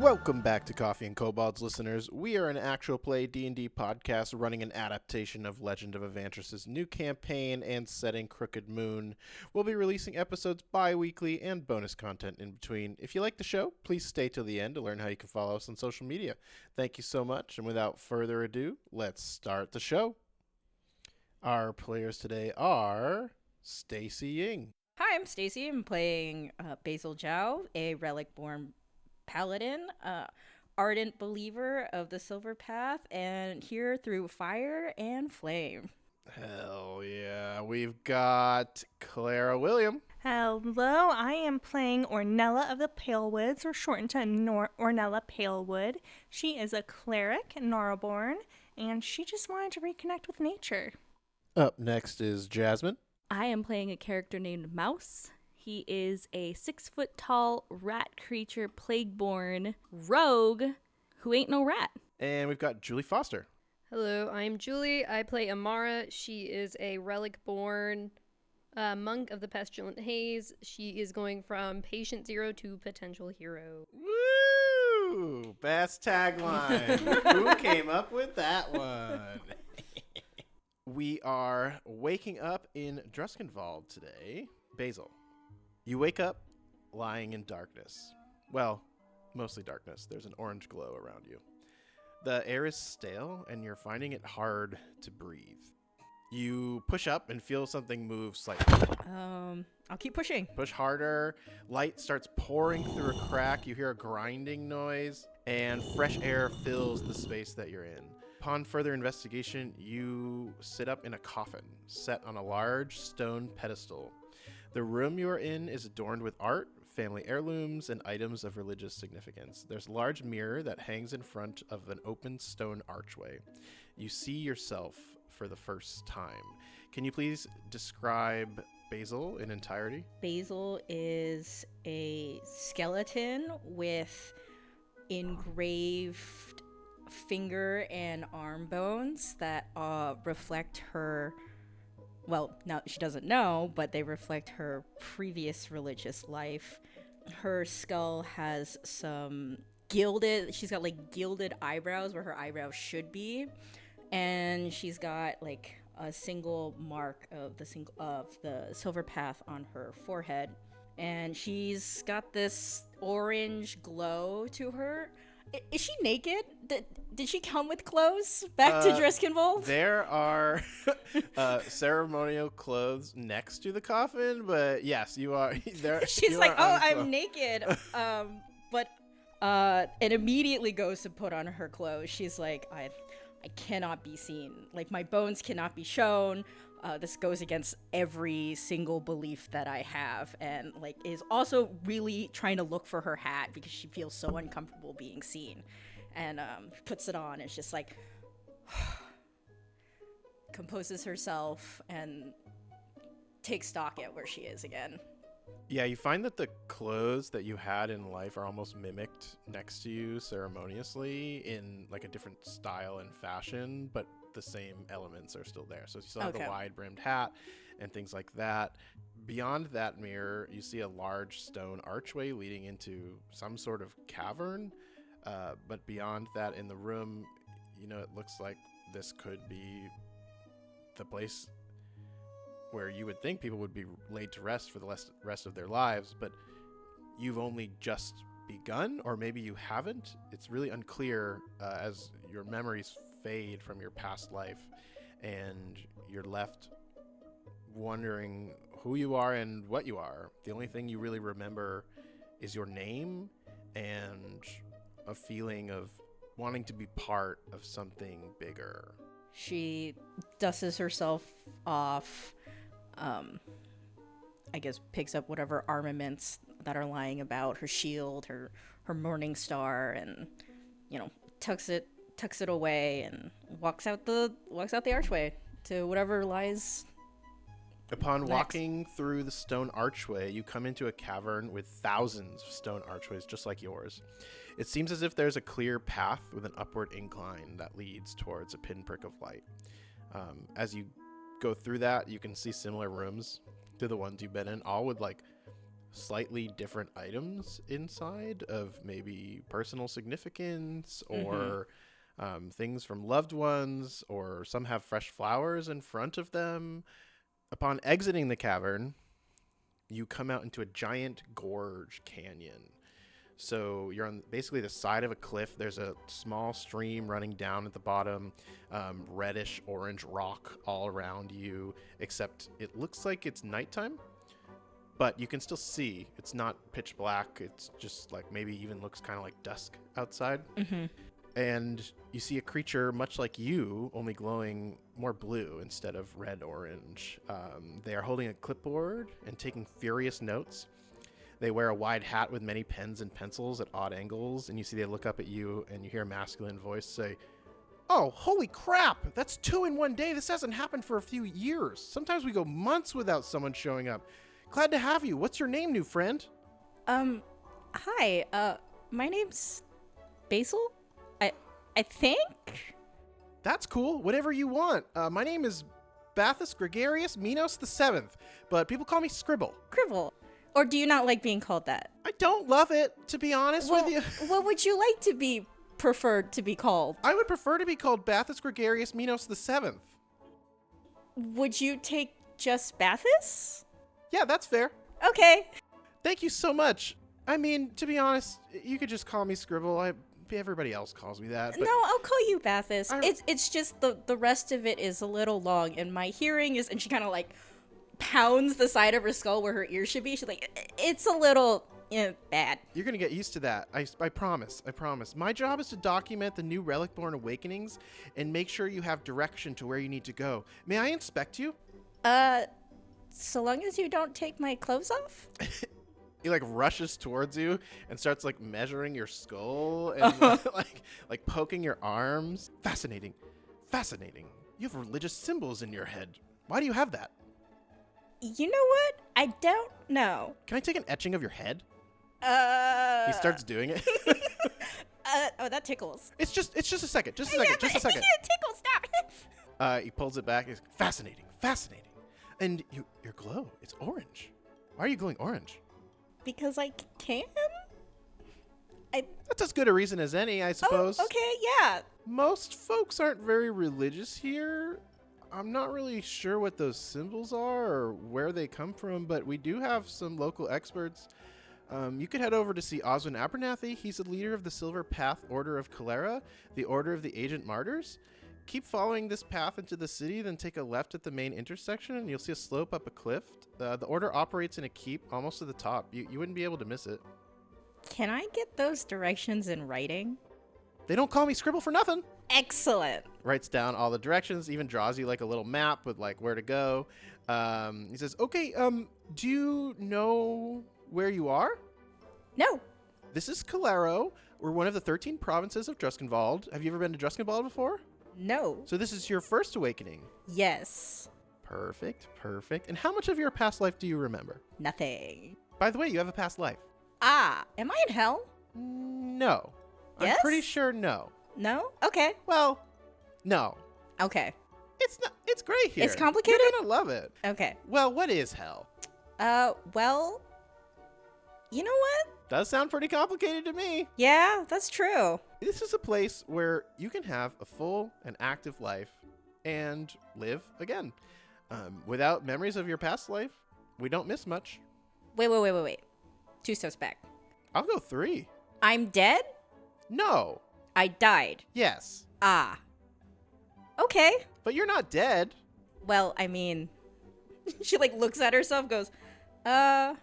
Welcome back to Coffee and Kobolds, listeners. We are an actual play D&D podcast running an adaptation of Legend of Evantris' new campaign and setting, Crooked Moon. We'll be releasing episodes bi-weekly and bonus content in between. If you like the show, please stay till the end to learn how you can follow us on social media. Thank you so much, and without further ado, let's start the show. Our players today are Stacy Ying. Hi, I'm Stacy. I'm playing Basil Zhao, a relic-born paladin, ardent believer of the Silver Path, and here through fire and flame. Hell yeah. We've got Clara William. Hello, I am playing Ornella of the Palewoods, or shortened to Ornella Palewood. She is a cleric, Naraborn, and she just wanted to reconnect with nature. Up next is Jasmine. I am playing a character named Mouse. He is a 6-foot-tall rat creature, plague-born rogue who ain't no rat. And we've got Julie Foster. Hello, I'm Julie. I play Amara. She is a relic-born monk of the Pestilent Haze. She is going from patient zero to potential hero. Woo! Best tagline. Who came up with that one? We are waking up in Druskenvald today. Basil, you wake up lying in darkness. Well, mostly darkness. There's an orange glow around you. The air is stale, and you're finding it hard to breathe. You push up and feel something move slightly. I'll keep pushing. Push harder. Light starts pouring through a crack. You hear a grinding noise, and fresh air fills the space that you're in. Upon further investigation, you sit up in a coffin set on a large stone pedestal. The room you are in is adorned with art, family heirlooms, and items of religious significance. There's a large mirror that hangs in front of an open stone archway. You see yourself for the first time. Can you please describe Basil in entirety? Basil is a skeleton with engraved finger and arm bones that reflect her, well, now she doesn't know, but they reflect her previous religious life. Her skull has some she's got like gilded eyebrows where her eyebrows should be, and she's got like a single mark of the Silver Path on her forehead, and she's got this orange glow to her. Is she naked? Did she come with clothes back to Druskenvald? There are ceremonial clothes next to the coffin, but yes, you are there. She's like, "Oh, I'm naked," and immediately goes to put on her clothes. She's like, "I cannot be seen. Like, my bones cannot be shown. This goes against every single belief that I have," and like is also really trying to look for her hat because she feels so uncomfortable being seen, and puts it on. It's just like composes herself and takes stock at where she is again. Yeah, you find that the clothes that you had in life are almost mimicked next to you ceremoniously in like a different style and fashion, but the same elements are still there. So you still have the wide-brimmed hat and things like that. Beyond that mirror, you see a large stone archway leading into some sort of cavern. But beyond that, in the room, it looks like this could be the place where you would think people would be laid to rest for the rest of their lives, but you've only just begun, or maybe you haven't. It's really unclear as your memories fade from your past life, and you're left wondering who you are and what you are. The only thing you really remember is your name and a feeling of wanting to be part of something bigger. She dusts herself off, I guess picks up whatever armaments that are lying about, her shield, her morning star, and tucks it away and walks out the archway to whatever lies. Upon next. Walking through the stone archway, you come into a cavern with thousands of stone archways just like yours. It seems as if there's a clear path with an upward incline that leads towards a pinprick of light. As you go through that, you can see similar rooms to the ones you've been in, all with like slightly different items inside of maybe personal significance or things from loved ones, or some have fresh flowers in front of them. Upon exiting the cavern, you come out into a giant gorge canyon. So you're on basically the side of a cliff. There's a small stream running down at the bottom, reddish orange rock all around you, except it looks like it's nighttime, but you can still see. It's not pitch black. It's just like maybe even looks kind of like dusk outside. And you see a creature much like you, only glowing more blue instead of red-orange. They are holding a clipboard and taking furious notes. They wear a wide hat with many pens and pencils at odd angles, and you see they look up at you, and you hear a masculine voice say, "Oh, holy crap! That's 2 in one day. This hasn't happened for a few years. Sometimes we go months without someone showing up. Glad to have you. What's your name, new friend?" Hi, my name's Basil? I think? "That's cool. Whatever you want. My name is Bathus Gregarius Minos the Seventh, but people call me Scribble." Crivel. Or do you not like being called that? I don't love it, to be honest with you. What would you like to be preferred to be called? I would prefer to be called Bathus Gregarius Minos the Seventh. Would you take just Bathus? Yeah, that's fair. Okay. Thank you so much. I mean, to be honest, you could just call me Scribble. Everybody else calls me that. But No, I'll call you Bathus. It's just the rest of it is a little long, and my hearing is, and she kind of like pounds the side of her skull where her ear should be. She's like, it's a little bad. You're going to get used to that. I promise. I promise. My job is to document the new Relicborn awakenings and make sure you have direction to where you need to go. May I inspect you? So long as you don't take my clothes off? He like rushes towards you and starts like measuring your skull and like poking your arms. Fascinating. Fascinating. You have religious symbols in your head. Why do you have that? You know what? I don't know. Can I take an etching of your head? He starts doing it. Oh, that tickles. It's just a second. Just a second. Just a second. Tickle, stop. He pulls it back. He's fascinating. Fascinating. And your glow, it's orange. Why are you glowing orange? Because I can? That's as good a reason as any, I suppose. Oh, okay, yeah. Most folks aren't very religious here. I'm not really sure what those symbols are or where they come from, but we do have some local experts. You could head over to see Oswin Abernathy. He's the leader of the Silver Path Order of Cholera, the Order of the Agent Martyrs. Keep following this path into the city, then take a left at the main intersection, and you'll see a slope up a cliff. The Order operates in a keep almost to the top. You wouldn't be able to miss it. Can I get those directions in writing? They don't call me Scribble for nothing. Excellent. Writes down all the directions, even draws you like a little map with like where to go. He says, "Okay, do you know where you are?" No. "This is Calero. We're one of the 13 provinces of Druskenvald. Have you ever been to Druskenvald before?" No. "So this is your first awakening." Yes. Perfect, perfect. And how much of your past life do you remember? Nothing. By the way, you have a past life. Ah, am I in hell? No. Yes? I'm pretty sure no. No? Okay. Well, no. Okay. It's not. It's great here. It's complicated? You're gonna love it. Okay. Well, what is hell? Well, you know what? Does sound pretty complicated to me. Yeah, that's true. This is a place where you can have a full and active life and live again. Without memories of your past life, we don't miss much. Wait. 2 steps back. I'll go 3. I'm dead? No. I died. Yes. Ah. Okay. But you're not dead. Well, I mean, she like looks at herself, goes, okay.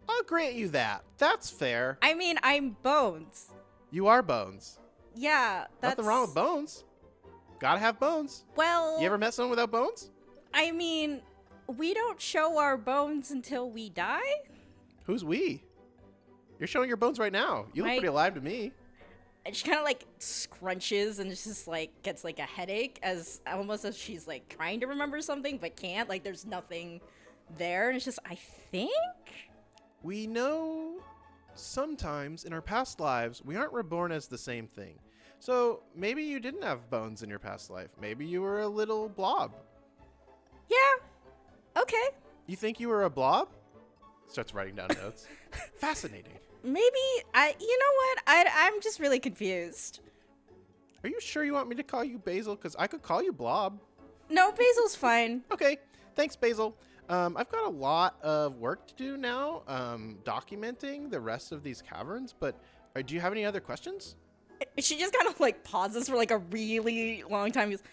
I'll grant you that. That's fair. I mean, I'm Bones. You are Bones. Yeah, that's... Nothing wrong with bones. Gotta have bones. Well... You ever met someone without bones? I mean, we don't show our bones until we die? Who's we? You're showing your bones right now. You look pretty alive to me. And she kind of like scrunches and just like gets like a headache as almost as she's like trying to remember something but can't. Like there's nothing there. And it's just, I think? We know sometimes in our past lives, we aren't reborn as the same thing. So maybe you didn't have bones in your past life. Maybe you were a little blob. Yeah. Okay. You think you were a blob? Starts writing down notes. Fascinating. Maybe you know what? I'm just really confused. Are you sure you want me to call you Basil? Because I could call you Blob. No, Basil's fine. Okay, thanks, Basil. I've got a lot of work to do now, documenting the rest of these caverns, but do you have any other questions? She just kind of like pauses for like a really long time. Goes,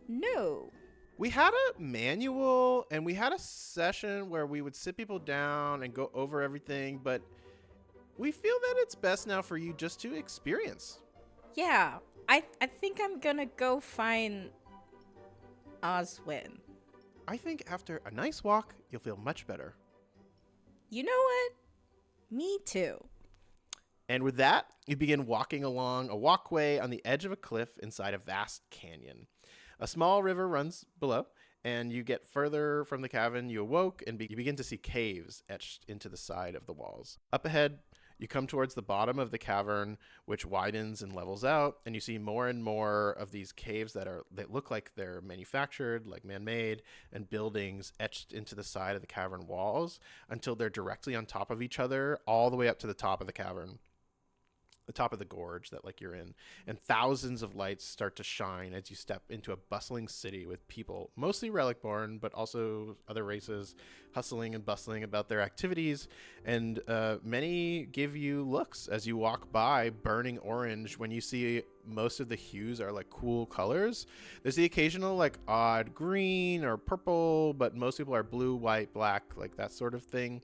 no. We had a manual and we had a session where we would sit people down and go over everything, but we feel that it's best now for you just to experience. Yeah, I think I'm gonna go find Oswin. I think after a nice walk, you'll feel much better. You know what? Me too. And with that, you begin walking along a walkway on the edge of a cliff inside a vast canyon. A small river runs below, and you get further from the cavern. You awoke, and you begin to see caves etched into the side of the walls. Up ahead, you come towards the bottom of the cavern, which widens and levels out, and you see more and more of these caves that look like they're manufactured, like man-made, and buildings etched into the side of the cavern walls until they're directly on top of each other, all the way up to the top of the cavern. The top of the gorge that like you're in, and thousands of lights start to shine as you step into a bustling city with people, mostly relic-born, but also other races, hustling and bustling about their activities, and many give you looks as you walk by, burning orange when you see most of the hues are like cool colors. There's the occasional like odd green or purple, but most people are blue, white, black, like that sort of thing.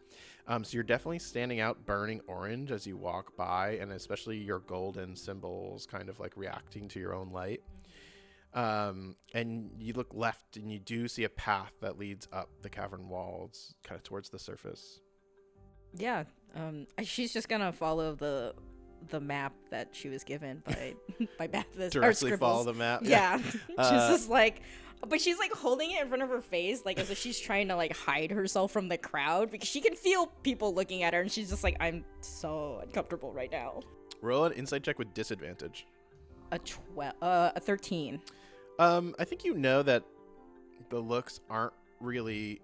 So you're definitely standing out burning orange as you walk by, and especially your golden symbols kind of like reacting to your own light. And you look left and you do see a path that leads up the cavern walls kind of towards the surface. Yeah. She's just gonna follow the map that she was given by Beth. Directly follow the map. Yeah. She's just like, but she's like holding it in front of her face, like as if she's trying to like hide herself from the crowd because she can feel people looking at her, and she's just like, I'm so uncomfortable right now. Roll an insight check with disadvantage. A 13. I think you know that the looks aren't really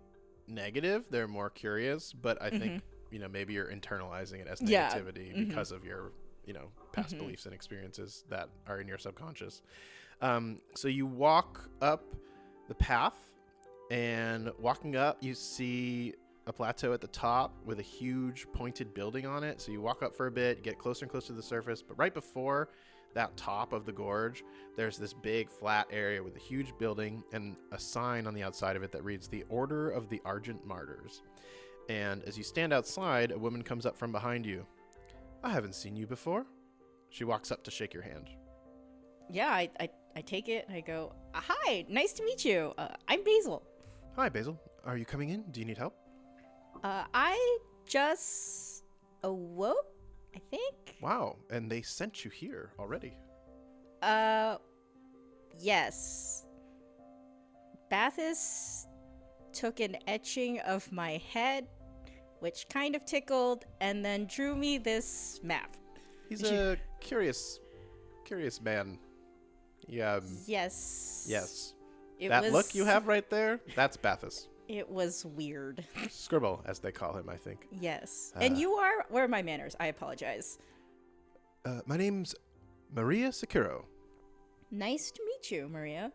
negative; they're more curious. But I think maybe you're internalizing it as negativity because of your past beliefs and experiences that are in your subconscious. So you walk up the path, and walking up, you see a plateau at the top with a huge pointed building on it. So you walk up for a bit, get closer and closer to the surface. But right before that top of the gorge, there's this big flat area with a huge building and a sign on the outside of it that reads the Order of the Argent Martyrs. And as you stand outside, a woman comes up from behind you. I haven't seen you before. She walks up to shake your hand. Yeah, I take it and I go, hi, nice to meet you. I'm Basil. Hi, Basil. Are you coming in? Do you need help? I just awoke, I think. Wow, and they sent you here already. Yes. Bathis took an etching of my head, which kind of tickled, and then drew me this map. He's a curious man. Yeah. Yes. Yes. That look you have right there, that's Bathis. It was weird. Scribble, as they call him, I think. Yes. And you are? Where are my manners? I apologize. My name's Maria Sakuro. Nice to meet you, Maria.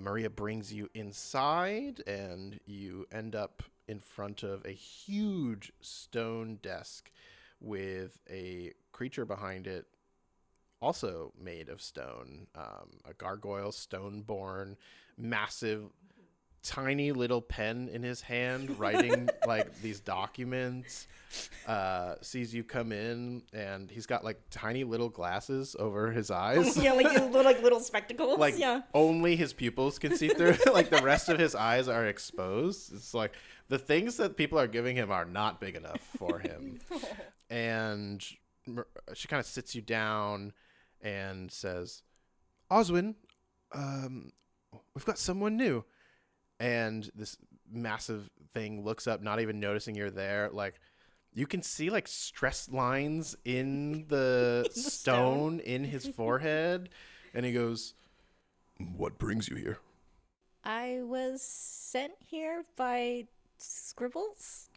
Maria brings you inside, and you end up in front of a huge stone desk with a creature behind it, also made of stone. A gargoyle, stone-born, massive, tiny little pen in his hand, writing like these documents. Sees you come in, and he's got like tiny little glasses over his eyes. Yeah, like little spectacles. Like yeah. Only his pupils can see through. Like the rest of his eyes are exposed. It's like the things that people are giving him are not big enough for him. And she kind of sits you down and says, Oswin, we've got someone new. And this massive thing looks up, not even noticing you're there. Like, you can see like stress lines in the stone in his forehead. And he goes, what brings you here? I was sent here by scribbles.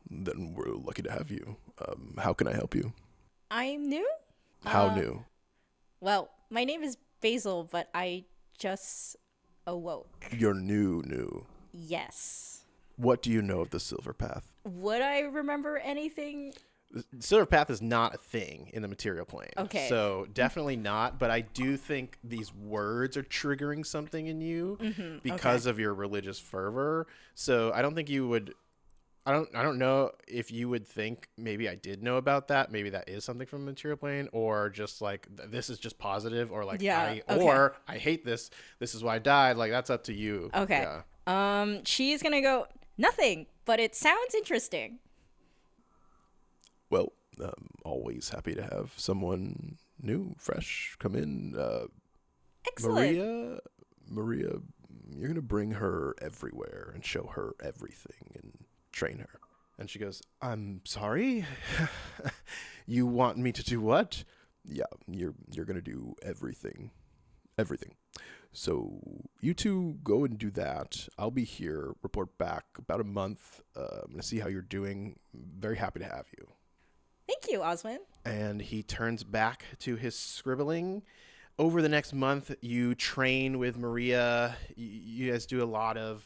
Then we're lucky to have you. How can I help you? I'm new. How new? Well, my name is Basil, but I just awoke. You're new. Yes. What do you know of the Silver Path? Would I remember anything? The Silver Path is not a thing in the material plane. Okay. So definitely not, but I do think these words are triggering something in you because of your religious fervor. So I don't think you would I don't know if you would think maybe I did know about that. Maybe that is something from the material plane, or just like this is just positive, or like or I hate this. This is why I died. Like that's up to you. Okay. Yeah. She's gonna go nothing, but it sounds interesting. Well, always happy to have someone new, fresh come in. Excellent. Maria, you're gonna bring her everywhere and show her everything and train her. And she goes, I'm sorry? You want me to do what? Yeah, you're gonna do everything. So you two go and do that. I'll be here, report back about a month. I'm gonna see how you're doing. Very happy to have you. Thank you, Osmond. And he turns back to his scribbling. Over the next month, you train with Maria. You guys do a lot of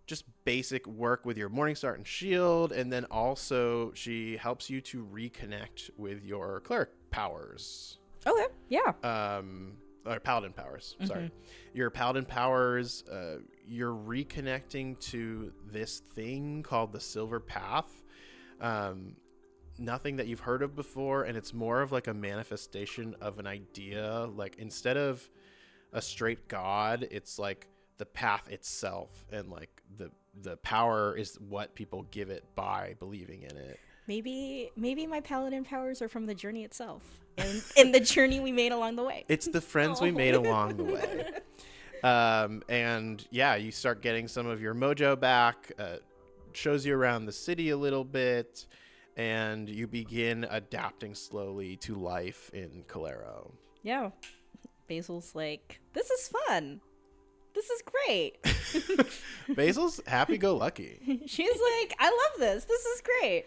just basic work with your Morningstar and Shield, and then also she helps you to reconnect with your cleric powers. Okay, yeah. Or paladin powers, sorry. Your paladin powers, you're reconnecting to this thing called the Silver Path. Nothing that you've heard of before, and it's more of like a manifestation of an idea. Like instead of a straight god, it's like the path itself, and like the power is what people give it by believing in it. Maybe my paladin powers are from the journey itself, and the journey we made along the way. It's the friends we made along the way. And yeah, you start getting some of your mojo back. Shows you around the city a little bit, and you begin adapting slowly to life in Calero. Yeah. Basil's like, this is fun. This is great. Basil's happy-go-lucky. She's like, I love this. This is great.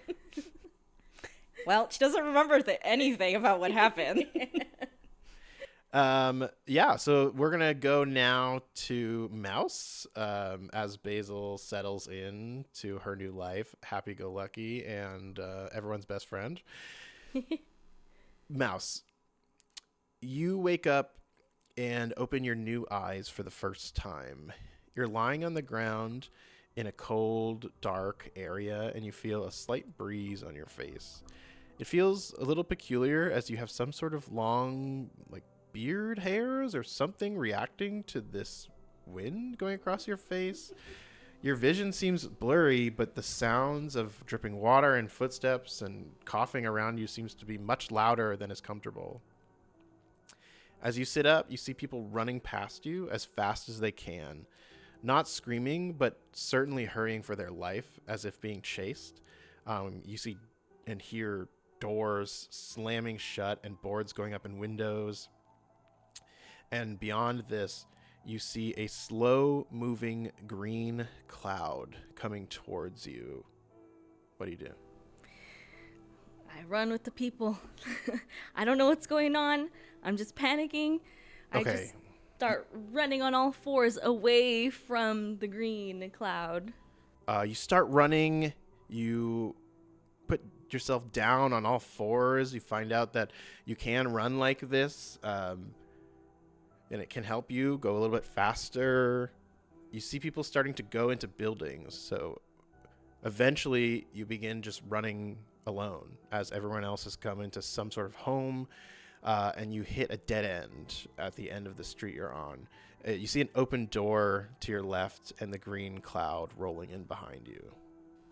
Well, she doesn't remember anything about what happened. Yeah, so we're gonna go now to Mouse as Basil settles in to her new life, happy-go-lucky, and everyone's best friend. Mouse, you wake up and open your new eyes for the first time. You're lying on the ground in a cold, dark area, and you feel a slight breeze on your face. It feels a little peculiar as you have some sort of long, like, beard hairs or something reacting to this wind going across your face. Your vision seems blurry, but the sounds of dripping water and footsteps and coughing around you seems to be much louder than is comfortable. As you sit up, you see people running past you as fast as they can. Not screaming, but certainly hurrying for their life, as if being chased. You see and hear doors slamming shut and boards going up in windows. And beyond this, you see a slow-moving green cloud coming towards you. What do you do? I run with the people. I don't know what's going on. I'm just panicking. I just start running on all fours away from the green cloud. You start running. You put yourself down on all fours. You find out that you can run like this, and it can help you go a little bit faster. You see people starting to go into buildings, so eventually you begin just running alone as everyone else has come into some sort of home, and you hit a dead end at the end of the street you're on. You see an open door to your left and the green cloud rolling in behind you.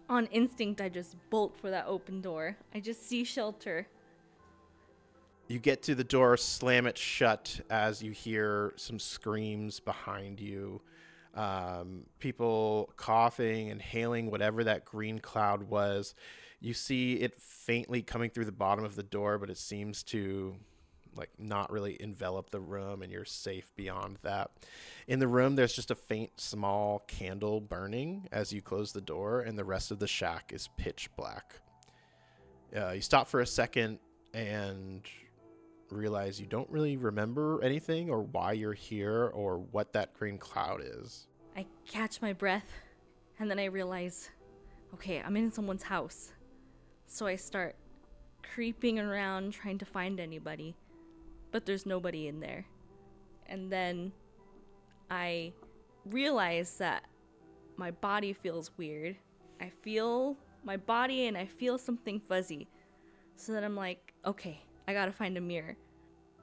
On instinct, I just bolt for that open door. I just see shelter. You get to the door, slam it shut as you hear some screams behind you. People coughing and hailing whatever that green cloud was. You see it faintly coming through the bottom of the door, but it seems to like not really envelop the room, and you're safe beyond that. In the room, there's just a faint, small candle burning as you close the door, and the rest of the shack is pitch black. You stop for a second and realize you don't really remember anything or why you're here or what that green cloud is. I catch my breath, and then I realize, okay, I'm in someone's house. So I start creeping around trying to find anybody, but there's nobody in there. And then I realize that my body feels weird. I feel my body and I feel something fuzzy. So then I'm like, okay, I gotta find a mirror.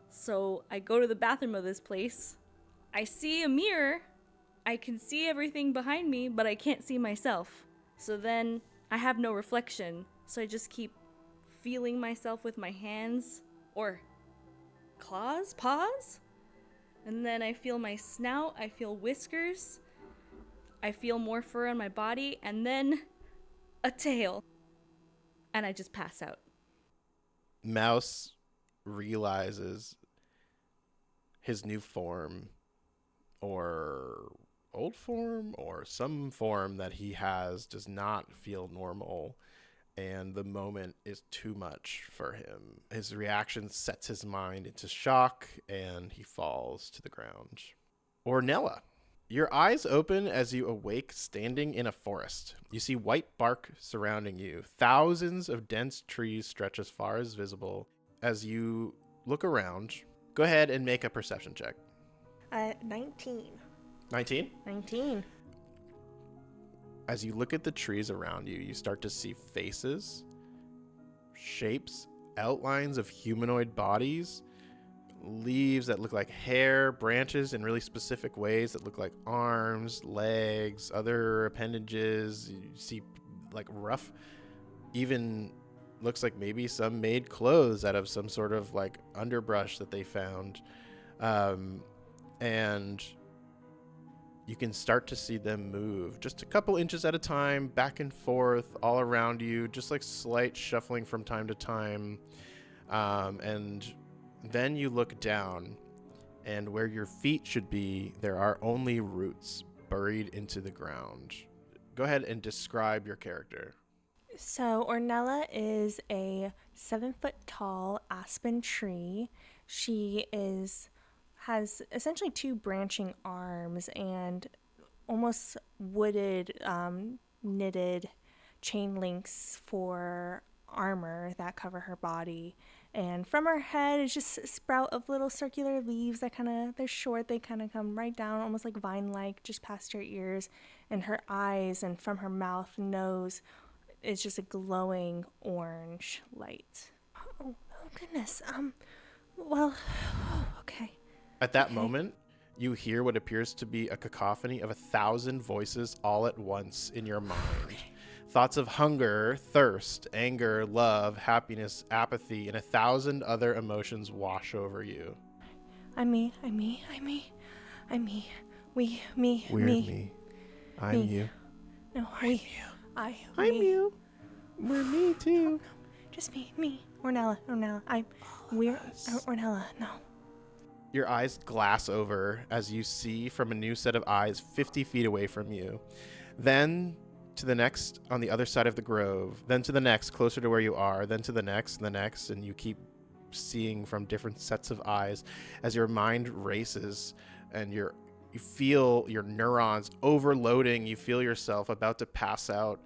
So I go to the bathroom of this place. I see a mirror. I can see everything behind me, but I can't see myself. So then I have no reflection. So I just keep feeling myself with my hands or paws. And then I feel my snout. I feel whiskers. I feel more fur on my body. And then a tail. And I just pass out. Mouse realizes his new form, or old form, or some form that he has does not feel normal, and the moment is too much for him. His reaction sets his mind into shock, and he falls to the ground. Ornella, your eyes open as you awake standing in a forest. You see white bark surrounding you. Thousands of dense trees stretch as far as visible. As you look around, go ahead and make a perception check. 19. 19? 19. As you look at the trees around you, you start to see faces, shapes, outlines of humanoid bodies, leaves that look like hair, branches in really specific ways that look like arms, legs, other appendages. You see like rough, even looks like maybe some made clothes out of some sort of like underbrush that they found. And you can start to see them move just a couple inches at a time, back and forth, all around you, just like slight shuffling from time to time. And then you look down, and where your feet should be, there are only roots buried into the ground. Go ahead and describe your character. So Ornella is a 7-foot tall aspen tree. She has essentially 2 branching arms and almost wooded, knitted chain links for armor that cover her body. And from her head is just a sprout of little circular leaves that they're short, they kind of come right down, almost like vine-like, just past her ears. And her eyes and from her mouth, nose, is just a glowing orange light. Oh goodness. Okay. At that moment, you hear what appears to be a cacophony of 1,000 voices all at once in your mind. Thoughts of hunger, thirst, anger, love, happiness, apathy, and 1,000 other emotions wash over you. I'm me. We're me. I'm you. No, I'm you. We're me too. Just me. Ornella. We're Ornella. No. Your eyes glass over as you see from a new set of eyes 50 feet away from you. Then to the next on the other side of the grove. Then to the next closer to where you are. Then to the next, and you keep seeing from different sets of eyes as your mind races and you feel your neurons overloading. You feel yourself about to pass out.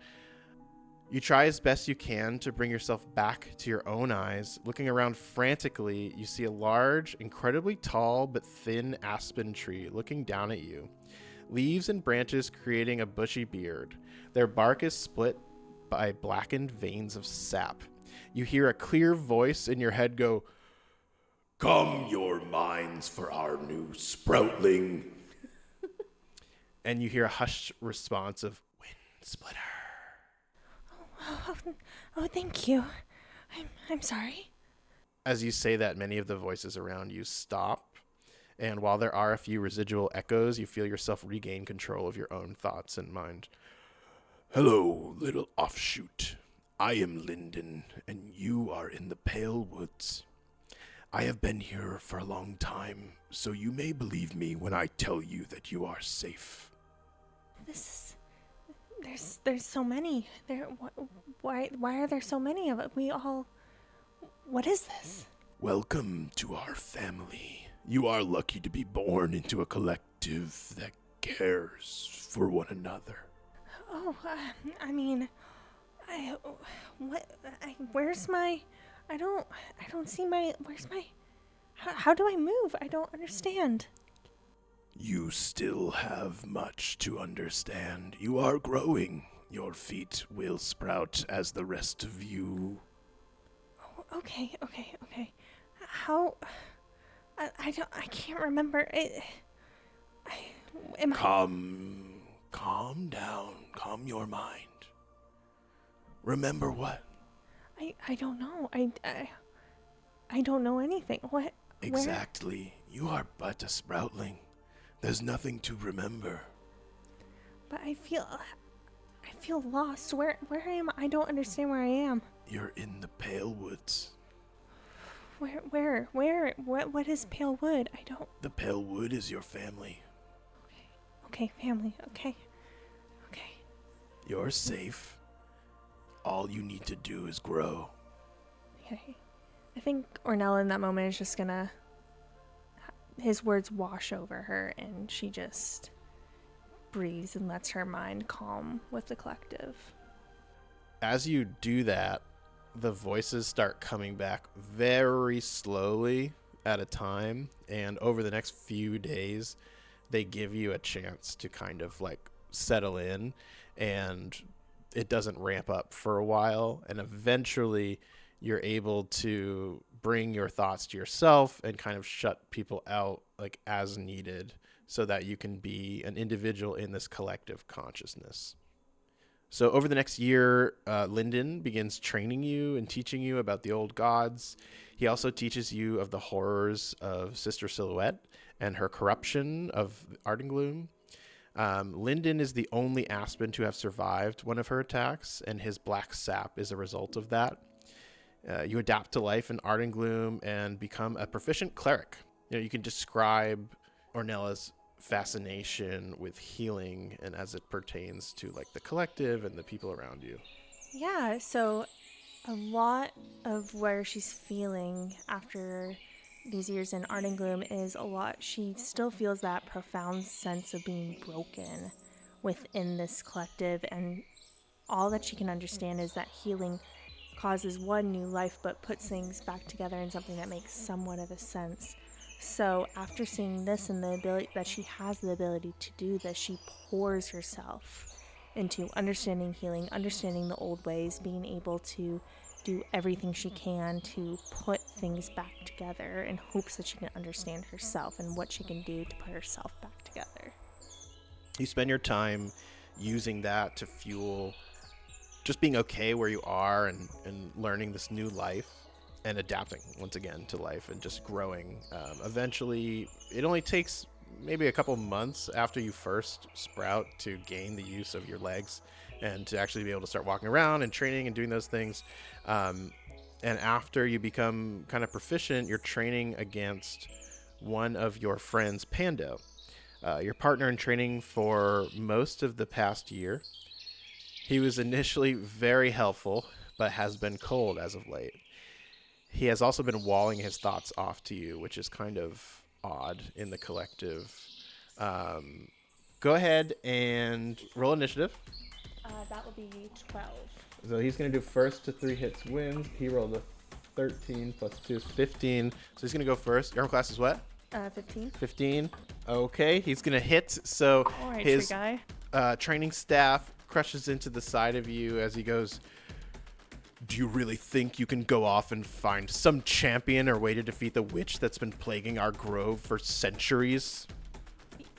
You try as best you can to bring yourself back to your own eyes. Looking around frantically, you see a large, incredibly tall but thin aspen tree looking down at you. Leaves and branches creating a bushy beard. Their bark is split by blackened veins of sap. You hear a clear voice in your head go, "Come your minds for our new sproutling." And you hear a hushed response of, "Wind splitter." Oh, thank you. I'm sorry. As you say that, many of the voices around you stop, and while there are a few residual echoes, you feel yourself regain control of your own thoughts and mind. "Hello, little offshoot. I am Lyndon, and you are in the Pale Woods. I have been here for a long time, so you may believe me when I tell you that you are safe. There's so many. Why are there so many of it? What is this? Welcome to our family. You are lucky to be born into a collective that cares for one another. Oh, where's my, I don't see my, how do I move? I don't understand. You still have much to understand. You are growing. Your feet will sprout as the rest of you. Oh, okay. How, I can't remember. Calm down. Calm your mind. Remember what? I don't know. I don't know anything. What? Exactly. You are but a sproutling. There's nothing to remember. But I feel lost. Where am I? I don't understand where I am. You're in the Pale Woods. Where? What is Pale Wood? I don't. The Pale Wood is your family. Okay, family. Okay. You're safe. All you need to do is grow. Okay. I think Ornella in that moment is just gonna. His words wash over her, and she just breathes and lets her mind calm with the collective. As you do that, the voices start coming back very slowly at a time, and over the next few days, they give you a chance to kind of like settle in, and it doesn't ramp up for a while, and eventually you're able to bring your thoughts to yourself and kind of shut people out like as needed so that you can be an individual in this collective consciousness. So over the next year, Lyndon begins training you and teaching you about the old gods. He also teaches you of the horrors of Sister Silhouette and her corruption of Ardengloom. Lyndon is the only Aspen to have survived one of her attacks, and his black sap is a result of that. You adapt to life in Ardengloom and become a proficient cleric. You can describe Ornella's fascination with healing and as it pertains to like the collective and the people around you. Yeah, so a lot of where she's feeling after these years in Ardengloom is a lot. She still feels that profound sense of being broken within this collective, and all that she can understand is that healing causes one new life but puts things back together in something that makes somewhat of a sense. So after seeing this and the ability that she has the ability to do this, she pours herself into understanding healing, understanding the old ways, being able to do everything she can to put things back together in hopes that she can understand herself and what she can do to put herself back together. You spend your time using that to fuel just being okay where you are and learning this new life and adapting once again to life and just growing. Eventually, it only takes maybe a couple months after you first sprout to gain the use of your legs and to actually be able to start walking around and training and doing those things. And after you become kind of proficient, you're training against one of your friends, Pando, your partner in training for most of the past year. He was initially very helpful, but has been cold as of late. He has also been walling his thoughts off to you, which is kind of odd in the collective. Go ahead and roll initiative. That would be 12. So he's going to do first to 3 hits wins. He rolled a 13 plus 2 is 15. So he's going to go first. Your armor class is what? 15. 15. Okay, he's going to hit. So All right, his tree guy. training staff crushes into the side of you as he goes, "Do you really think you can go off and find some champion or way to defeat the witch that's been plaguing our grove for centuries?"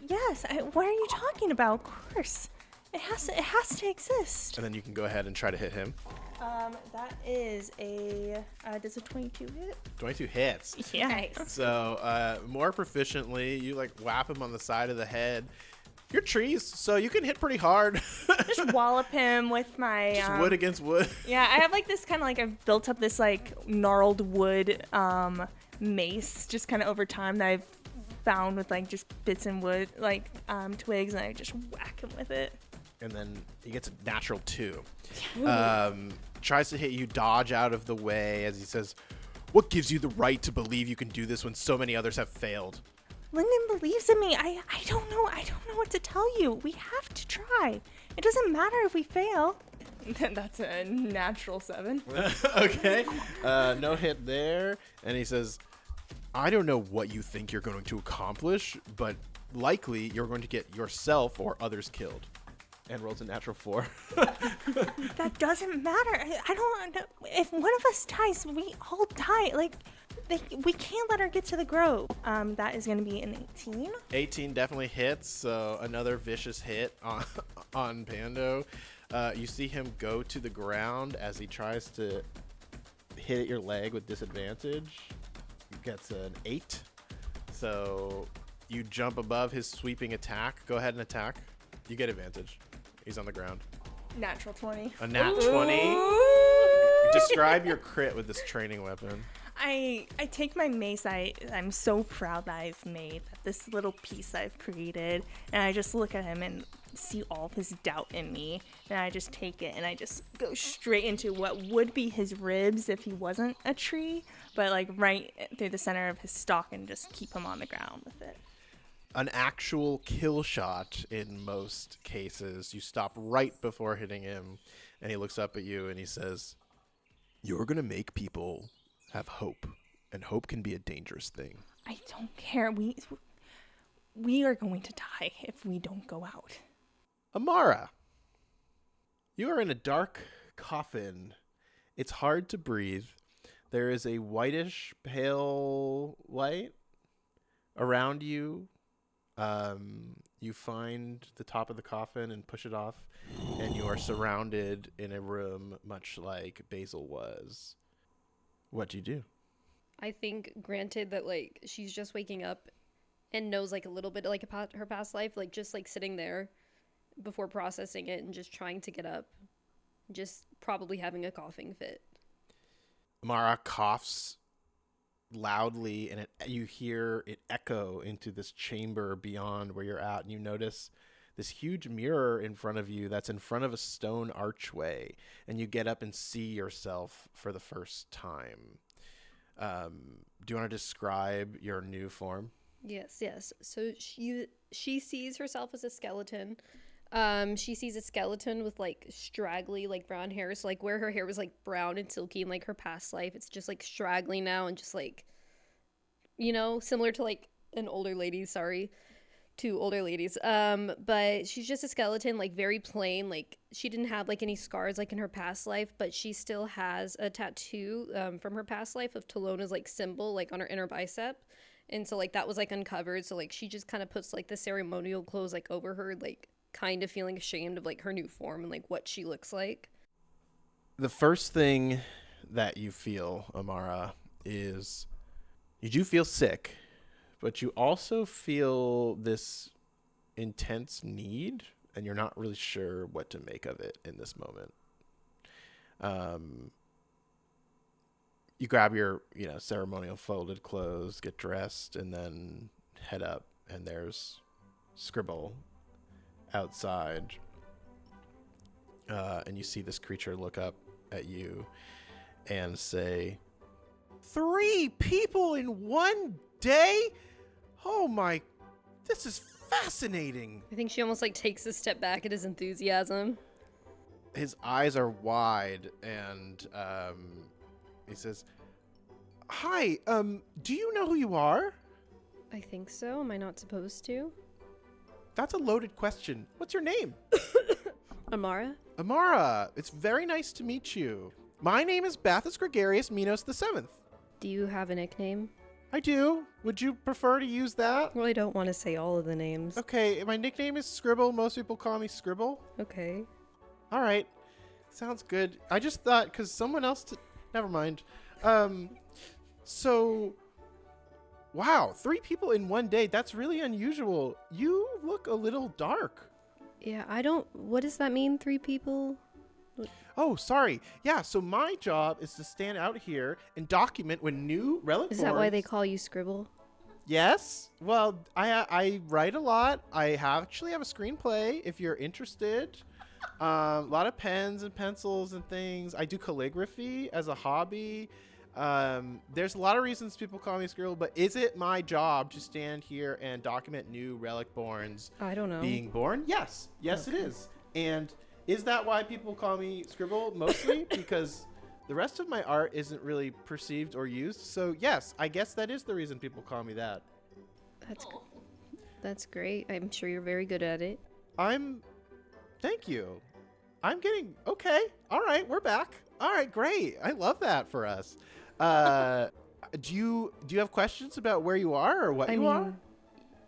Yes. What are you talking about? Of course. It has to exist. And then you can go ahead and try to hit him. That is a does a 22 hit? 22 hits. Yeah. Nice. So more proficiently, you like whap him on the side of the head. You're trees, so you can hit pretty hard. Just wallop him with my Just wood against wood. Yeah, I have like this kind of like I've built up this like gnarled wood mace just kind of over time that I've found with like just bits and wood, like twigs, and I just whack him with it. And then he gets a natural 2. Tries to hit you, dodge out of the way as he says, "What gives you the right to believe you can do this when so many others have failed?" Lyndon believes in me. I don't know. I don't know what to tell you. We have to try. It doesn't matter if we fail. That's a natural 7. Okay. No hit there. And he says, "I don't know what you think you're going to accomplish, but likely you're going to get yourself or others killed." And rolls a natural 4. That doesn't matter. I don't know. If one of us dies, we all die. Like, we can't let her get to the grove. That is going to be an 18. 18 definitely hits, so another vicious hit on Pando. You see him go to the ground as he tries to hit at your leg with disadvantage. He gets an 8. So you jump above his sweeping attack. Go ahead and attack. You get advantage. He's on the ground. Natural 20. A nat 20? Describe your crit with this training weapon. I take my mace I'm so proud that I've made, this little piece I've created, and I just look at him and see all of his doubt in me, and I just take it and I just go straight into what would be his ribs if he wasn't a tree, but like right through the center of his stalk, and just keep him on the ground with it. An actual kill shot in most cases. You stop right before hitting him, and he looks up at you and he says, "You're going to make people have hope, and hope can be a dangerous thing." I don't care. We are going to die if we don't go out. Amara, you are in a dark coffin. It's hard to breathe. There is a whitish pale light around you. You find the top of the coffin and push it off, and you are surrounded in a room much like Basil was. What do you do? I think, granted that like she's just waking up and knows like a little bit like about her past life, like just like sitting there before processing it and just trying to get up, just probably having a coughing fit. Amara coughs loudly, and you hear it echo into this chamber beyond where you're at, and you notice this huge mirror in front of you that's in front of a stone archway, and you get up and see yourself for the first time. Do you want to describe your new form? Yes. So she sees herself as a skeleton. She sees a skeleton with like straggly like brown hair. So like where her hair was like brown and silky in like her past life, it's just like straggly now, and just like, you know, similar to like an older lady. Sorry, two older ladies. But she's just a skeleton, like very plain. Like she didn't have like any scars like in her past life, but she still has a tattoo from her past life of Talona's like symbol like on her inner bicep. And so like that was like uncovered. So like she just kind of puts like the ceremonial clothes like over her, like kind of feeling ashamed of like her new form and like what she looks like. The first thing that you feel, Amara, is you do feel sick, but you also feel this intense need, and you're not really sure what to make of it in this moment. You grab your, ceremonial folded clothes, get dressed, and then head up, and there's Scribble outside. And you see this creature look up at you and say, 3 people in one day? Oh my, this is fascinating. I think she almost like takes a step back at his enthusiasm. His eyes are wide, and he says, "Hi, do you know who you are?" I think so. Am I not supposed to? That's a loaded question. What's your name? Amara? Amara, it's very nice to meet you. My name is Bathus Gregarious Minos the 7th. Do you have a nickname? I do. Would you prefer to use that? Well, I don't want to say all of the names. Okay, my nickname is Scribble. Most people call me Scribble. Okay. All right. Sounds good. I just thought, because someone else... Never mind. So... Wow, 3 people in one day. That's really unusual. You look a little dark. Yeah, I don't... What does that mean, 3 people? Oh, sorry. Yeah, so my job is to stand out here and document when new relic Is that why they borns- call you Scribble? Yes. Well, I write a lot. I actually have a screenplay if you're interested. A lot of pens and pencils and things. I do calligraphy as a hobby. There's a lot of reasons people call me Scribble, but is it my job to stand here and document new relic borns I don't know. being born? Yes. Yes, it is. And is that why people call me Scribble mostly? Because the rest of my art isn't really perceived or used. So yes, I guess that is the reason people call me that. That's great. I'm sure you're very good at it. Thank you. I'm getting okay. All right, we're back. All right, great. I love that for us. Do you have questions about where you are or what I you mean, are?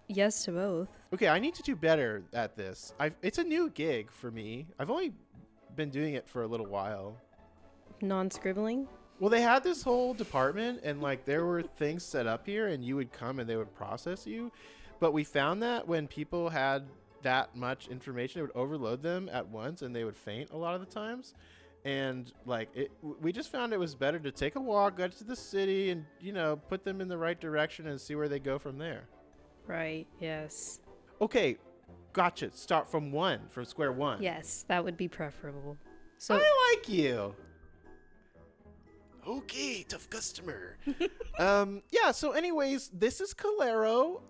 yes to both. Okay, I need to do better at this. It's a new gig for me. I've only been doing it for a little while. Non-scribbling? Well, they had this whole department, and like there were things set up here, and you would come and they would process you. But we found that when people had that much information, it would overload them at once, and they would faint a lot of the times. And like we just found it was better to take a walk, go to the city, and put them in the right direction and see where they go from there. Right, yes. Okay, gotcha. Start from square one. Yes, that would be preferable. So I like you. Okay, tough customer. Yeah, so anyways, this is Calero.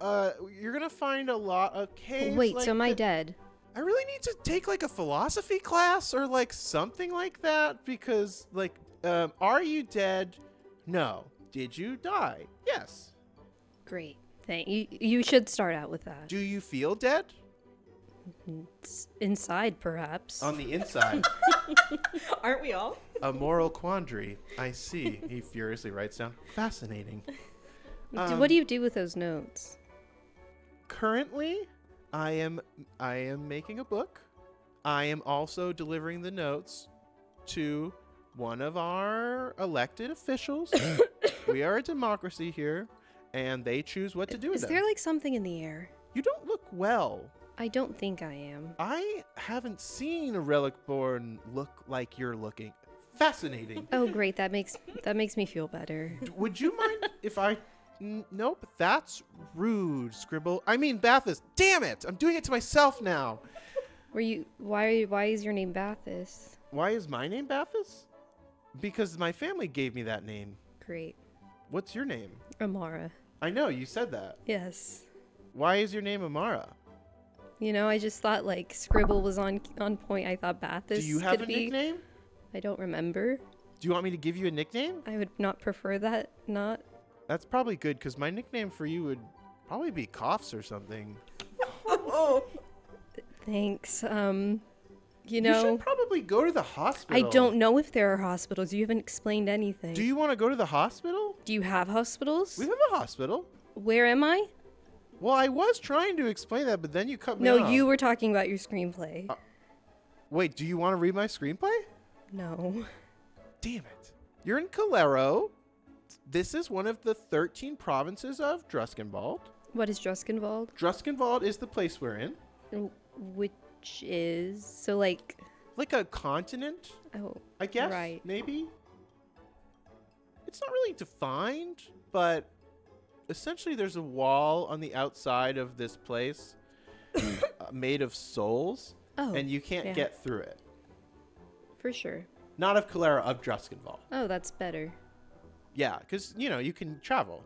You're gonna find a lot of caves. wait, like so am I thi- dead? I really need to take like a philosophy class or like something like that because like, are you dead? No. Did you die? Yes. Great. Thank you. You should start out with that. Do you feel dead? Inside, perhaps. On the inside. Aren't we all? A moral quandary. I see. He furiously writes down. Fascinating. What do you do with those notes? Currently, I am making a book. I am also delivering the notes to one of our elected officials. We are a democracy here, and they choose what to do with Is them. there like something in the air? You don't look well. I don't think I am. I haven't seen a relic born look like you're looking. Fascinating. Oh, great. That makes me feel better. Would you mind if I... Nope, that's rude, Scribble. I mean, Bathus. Damn it! I'm doing it to myself now. Why is your name Bathus? Why is my name Bathus? Because my family gave me that name. Great. What's your name? Amara. I know, you said that. Yes. Why is your name Amara? I just thought like Scribble was on point. I thought Bathus Do you have could a be. nickname? I don't remember. Do you want me to give you a nickname? I would not prefer that. Not. That's probably good, because my nickname for you would probably be Coughs or something. Thanks. You should probably go to the hospital. I don't know if there are hospitals. You haven't explained anything. Do you want to go to the hospital? Do you have hospitals? We have a hospital. Where am I? Well, I was trying to explain that, but then you cut me No, off. you were talking about your screenplay. Wait, do you want to read my screenplay? No. Damn it. You're in Calero. This is one of the 13 provinces of Druskenvald. What is Druskenvald? Druskenvald is the place we're in. Which is so like. Like a continent, Oh, I guess. Right. Maybe. It's not really defined, but essentially there's a wall on the outside of this place made of souls, oh, and you can't yeah. get through it. For sure. Not of Calera, of Druskenvald. Oh, that's better. Yeah, because, you can travel.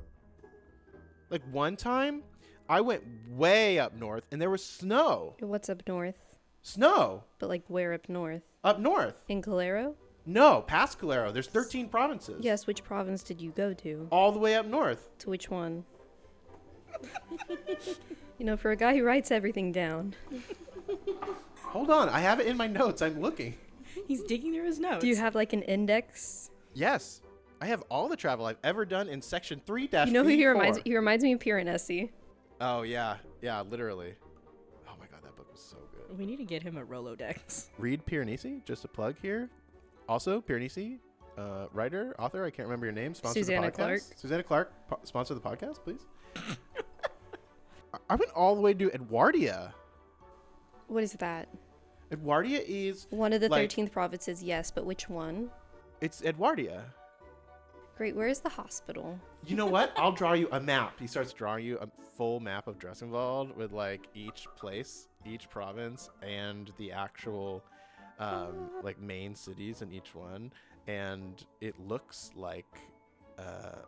Like one time, I went way up north, and there was snow. What's up north? Snow! But like where up north? Up north. In Calero? No, past Calero. There's 13 provinces. Yes, which province did you go to? All the way up north. To which one? For a guy who writes everything down. Hold on, I have it in my notes. I'm looking. He's digging through his notes. Do you have like an index? Yes. I have all the travel I've ever done in section 3-B4. You know who he reminds? He reminds me of Piranesi. Oh, yeah. Yeah, literally. Oh, my God, that book was so good. We need to get him a Rolodex. Read Piranesi, just a plug here. Also, Piranesi, writer, author, I can't remember your name. Sponsor Susanna the podcast. Clark. Susanna Clark, sponsor the podcast, please. I went all the way to Edwardia. What is that? Edwardia is One of the like, 13th provinces, yes, but which one? It's Edwardia. Great, where is the hospital? You know what? I'll draw you a map. He starts drawing you a full map of Druskenvald with like each place, each province, and the actual like main cities in each one. And it looks like a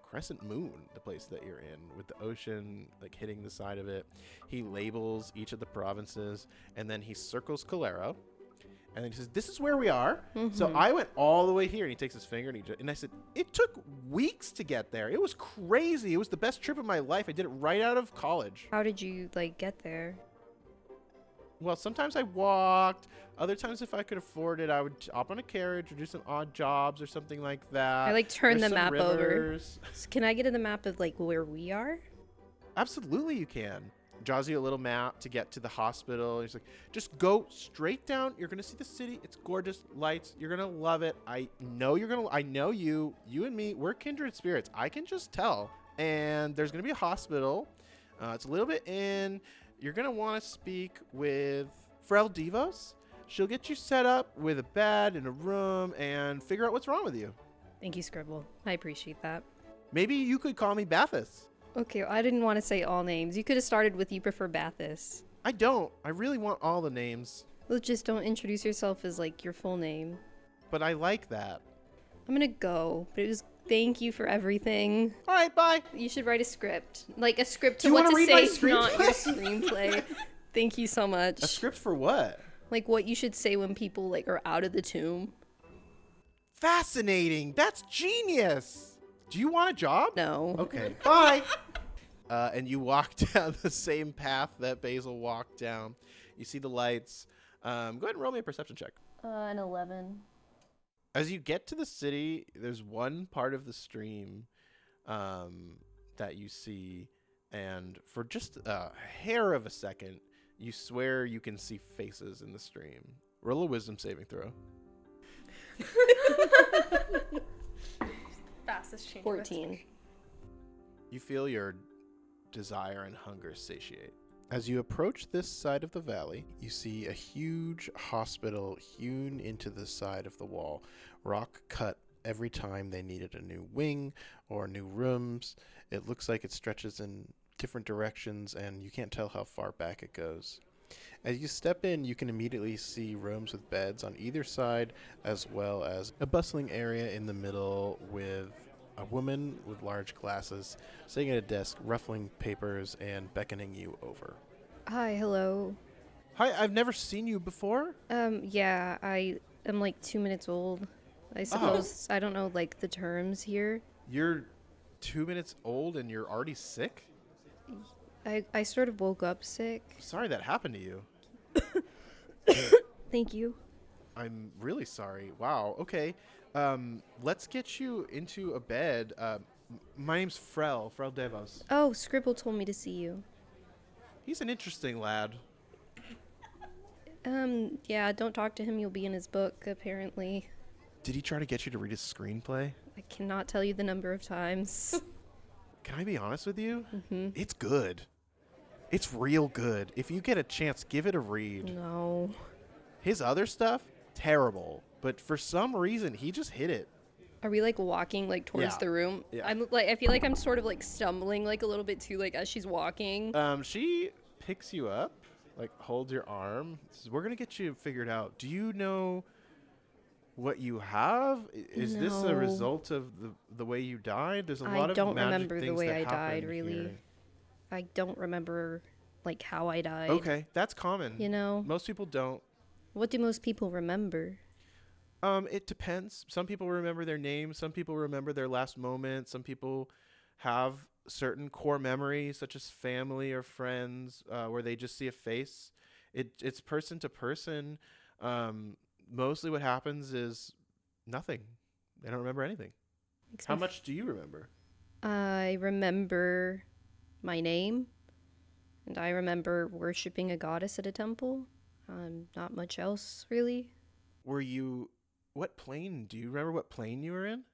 crescent moon, the place that you're in, with the ocean like hitting the side of it. He labels each of the provinces, and then he circles Calero. And then he says, "This is where we are." So I went all the way here, and he takes his finger, and I said, "It took weeks to get there. It was crazy. It was the best trip of my life. I did it right out of college." How did you, like, get there? Well, sometimes I walked. Other times, if I could afford it, I would hop on a carriage or do some odd jobs or something like that. I, like, turn There's the some map over. rivers. Can I get the map of, like, where we are? Absolutely, you can. Draws you a little map to get to the hospital. He's like, just go straight down. You're gonna see the city. It's gorgeous, lights. You're gonna love it. I know you. You and me, we're kindred spirits. I can just tell. And there's gonna be a hospital. It's a little bit in. You're gonna want to speak with Frel Devos. She'll get you set up with a bed and a room and figure out what's wrong with you. Thank you, Scribble. I appreciate that. Maybe you could call me Bathis. Okay, I didn't want to say all names. You could have started with you prefer Bathis. I don't. I really want all the names. Well, just don't introduce yourself as, like, your full name. But I like that. I'm gonna go, but it was thank you for everything. All right, bye. You should write a script. Like, a script Do to you what wanna to read my say, not your screenplay? screenplay. Thank you so much. A script for what? Like, what you should say when people, like, are out of the tomb. Fascinating. That's genius. Do you want a job? No. Okay, bye. And you walk down the same path that Basil walked down. You see the lights. Go ahead and roll me a perception check. An 11. As you get to the city, there's one part of the stream that you see, and for just a hair of a second, you swear you can see faces in the stream. Roll a wisdom saving throw. Fastest change. 14. You feel your desire and hunger satiate. As you approach this side of the valley, you see a huge hospital hewn into the side of the wall, rock cut every time they needed a new wing or new rooms. It looks like it stretches in different directions, and you can't tell how far back it goes. As you step in, you can immediately see rooms with beds on either side, as well as a bustling area in the middle with a woman with large glasses sitting at a desk, ruffling papers and beckoning you over. Hi, hello. Hi, I've never seen you before. Yeah, I am like 2 minutes old. I suppose, I don't know, like, the terms here. You're 2 minutes old and you're already sick? I sort of woke up sick. Sorry that happened to you. Thank you. I'm really sorry. Wow, okay. Let's get you into a bed. My name's Frel Devos. Oh, Scribble told me to see you. He's an interesting lad. Yeah, don't talk to him. You'll be in his book, apparently. Did he try to get you to read his screenplay? I cannot tell you the number of times. Can I be honest with you? Mm-hmm. It's good. It's real good. If you get a chance, give it a read. No. His other stuff, terrible. But for some reason, he just hit it. Are we, like, walking, like, towards Yeah. the room? Yeah. I feel like I'm sort of, like, stumbling, like, a little bit too, like, as she's walking. She picks you up, like, holds your arm. Says, "We're going to get you figured out. Do you know what you have? Is this a No. result of the way you died? There's a I lot of don't magic remember the things way that I died, happen really. here." I don't remember, like, how I died. Okay, that's common. You know? Most people don't. What do most people remember? It depends. Some people remember their name. Some people remember their last moment. Some people have certain core memories, such as family or friends, where they just see a face. It's person to person. Mostly what happens is nothing. They don't remember anything. How much do you remember? I remember my name, and I remember worshiping a goddess at a temple. Not much else, really. Were you... What plane? Do you remember what plane you were in?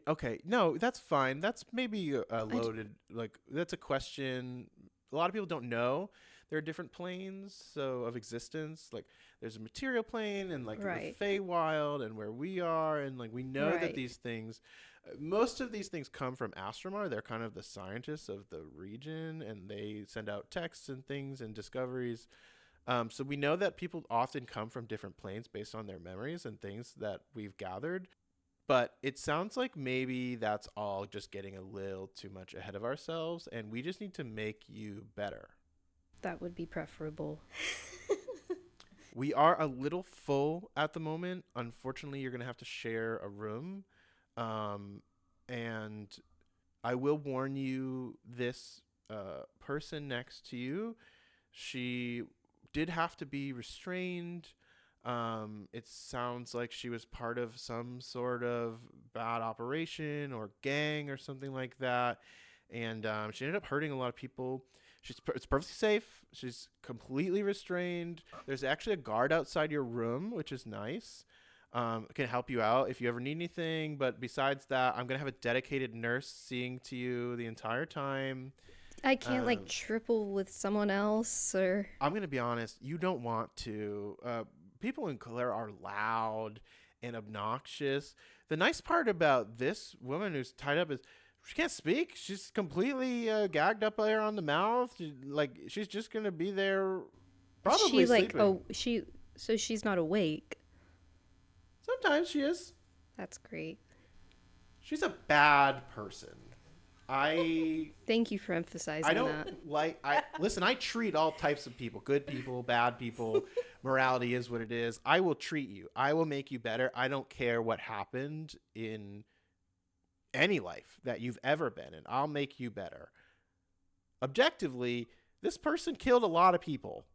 Okay, no, that's fine. That's maybe a loaded... Like, that's a question... A lot of people don't know. there are different planes of existence. Like there's a material plane and like Right. the Feywild and where we are, and like we know that Right. these things, most of these things come from Astromar. They're kind of the scientists of the region, and they send out texts and things and discoveries. So we know that people often come from different planes based on their memories and things that we've gathered. But it sounds like maybe that's all just getting a little too much ahead of ourselves, and we just need to make you better. That would be preferable. We are a little full at the moment. Unfortunately, you're going to have to share a room. And I will warn you, this person next to you, she did have to be restrained. It sounds like she was part of some sort of bad operation or gang or something like that. And she ended up hurting a lot of people. It's perfectly safe. She's completely restrained. There's actually a guard outside your room, which is nice. Can help you out if you ever need anything. But besides that, I'm going to have a dedicated nurse seeing to you the entire time. I can't like triple with someone else, or I'm going to be honest. You don't want to. People in Calera are loud and obnoxious. The nice part about this woman who's tied up is she can't speak. She's completely gagged up there on the mouth. She's just going to be there probably she like sleeping. so she's not awake. Sometimes she is. That's great. She's a bad person. Thank you for emphasizing I don't listen, I treat all types of people, good people, bad people. Morality is what it is. I will treat you. I will make you better. I don't care what happened in any life that you've ever been in. I'll make you better. Objectively, this person killed a lot of people.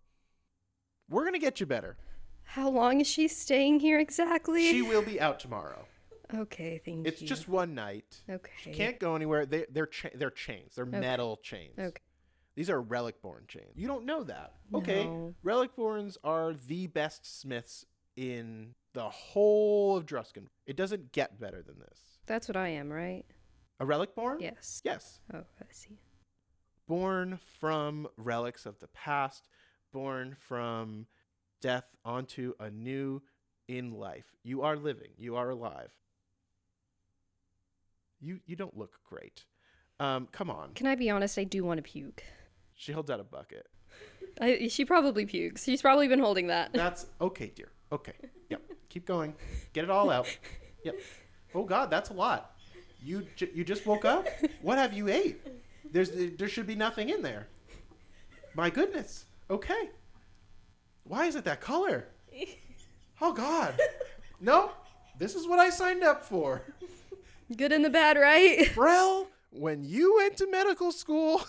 We're going to get you better. How long is she staying here exactly? She will be out tomorrow. Okay, thank It's you. just one night. Okay. She can't go anywhere. They're chains. They're metal chains. Okay. These are Relicborn chains. You don't know that. Okay. No. Relicborns are the best smiths in the whole of Druskenvald. It doesn't get better than this. That's what I am, right? A Relicborn? Yes. Yes. Oh, I see. Born from relics of the past, born from death onto a new in life. You are living. You are alive. You don't look great. Come on. Can I be honest? I do want to puke. She holds out a bucket. She probably pukes. She's probably been holding that. That's okay, dear. Okay. Yep. Keep going. Get it all out. Yep. Oh God, that's a lot. You just woke up? What have you ate? There should be nothing in there. My goodness. Okay. Why is it that color? Oh God. No. This is what I signed up for. Good and the bad, right? Brel, when you went to medical school,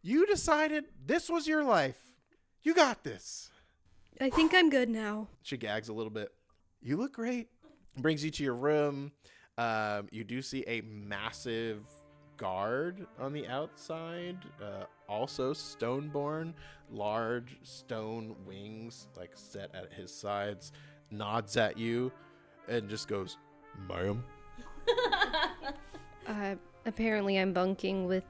you decided this was your life. You got this. I think I'm good now. She gags a little bit. You look great. Brings you to your room. You do see a massive guard on the outside, also stoneborn, large stone wings like set at his sides, nods at you, and just goes, "Ma'am." Apparently I'm bunking with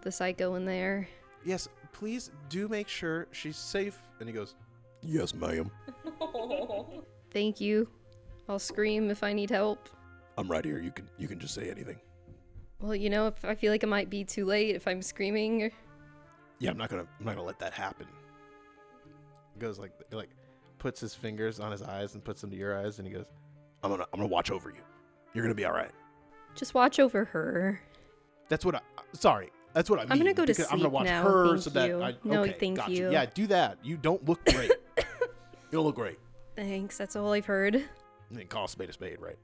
the psycho in there. Yes, please do make sure she's safe. And he goes, Yes, ma'am. Thank you. I'll scream if I need help. I'm right here. You can just say anything. Well, you know, if I feel like it might be too late if I'm screaming. Yeah, I'm not gonna let that happen. he goes like puts his fingers on his eyes and puts them to your eyes, and he goes, I'm gonna watch over you. You're gonna be all right. Just watch over her. That's what I mean. I'm gonna go to because I'm gonna sleep watch now, her thank so that you. I No, okay, thank gotcha. you. Yeah, do that. You don't look great. You don't look great. Thanks, that's all I've heard. I mean, call a spade, right?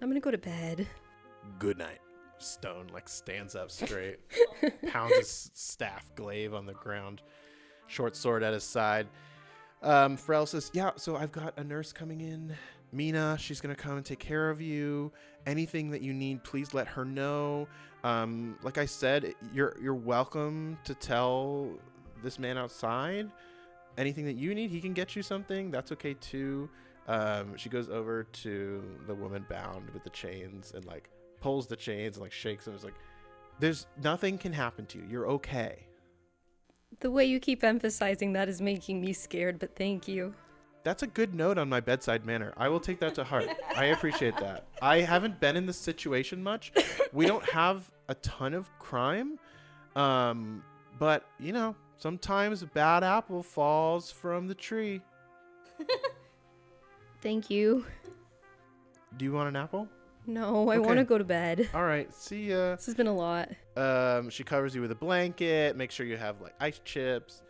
I'm gonna go to bed. Good night. Stone stands up straight, pounds his staff glaive on the ground, short sword at his side. Pharrell says, yeah, so I've got a nurse coming in. Mina, she's going to come and take care of you. Anything that you need, please let her know. Like I said, you're welcome to tell this man outside. Anything that you need, he can get you something. That's okay too. She goes over to the woman bound with the chains and pulls the chains and shakes them. It's there's nothing can happen to you. You're okay. The way you keep emphasizing that is making me scared, but thank you. That's a good note on my bedside manner. I will take that to heart. I appreciate that. I haven't been in this situation much. We don't have a ton of crime. But, you know, sometimes a bad apple falls from the tree. Thank you. Do you want an apple? No, I Okay. want to go to bed. All right. See ya. This has been a lot. She covers you with a blanket. Make sure you have, like, ice chips.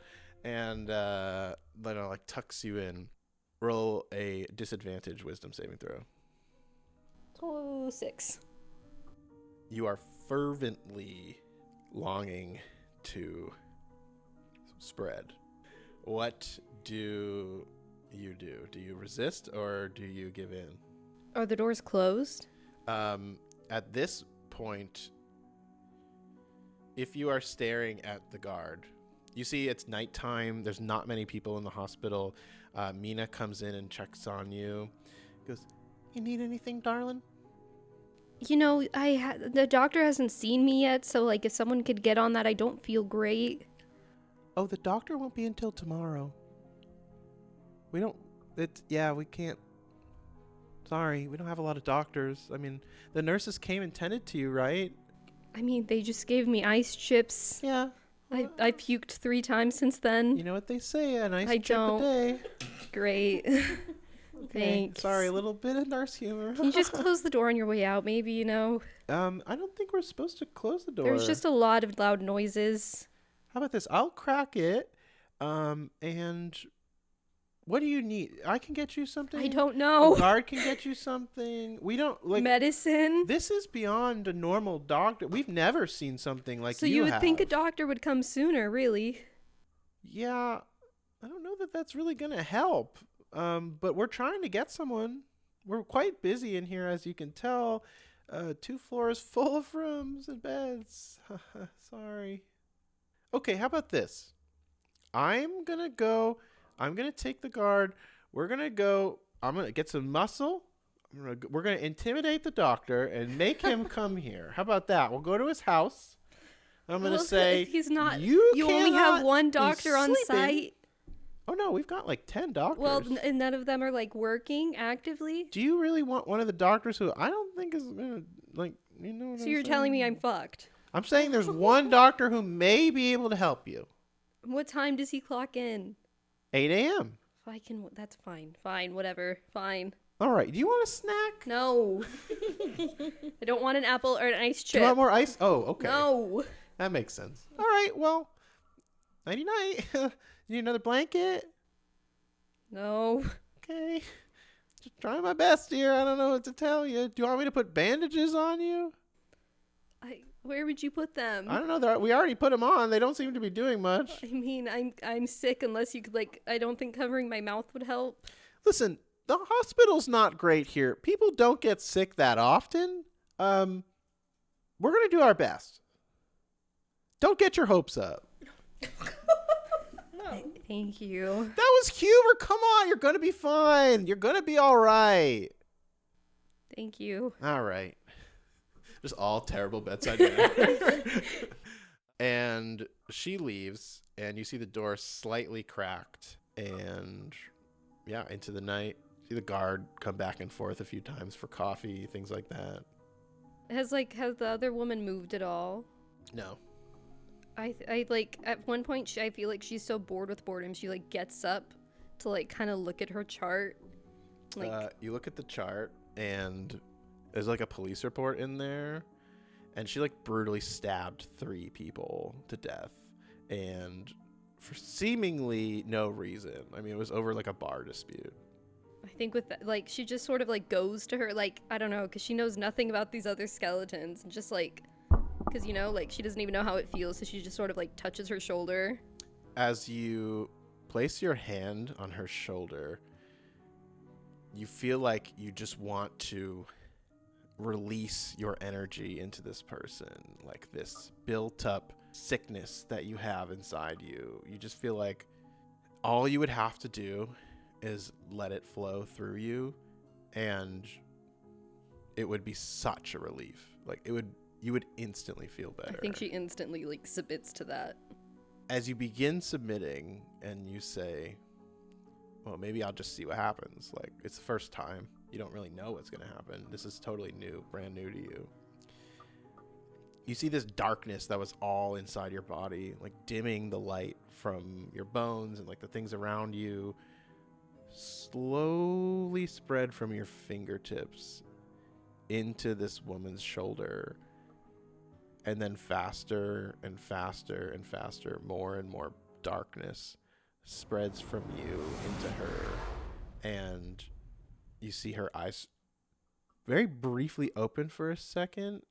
And, then like, tucks you in. Roll a disadvantage wisdom saving throw. Oh, 6. You are fervently longing to spread. What do you do? Do you resist or do you give in? Are the doors closed? At this point, if you are staring at the guard, you see it's nighttime. There's not many people in the hospital. Mina comes in and checks on you. Goes, "You need anything, darling?" You know, the doctor hasn't seen me yet, so like if someone could get on that, I don't feel great. Oh, the doctor won't be until tomorrow. We can't. Sorry, we don't have a lot of doctors. I mean, the nurses came and tended to you, right? I mean, they just gave me ice chips. Yeah. I puked 3 times since then. You know what they say, a nice I chip don't. a day. Great. Thanks. Sorry, a little bit of nurse humor. Can you just close the door on your way out, maybe, you know? I don't think we're supposed to close the door. There's just a lot of loud noises. How about this? I'll crack it. And what do you need? I can get you something. I don't The know. guard can get you something. We don't like. Medicine? This is beyond a normal doctor. We've never seen something like So you would have. think a doctor would come sooner, really. Yeah, I don't know that that's really gonna help. But we're trying to get someone. We're quite busy in here, as you can tell. 2 floors full of rooms and beds. Sorry. Okay, how about this? I'm gonna take the guard. We're gonna go. I'm gonna get some muscle. We're gonna intimidate the doctor and make him come here. How about that? We'll go to his house. I'm gonna Well, say he's not. You only have cannot one be doctor on sleeping." site. Oh no, we've got like 10 doctors. Well, and none of them are like working actively. Do you really want one of the doctors who I don't think is gonna like you know? What So I'm you're telling me saying? I'm fucked. I'm saying there's one doctor who may be able to help you. What time does he clock in? 8 a.m. If I can, that's fine. Fine, whatever. Fine. All right. Do you want a snack? No. I don't want an apple or an ice Do chip. you want more ice? Oh, okay. No. That makes sense. All right. Well, nighty night. You need another blanket? No. Okay. Just trying my best here. I don't know what to tell you. Do you want me to put bandages on you? Where would you put them? I don't know. We already put them on. They don't seem to be doing much. I mean, I'm sick unless you could like. I don't think covering my mouth would help. Listen, the hospital's not great here. People don't get sick that often. We're gonna do our best. Don't get your hopes up. Thank you. That was humor. Come on, you're gonna be fine. You're gonna be all right. Thank you. All right. Just all terrible bedside manner. And she leaves, and you see the door slightly cracked, and yeah, into the night. See the guard come back and forth a few times for coffee, things like that. Has the other woman moved at all? No. I like at one point I feel like she's so bored with boredom she like gets up to like kind of look at her chart. Like You look at the chart, and there's like a police report in there, and she like brutally stabbed 3 people to death, and for seemingly no reason. I mean, it was over like a bar dispute. I think with that, like she just sort of like goes to her like I don't know because she knows nothing about these other skeletons and just like because you know like she doesn't even know how it feels so she just sort of like touches her shoulder. As you place your hand on her shoulder, you feel like you just want to release your energy into this person, like this built up sickness that you have inside you. You just feel like all you would have to do is let it flow through you, and it would be such a relief. Like you would instantly feel better. I think she instantly like submits to that. As you begin submitting and you say, well, maybe I'll just see what happens. Like, it's the first time. You don't really know what's going to happen. This is totally new, brand new to you. You see this darkness that was all inside your body, like dimming the light from your bones and like the things around you, slowly spread from your fingertips into this woman's shoulder. And then faster and faster and faster, more and more darkness spreads from you into her. And you see her eyes very briefly open for a second,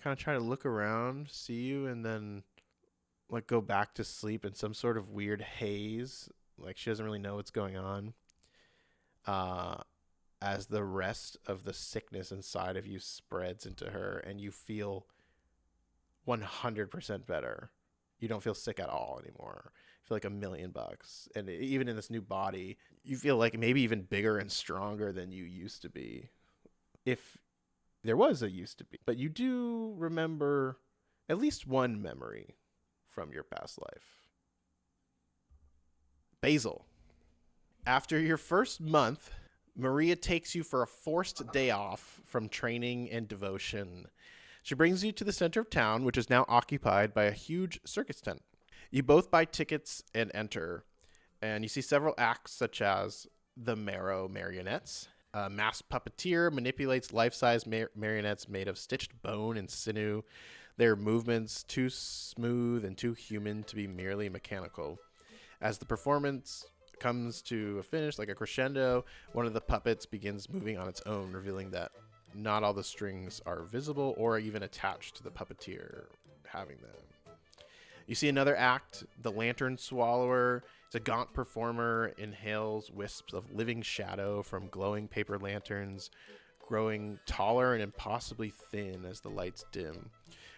kind of try to look around, see you, and then like go back to sleep in some sort of weird haze. Like she doesn't really know what's going on. As the rest of the sickness inside of you spreads into her and you feel 100% better. You don't feel sick at all anymore. You feel like $1,000,000. And even in this new body, you feel like maybe even bigger and stronger than you used to be. If there was a used to be. But you do remember at least one memory from your past life. Basil. After your first month, Maria takes you for a forced day off from training and devotion. She brings you to the center of town, which is now occupied by a huge circus tent. You both buy tickets and enter, and you see several acts such as the Marrow Marionettes. A masked puppeteer manipulates life-size marionettes made of stitched bone and sinew. Their movements too smooth and too human to be merely mechanical. As the performance comes to a finish, like a crescendo, one of the puppets begins moving on its own, revealing that not all the strings are visible or even attached to the puppeteer having them. You see another act, the Lantern Swallower. It's a gaunt performer, inhales wisps of living shadow from glowing paper lanterns, growing taller and impossibly thin as the lights dim.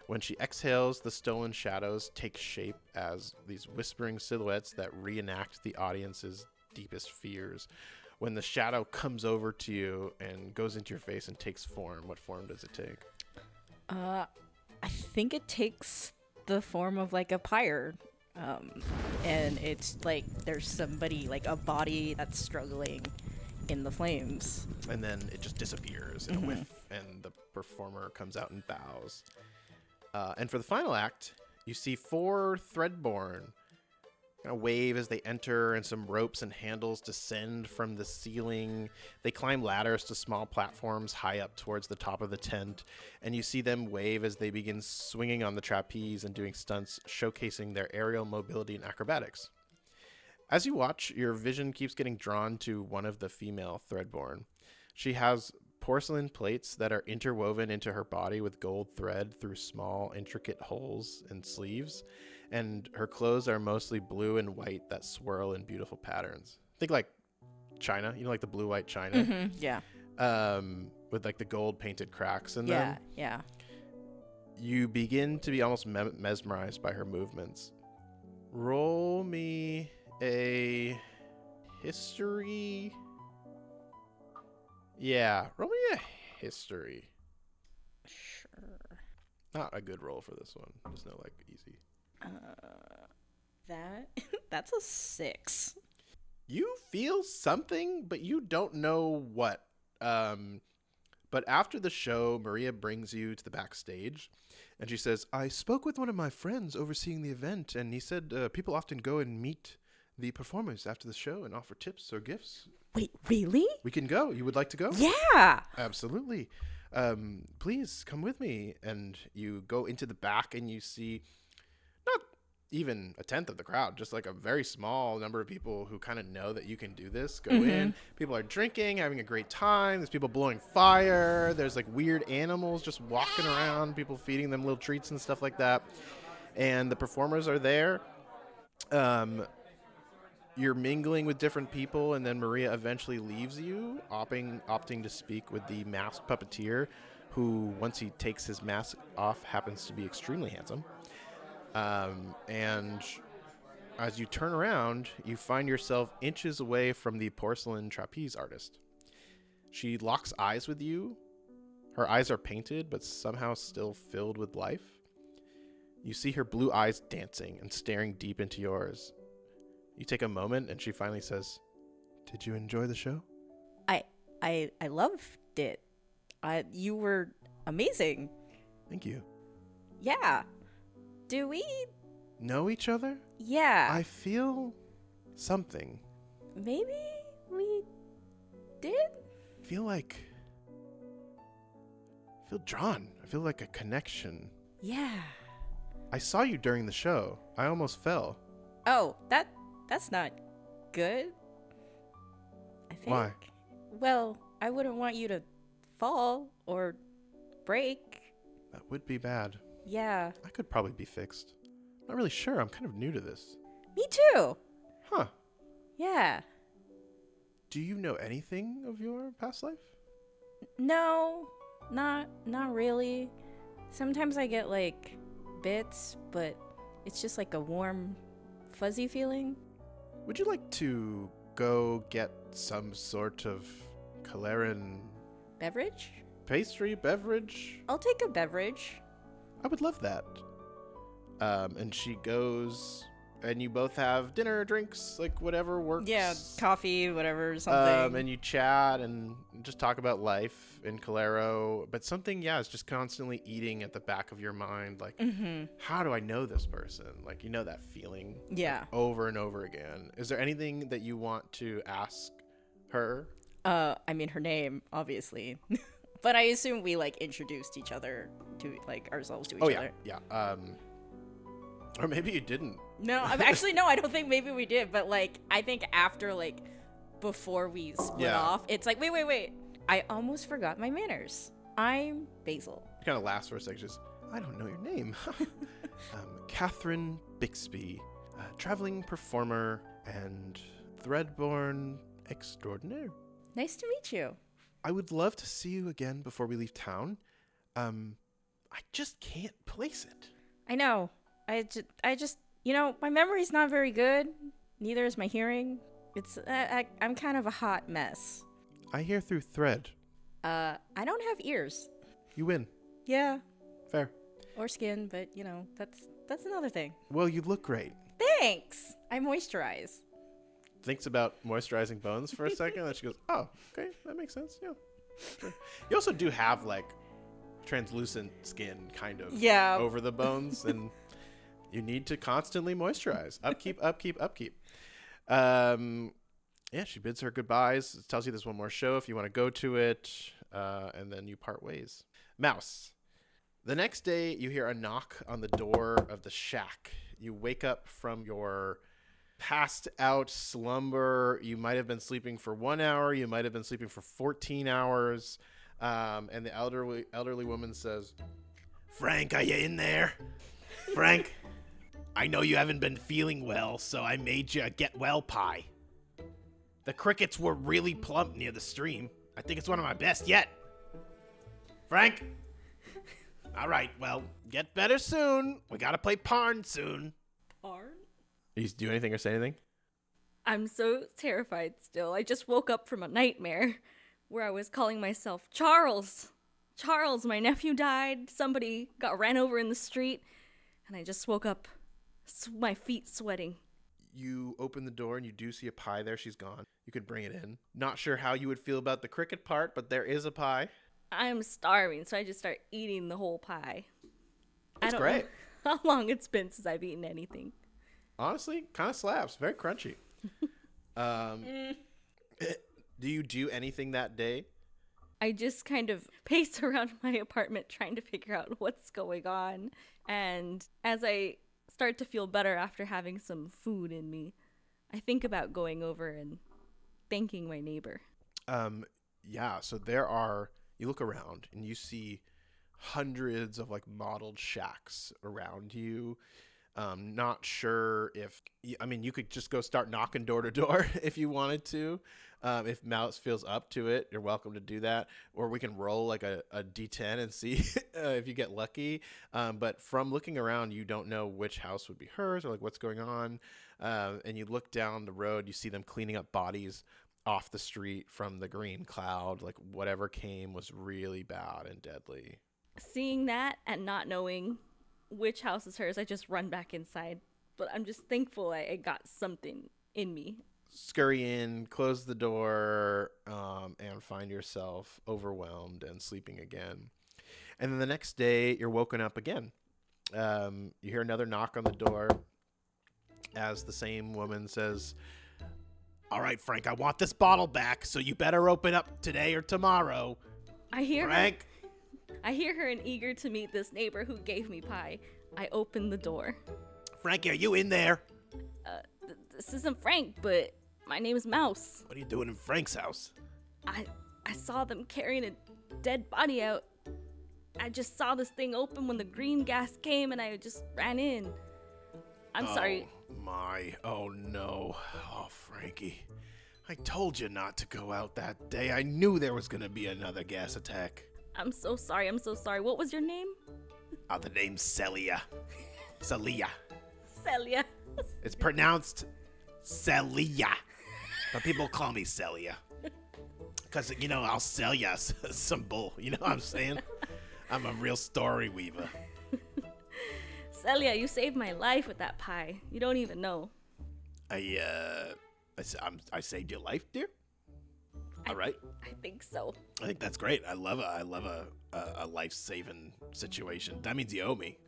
When she exhales, the stolen shadows take shape as these whispering silhouettes that reenact the audience's deepest fears. When the shadow comes over to you and goes into your face and takes form, what form does it take? I think it takes the form of like a pyre. And it's like there's somebody, like a body that's struggling in the flames. And then it just disappears in a whiff, and the performer comes out and bows. And for the final act, you see 4 Threadborn kind of wave as they enter, and some ropes and handles descend from the ceiling. They climb ladders to small platforms high up towards the top of the tent, and you see them wave as they begin swinging on the trapeze and doing stunts showcasing their aerial mobility and acrobatics. As you watch, your vision keeps getting drawn to one of the female Threadborn. She has porcelain plates that are interwoven into her body with gold thread through small, intricate holes and sleeves, and her clothes are mostly blue and white that swirl in beautiful patterns. Think like China, like the blue-white China. Yeah. With like the gold painted cracks in them. Yeah. You begin to be almost mesmerized by her movements. Roll me a history. Yeah, roll me a history. Sure. Not a good roll for this one. Just no like easy. That's a 6. You feel something, but you don't know what. But after the show, Maria brings you to the backstage, and she says, I spoke with one of my friends overseeing the event, and he said people often go and meet the performers after the show and offer tips or gifts. Wait, really? We can go. You would like to go? Yeah. Absolutely. Please come with me. And you go into the back, and you see not even a tenth of the crowd, just like a very small number of people who kind of know that you can do this. Go in. People are drinking, having a great time. There's people blowing fire. There's like weird animals just walking around, people feeding them little treats and stuff like that. And the performers are there. You're mingling with different people, and then Maria eventually leaves you, opting to speak with the masked puppeteer, who, once he takes his mask off, happens to be extremely handsome. And as you turn around, you find yourself inches away from the porcelain trapeze artist. She locks eyes with you. Her eyes are painted, but somehow still filled with life. You see her blue eyes dancing and staring deep into yours. You take a moment and she finally says, "Did you enjoy the show?" I loved it. You were amazing. Thank you. Yeah. Do we? Know each other? Yeah. I feel something. Maybe we did? Feel drawn. I feel like a connection. Yeah. I saw you during the show. I almost fell. Oh, that's not good. I think. Why? Well, I wouldn't want you to fall or break. That would be bad. Yeah. I could probably be fixed. Not really sure. I'm kind of new to this. Me too. Huh. Yeah. Do you know anything of your past life? No, not really. Sometimes I get like bits, but it's just like a warm, fuzzy feeling. Would you like to go get some sort of Caleran Beverage? pastry, beverage? I'll take a beverage. I would love that. And she goes, and you both have dinner, drinks, like whatever works. Yeah, coffee, whatever, something. And you chat and just talk about life in Calero. But something, is just constantly eating at the back of your mind. Like, how do I know this person? Like, you know that feeling Yeah. over and over again. Is there anything that you want to ask her? I mean her name, obviously. But I assume we like introduced each other to like ourselves to each other. Yeah. Or maybe you didn't. No, actually no, I don't think maybe we did, but like I think after like before we split off, it's like wait. I almost forgot my manners. I'm Basil. She kind of laughs for a second. Just, I don't know your name. Catherine Bixby, traveling performer and threadborn extraordinaire. Nice to meet you. I would love to see you again before we leave town. I just can't place it. I know. I just my memory's not very good. Neither is my hearing. It's I'm kind of a hot mess. I hear through thread. I don't have ears. You win. Yeah. Fair. Or skin, but that's another thing. Well, you look great. Thanks. I moisturize. Thinks about moisturizing bones for a second, and she goes, "Oh, okay, that makes sense. Yeah, sure." You also do have like translucent skin, kind of, over the bones, and you need to constantly moisturize. Upkeep. Yeah, she bids her goodbyes. Tells you there's one more show if you want to go to it, and then you part ways. Mouse. The next day, you hear a knock on the door of the shack. You wake up from your passed out slumber. You might have been sleeping for 1 hour. You might have been sleeping for 14 hours. And the elderly woman says, Frank, are you in there? Frank, I know you haven't been feeling well, so I made you a get well pie. The crickets were really plump near the stream. I think it's one of my best yet. Frank? All right, well, get better soon. We gotta play Parn soon. Parn? "Do you do anything or say anything?" I'm so terrified still. I just woke up from a nightmare where I was calling myself Charles. Charles, my nephew died. Somebody got ran over in the street. And I just woke up, my feet sweating. You open the door and you do see a pie there. She's gone. You could bring it in. Not sure how you would feel about the cricket part, but there is a pie. I'm starving, so I just start eating the whole pie. That's I don't great. know how long it's been since I've eaten anything. Honestly, kind of slaps. Very crunchy. Do you do anything that day? I just kind of pace around my apartment trying to figure out what's going on. And as I start to feel better after having some food in me, I think about going over and thanking my neighbor. Yeah, so you look around and you see hundreds of like modeled shacks around you. Not sure if, you could just go start knocking door to door if you wanted to. If Mouse feels up to it, you're welcome to do that. Or we can roll like a D10 and see if you get lucky. But from looking around, you don't know which house would be hers or like what's going on. And you look down the road, you see them cleaning up bodies off the street from the green cloud. Like whatever came was really bad and deadly. Seeing that and not knowing which house is hers, I just run back inside. But I'm just thankful I got something in me. Scurry in, close the door, and find yourself overwhelmed and sleeping again. And then the next day, you're woken up again. You hear another knock on the door as the same woman says, All right, Frank, I want this bottle back, so you better open up today or tomorrow. I hear Frank? I hear her and eager to meet this neighbor who gave me pie. I open the door. Frankie, are you in there? This isn't Frank, but my name is Mouse. What are you doing in Frank's house? I saw them carrying a dead body out. I just saw this thing open when the green gas came and I just ran in. I'm sorry. Oh no. Oh, Frankie. I told you not to go out that day. I knew there was gonna be another gas attack. I'm so sorry. What was your name? The name's Celia. Celia. Celia. It's pronounced Celia. But people call me Celia. Because, I'll sell you some bull. You know what I'm saying? I'm a real story weaver. Celia, you saved my life with that pie. You don't even know. I saved your life, dear? All right. I think so. I think that's great. I love a life-saving situation. That means you owe me.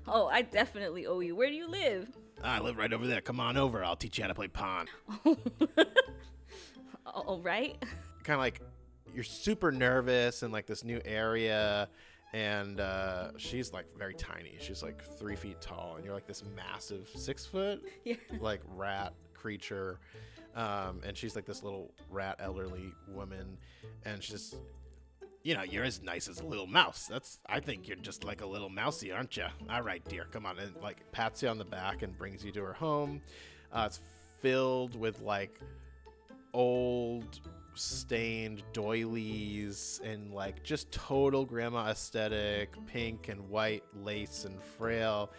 Oh, I definitely owe you. Where do you live? I live right over there. Come on over. I'll teach you how to play pawn. All right. kind of like, you're super nervous in like this new area. And she's like very tiny. She's like 3 feet tall, and you're like this massive 6 foot like rat creature. And she's like this little rat elderly woman, and she's, you're as nice as a little mouse. I think you're just like a little mousey, aren't you? All right, dear, come on. And like pats you on the back and brings you to her home. It's filled with like old stained doilies and like just total grandma aesthetic, pink and white lace and frail.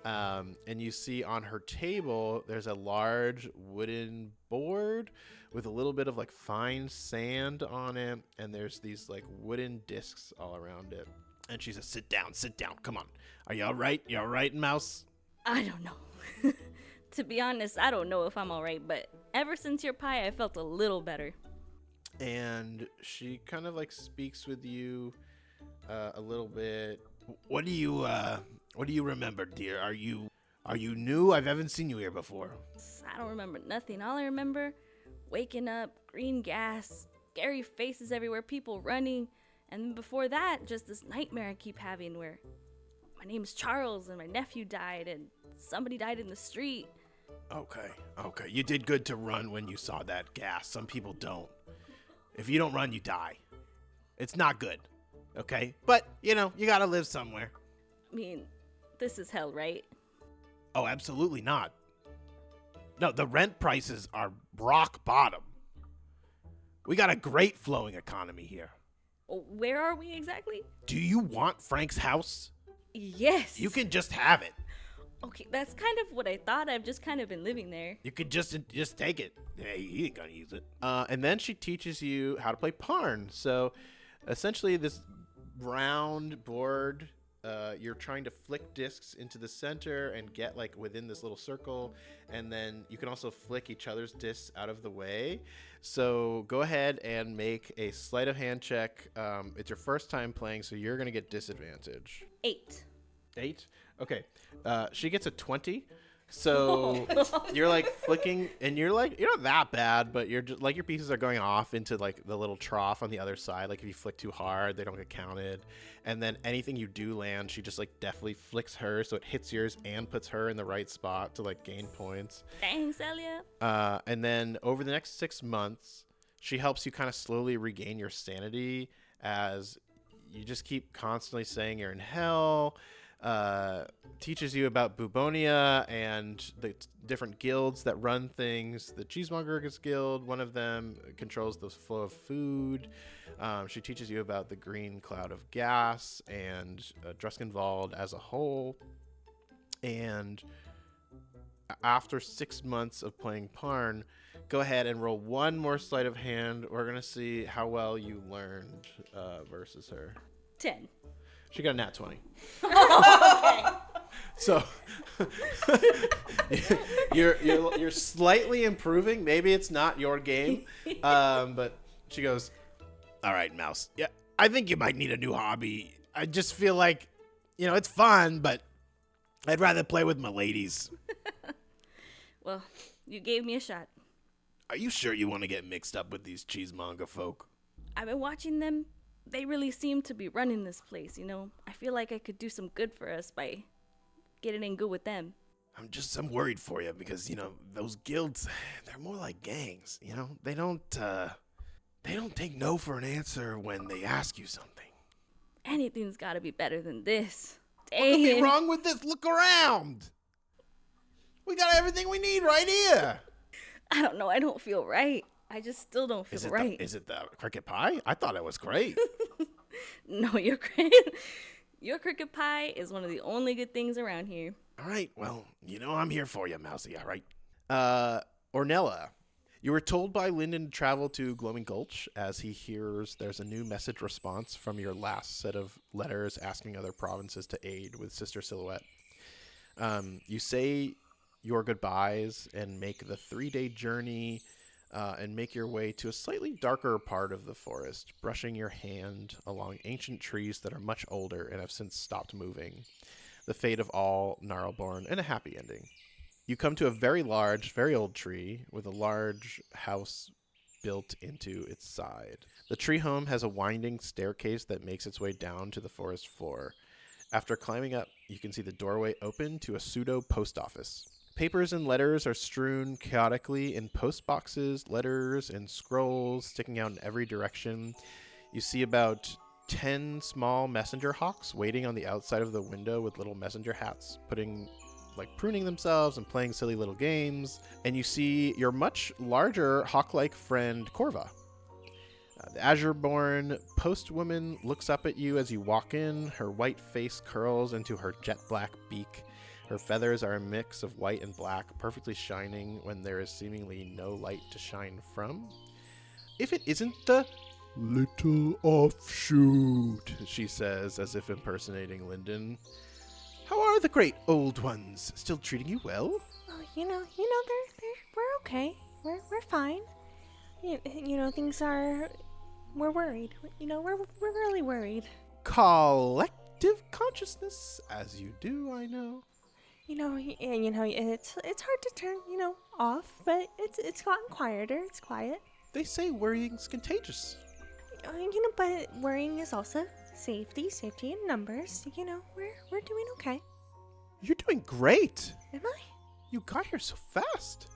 And you see on her table there's a large wooden board with a little bit of like fine sand on it, and there's these like wooden discs all around it. And she says, sit down, come on. Are you all right? You all right, mouse? I don't know. To be honest, I don't know if I'm all right, but ever since your pie I felt a little better. And she kind of like speaks with you a little bit. What do you remember, dear? Are you new? I haven't seen you here before. I don't remember nothing. All I remember, waking up, green gas, scary faces everywhere, people running, and then before that, just this nightmare I keep having where my name's Charles and my nephew died and somebody died in the street. Okay. You did good to run when you saw that gas. Some people don't. If you don't run, you die. It's not good. Okay? But, you gotta live somewhere. I mean, this is hell, right? Oh, absolutely not. No, the rent prices are rock bottom. We got a great flowing economy here. Where are we exactly? Do you want Frank's house? Yes. You can just have it. Okay, that's kind of what I thought. I've just kind of been living there. You could just take it. Hey, he ain't gonna use it. And then she teaches you how to play Parn. So essentially this round board, you're trying to flick discs into the center and get like within this little circle, and then you can also flick each other's discs out of the way. So go ahead and make a sleight of hand check. It's your first time playing, so you're gonna get disadvantage. 8. 8? Okay. She gets a 20. So you're like flicking, and you're not that bad, but you're just like your pieces are going off into like the little trough on the other side. Like if you flick too hard, they don't get counted. And then anything you do land, she just like definitely flicks her, so it hits yours and puts her in the right spot to like gain points. Thanks, Celia. And then over the next 6 months, she helps you kind of slowly regain your sanity as you just keep constantly saying you're in hell. Teaches you about Bubonia and the different guilds that run things. The Cheesemongers Guild, one of them controls the flow of food. She teaches you about the green cloud of gas and Druskenvald as a whole. And after 6 months of playing Parn, go ahead and roll one more sleight of hand. We're going to see how well you learned versus her. 10. She got a nat 20. Okay. So you're slightly improving. Maybe it's not your game, but she goes, "All right, Mouse. Yeah, I think you might need a new hobby. I just feel like, it's fun, but I'd rather play with my ladies." Well, you gave me a shot. Are you sure you want to get mixed up with these cheesemonger folk? I've been watching them. They really seem to be running this place, I feel like I could do some good for us by getting in good with them. I'm worried for you because, those guilds, they're more like gangs, They don't take no for an answer when they ask you something. Anything's got to be better than this. What could be wrong with this? Look around. We got everything we need right here. I don't know. I don't feel right. I just still don't feel right. Is it the cricket pie? I thought it was great. No, you're great. Your cricket pie is one of the only good things around here. All right. Well, I'm here for you, Mousy. All right. Ornella, you were told by Lyndon to travel to Glowing Gulch as he hears there's a new message response from your last set of letters asking other provinces to aid with Sister Silhouette. You say your goodbyes and make the 3-day journey and make your way to a slightly darker part of the forest, brushing your hand along ancient trees that are much older and have since stopped moving. The fate of all Gnarlborn and a happy ending. You come to a very large, very old tree with a large house built into its side. The tree home has a winding staircase that makes its way down to the forest floor. After climbing up, you can see the doorway open to a pseudo post office. Papers and letters are strewn chaotically in post boxes, letters, and scrolls sticking out in every direction. You see about 10 small messenger hawks waiting on the outside of the window with little messenger hats, pruning themselves and playing silly little games. And you see your much larger hawk-like friend, Corva. The Azure-born postwoman looks up at you as you walk in. Her white face curls into her jet black beak. Her feathers are a mix of white and black, perfectly shining when there is seemingly no light to shine from. If it isn't the little offshoot, she says, as if impersonating Lyndon. How are the great old ones? Still treating you well? Oh, we're okay. We're fine. Things are. We're worried. We're really worried. Collective consciousness, as you do, I know. It's hard to turn, off, but it's gotten quieter. It's quiet. They say worrying's contagious. But worrying is also safety in numbers. We're doing okay. You're doing great. Am I? You got here so fast.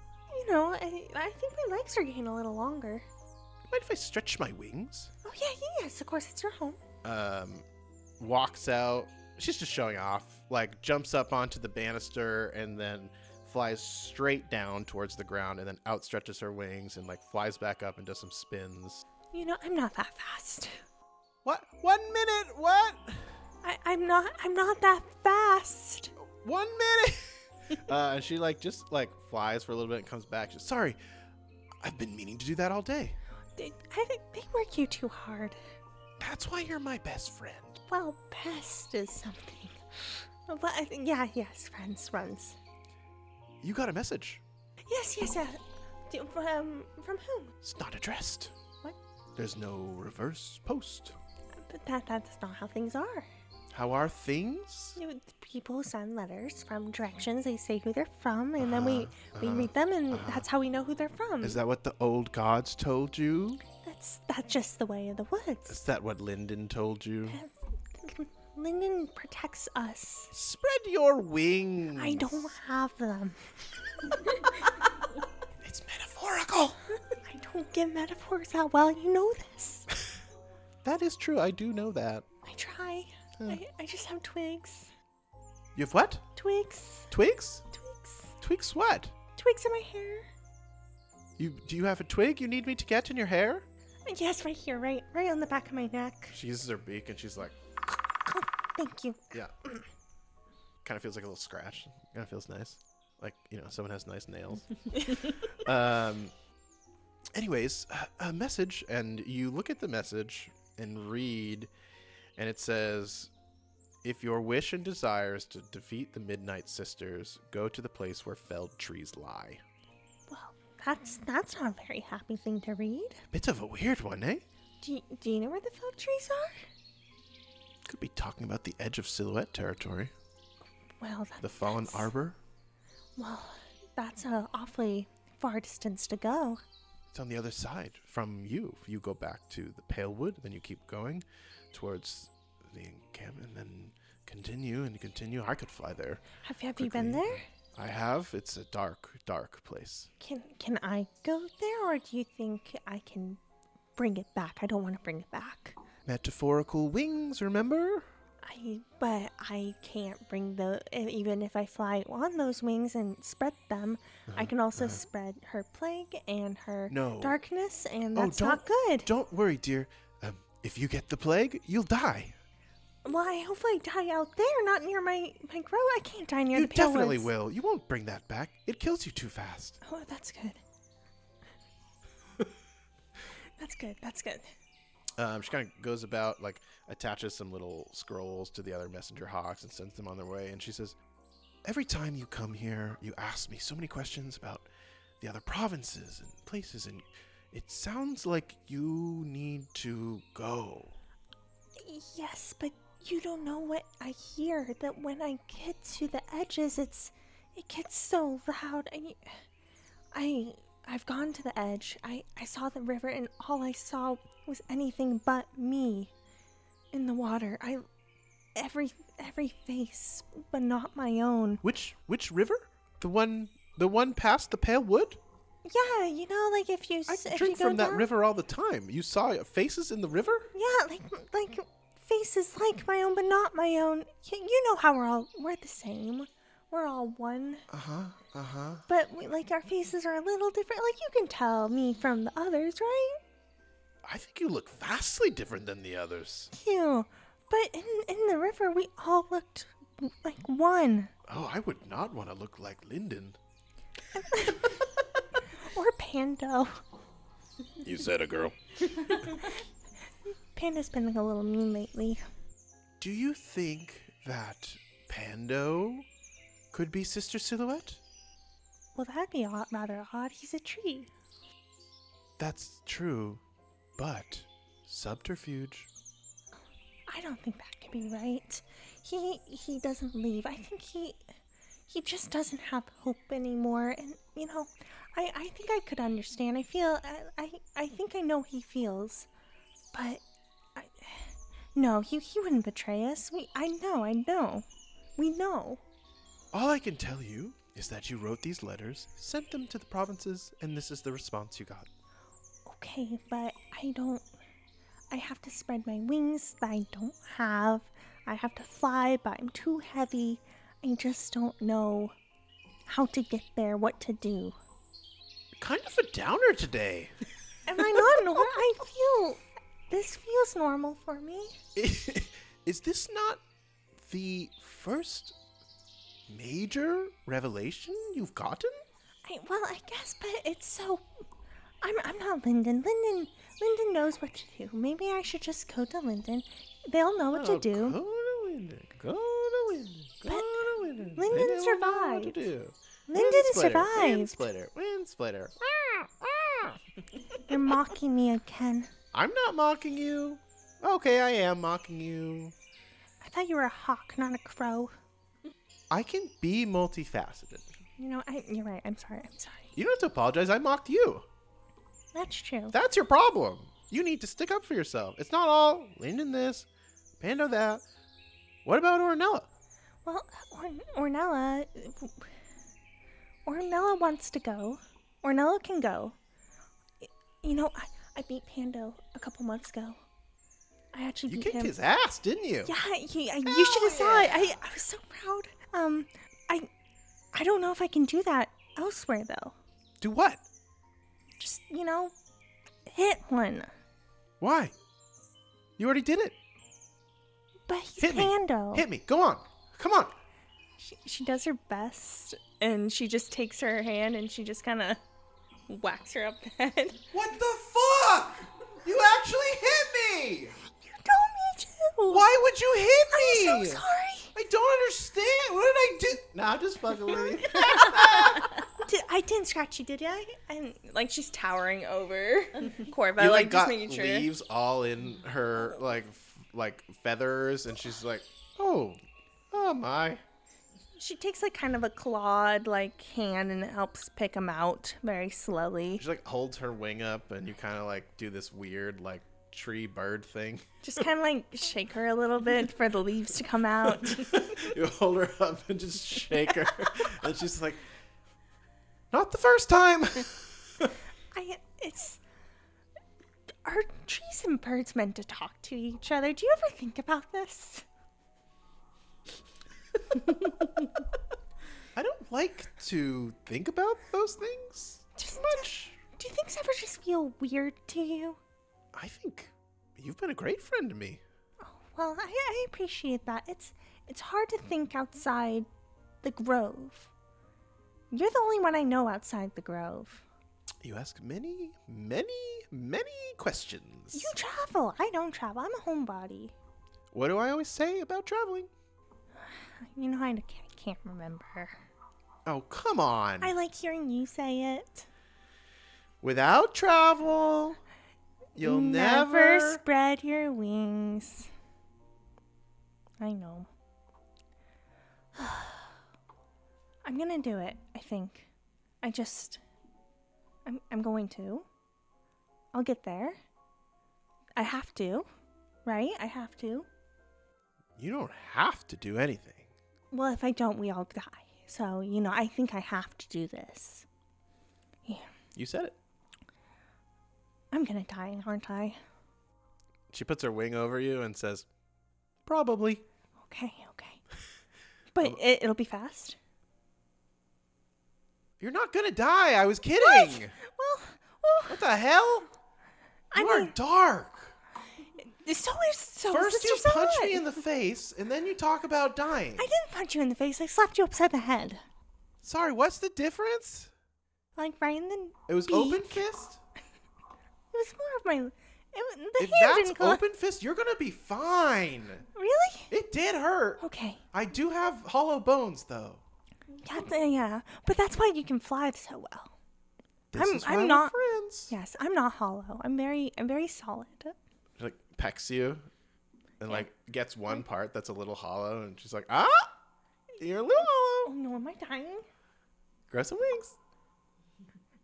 I think my legs are getting a little longer. Mind if I stretch my wings? Oh yes, of course, it's your home. Walks out. She's just showing off. Jumps up onto the banister and then flies straight down towards the ground and then outstretches her wings and flies back up and does some spins. I'm not that fast. What? 1 minute? What? I'm not that fast. 1 minute. And she just flies for a little bit and comes back. She's sorry. I've been meaning to do that all day. They work you too hard. That's why you're my best friend. Well, best is something. But yes, friends. You got a message. Yes. From whom? It's not addressed. What? There's no reverse post. But that's not how things are. How are things? People send letters from directions. They say who they're from, and then we read them, and that's how we know who they're from. Is that what the old gods told you? That's just the way of the woods. Is that what Lyndon told you? Lyndon protects us. Spread your wings. I don't have them. It's metaphorical. I don't get metaphors that well. You know this. That is true. I do know that. I try. I just have twigs. You have what? Twigs. Twigs? Twigs. Twigs what? Twigs in my hair. Do you have a twig you need me to get in your hair? Yes, right here, right on the back of my neck. She uses her beak and she's like, Oh, thank you. yeah. Kind of feels like a little scratch. Kind of feels nice. Someone has nice nails. Anyways, a message, and you look at the message and read, and it says, If your wish and desire is to defeat the Midnight Sisters, go to the place where felled trees lie. Well, that's not a very happy thing to read. Bit of a weird one, eh? Do you know where the felled trees are? Could be talking about the edge of Silhouette territory. Well, The Fallen Arbor. Well, that's a awfully far distance to go. It's on the other side from you. You go back to the Pale Wood, then you keep going towards the encampment, and then continue and continue. I could fly there. Have you been there? I have. It's a dark, dark place. Can I go there, or do you think I can bring it back? I don't want to bring it back. Metaphorical wings, remember? But I can't bring even if I fly on those wings and spread them, I can also spread her plague and her darkness, and that's not good. Don't worry, dear. If you get the plague, you'll die. Well, I hopefully die out there, not near my grove. I can't die near You the Pale definitely Woods. will. You won't bring that back. It kills you too fast. Oh, that's good. That's good. She kind of goes about, like, attaches some little scrolls to the other messenger hawks and sends them on their way. And she says, every time you come here, you ask me so many questions about the other provinces and places, and it sounds like you need to go. Yes, but you don't know what I hear. That when I get to the edges, it gets so loud. I've gone to the edge. I saw the river, and all I saw was anything but me in the water. Every face, but not my own. Which river? The one past the Pale Wood? Yeah, you know, like if you I if drink you go from that down, river all the time. You saw faces in the river? Yeah, like faces like my own, but not my own. You know how we're the same. We're all one. But our faces are a little different. Like, you can tell me from the others, right? I think you look vastly different than the others. You. But in the river, we all looked like one. Oh, I would not want to look like Lyndon. Or Pando. You said a girl. Panda's been a little mean lately. Do you think that Pando could be Sister Silhouette? Well, that'd be rather odd. He's a tree. That's true, but subterfuge. I don't think that could be right. He doesn't leave. I think he just doesn't have hope anymore. And I think I could understand. I think I know he feels, but no, he wouldn't betray us. I know. We know. All I can tell you is that you wrote these letters, sent them to the provinces, and this is the response you got. Okay, but I have to spread my wings that I don't have. I have to fly, but I'm too heavy. I just don't know how to get there, what to do. Kind of a downer today. Am I not normal? This feels normal for me. Is this not the first major revelation you've gotten? I guess, but it's so... I'm not Lyndon. Lyndon knows what to do. Maybe I should just go to Lyndon. They'll know what to do. Go to Lyndon. Go to Lyndon. Lyndon survived. What to do. Lyndon Wind survived. Wind splitter. You're mocking me again. I'm not mocking you. Okay, I am mocking you. I thought you were a hawk, not a crow. I can be multifaceted. You're right. I'm sorry. You don't have to apologize. I mocked you. That's true. That's your problem. You need to stick up for yourself. It's not all Lyndon this, Pando that. What about Ornella? Well, Ornella wants to go. Ornella can go. I beat Pando a couple months ago. I actually You beat kicked him. his ass, didn't you? Yeah, you should have saw it. I was so proud. I don't know if I can do that elsewhere though. Do what? Just hit one. Why? You already did it. But he's Hit me. Pando. Hit me. Go on. Come on. She does her best, and she just takes her hand and she just kind of whacks her up the head. What the fuck? You actually hit me! You told me to. Why Why would you hit me? I'm so sorry. I don't understand. What did I do? Nah, I'm just fucking with you. I didn't scratch you, did I? And like she's towering over Corva, You like just got making sure. leaves all in her like feathers, and she's like, oh my. She takes like kind of a clawed like hand and helps pick them out very slowly. She like holds her wing up, and you kind of like do this weird like tree bird thing. Just kind of like shake her a little bit for the leaves to come out. You hold her up and just shake her, and she's like, not the first time. Are trees and birds meant to talk to each other? Do you ever think about this? I don't like to think about those things Just much. Do things ever just feel weird to you? I think you've been a great friend to me. Well, I appreciate that. It's hard to think outside the grove. You're the only one I know outside the grove. You ask many, many, many questions. You travel. I don't travel. I'm a homebody. What do I always say about traveling? You know, I can't remember. Oh, come on. I like hearing you say it. Without travel, you'll never... spread your wings. I know. I'm gonna do it, I think. I'm going to. I'll get there. I have to, right? I have to. You don't have to do anything. Well, if I don't, we all die. So, I think I have to do this. Yeah. You said it. I'm gonna die, aren't I? She puts her wing over you and says, probably. Okay. But it'll be fast. You're not gonna die. I was kidding. What the hell? You are dark. So First you punch me in the face, and then you talk about dying. I didn't punch you in the face. I slapped you upside the head. Sorry, what's the difference? Like right in the It was beak. open fist? It was more of my... the If hand that's didn't go... open fist, you're gonna be fine. Really? It did hurt. Okay. I do have hollow bones, though. Yeah. But that's why you can fly so well. This is why I'm we're not... friends. Yes, I'm not hollow. I'm very solid. She like pecks you, and like gets one part that's a little hollow, and she's like, you're a little Oh hollow. no, am I dying? Grow some wings.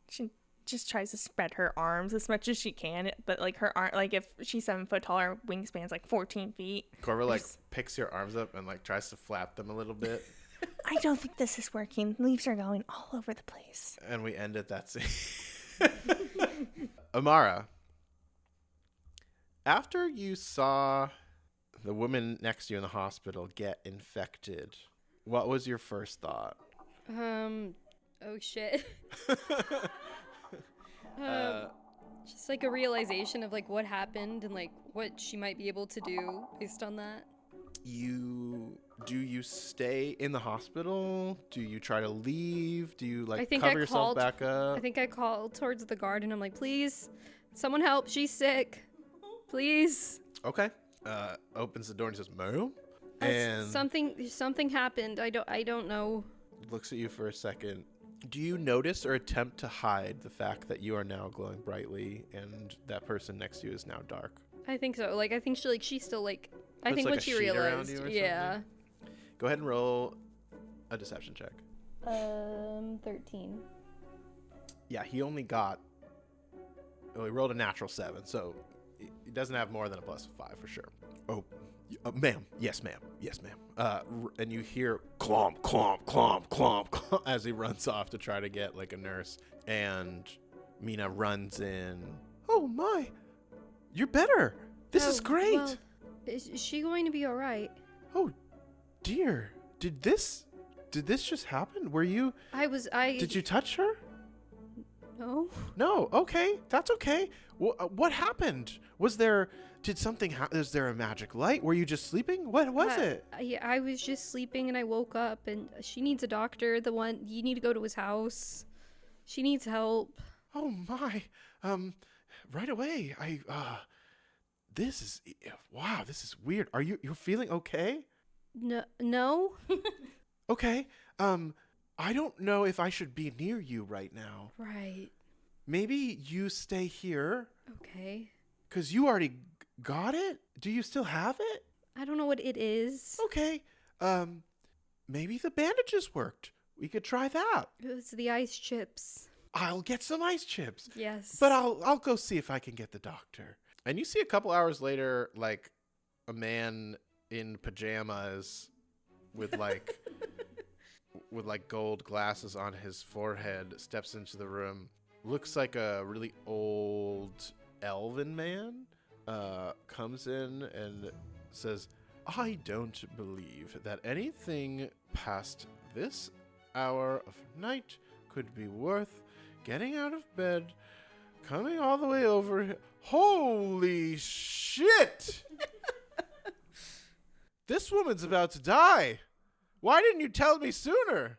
She just tries to spread her arms as much as she can, but like her arm, like if she's 7 foot tall, her wingspan's like 14 feet. Corva like picks your arms up and like tries to flap them a little bit. I don't think this is working. Leaves are going all over the place. And we end at that scene. Amara, after you saw the woman next to you in the hospital get infected, what was your first thought? Oh shit. Just like a realization of like what happened and like what she might be able to do based on that. Do you stay in the hospital? Do you try to leave? Do you I think cover I yourself called- back up? I think I called towards the guard and I'm like, please, someone help, she's sick. Please. Okay. Opens the door and says, "Ma'am?" And Something happened. I don't know. looks at you for a second. Do you notice or attempt to hide the fact that you are now glowing brightly and that person next to you is now dark? I think so. Like I think she's still like I Puts, think like, when a she sheet around realized. you or Yeah. something? Go ahead and roll a deception check. 13. Yeah, he only got... Well, he rolled a natural 7, so he doesn't have more than a +5 for sure. Oh, ma'am. Yes, ma'am. Yes, ma'am. And you hear clomp, clomp, clomp, clomp, clomp as he runs off to try to get, like, a nurse. And Mina runs in. Oh, my. You're better. This is great. Well, is she going to be all right? Oh, dear. Did this just happen? Were you... Did you touch her? No. No. Okay. That's okay. What happened? Was there... Did something happen? Is there a magic light? Were you just sleeping? What was it? I was just sleeping and I woke up and she needs a doctor. You need to go to his house. She needs help. Oh, my. Right away. This is wow. This is weird. You're feeling okay? No. Okay. I don't know if I should be near you right now. Right. Maybe you stay here. Okay. Cause you already got it. Do you still have it? I don't know what it is. Okay. Maybe the bandages worked. We could try that. It's the ice chips. I'll get some ice chips. Yes. But I'll go see if I can get the doctor. And you see a couple hours later, like a man in pajamas with like with like gold glasses on his forehead steps into the room. Looks like a really old elven man. Comes in and says, I don't believe that anything past this hour of night could be worth getting out of bed, coming all the way over here. Holy shit! This woman's about to die. Why didn't you tell me sooner?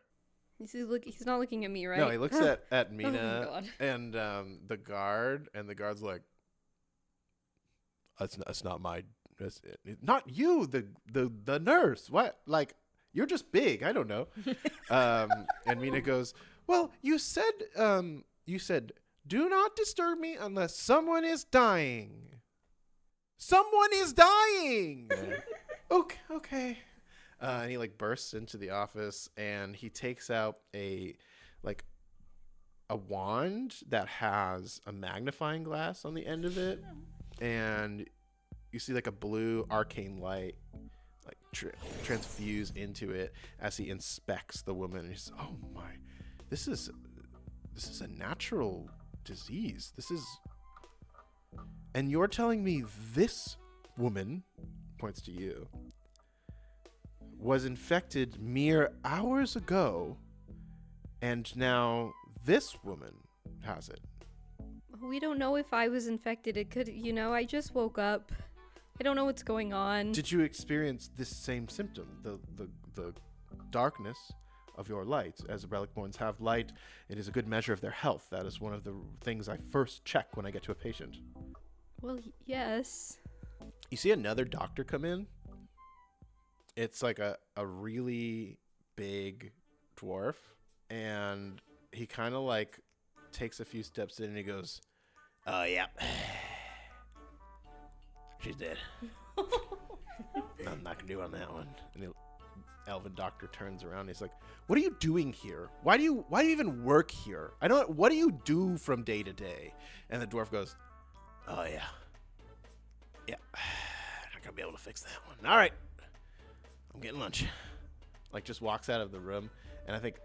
He's not looking at me, right? No, he looks at Mina God. and the guard, and the guard's like, "That's not my, that's not you, the nurse. What? Like, you're just big. I don't know." And Mina goes, "Well, you said, do not disturb me unless someone is dying. Someone is dying." Okay. And he like bursts into the office and he takes out a wand that has a magnifying glass on the end of it, and you see like a blue arcane light like transfuse into it as he inspects the woman. And he's, oh my, this is a natural disease. And you're telling me this woman, points to you, was infected mere hours ago, and now this woman has it. We don't know if I was infected. It could, I just woke up. I don't know what's going on. Did you experience this same symptom, the darkness of your light? As the Relicborns have light, it is a good measure of their health. That is one of the things I first check when I get to a patient. Well, yes. You see another doctor come in. It's like a really big dwarf, and he kind of like takes a few steps in and he goes, "Oh, yeah. She's dead. I'm not gonna do on that one." And the elven doctor turns around and he's like, "What are you doing here? Why do you even work here? What do you do from day to day?" And the dwarf goes, "Oh, yeah. Not gonna be able to fix that one. All right. I'm getting lunch." Like, just walks out of the room, and I think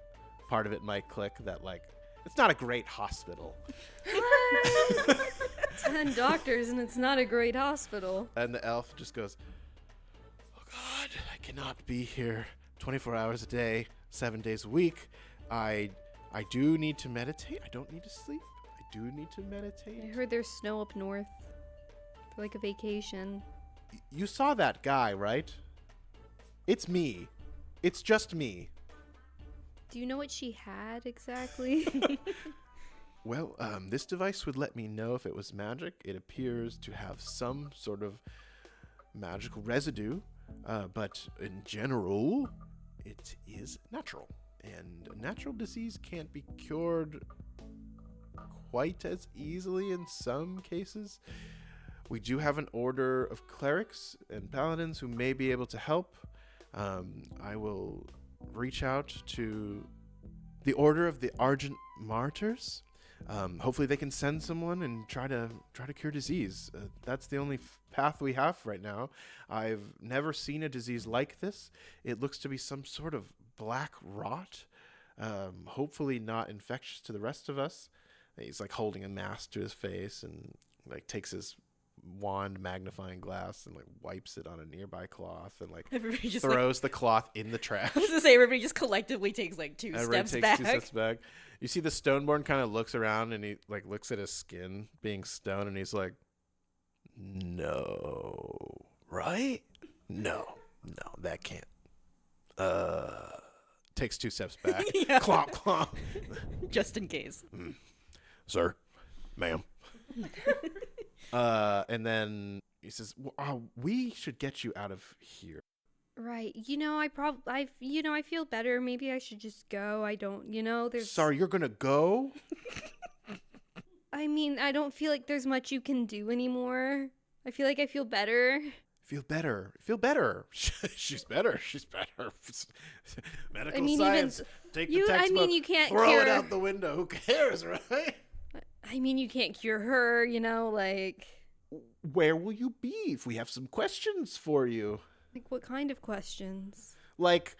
part of it might click that, like, it's not a great hospital. 10 doctors, and it's not a great hospital. And the elf just goes, "Oh God, I cannot be here 24 hours a day, 7 days a week. I do need to meditate. I don't need to sleep. I do need to meditate." I heard there's snow up north for like a vacation. You saw that guy, right? It's me. It's just me. Do you know what she had exactly? Well, this device would let me know if it was magic. It appears to have some sort of magical residue, but in general, it is natural. And natural disease can't be cured quite as easily in some cases. We do have an order of clerics and paladins who may be able to help. I will reach out to the Order of the Argent Martyrs. Hopefully they can send someone and try to cure disease. That's the only path we have right now. I've never seen a disease like this. It looks to be some sort of black rot. Hopefully not infectious to the rest of us. He's like holding a mask to his face and like takes his wand magnifying glass and like wipes it on a nearby cloth and like throws the cloth in the trash. I was gonna say everybody just collectively takes like two Everybody steps takes back. 2 steps back. You see the Stoneborn kind of looks around and he like looks at his skin being stone and he's like, "No, right? No, that can't." Takes 2 steps back. Yeah. Clomp, clomp. Just in case. "Sir, ma'am." And then you says, we should get you out of here. Right. I feel better. Maybe I should just go. I don't, there's... Sorry, you're going to go? I mean, I don't feel like there's much you can do anymore. I feel like I feel better. Feel better. Feel better. She's better. She's better. Medical mean, science. Take the textbook. you can't throw cure... it out the window. Who cares, right? I mean, you can't cure her, like... Where will you be if we have some questions for you? Like, what kind of questions? Like,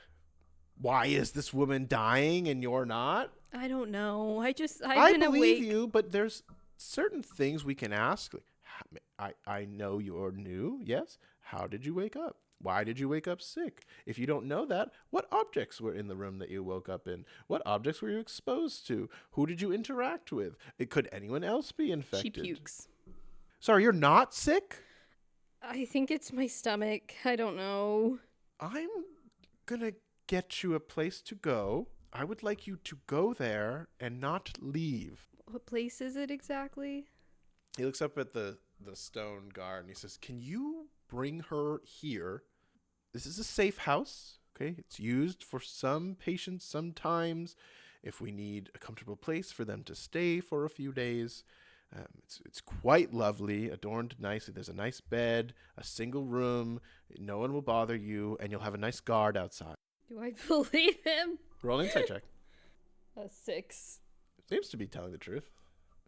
why is this woman dying and you're not? I don't know. I believe you, but there's certain things we can ask. Like, I know you're new, yes? How did you wake up? Why did you wake up sick? If you don't know that, what objects were in the room that you woke up in? What objects were you exposed to? Who did you interact with? Could anyone else be infected? She pukes. Sorry, you're not sick? I think it's my stomach. I don't know. I'm gonna get you a place to go. I would like you to go there and not leave. What place is it exactly? He looks up at the stone guard and he says, can you bring her here? This is a safe house, okay? It's used for some patients sometimes if we need a comfortable place for them to stay for a few days. It's quite lovely, adorned nicely. There's a nice bed, a single room. No one will bother you, and you'll have a nice guard outside. Do I believe him? Roll an insight check. A 6. Seems to be telling the truth.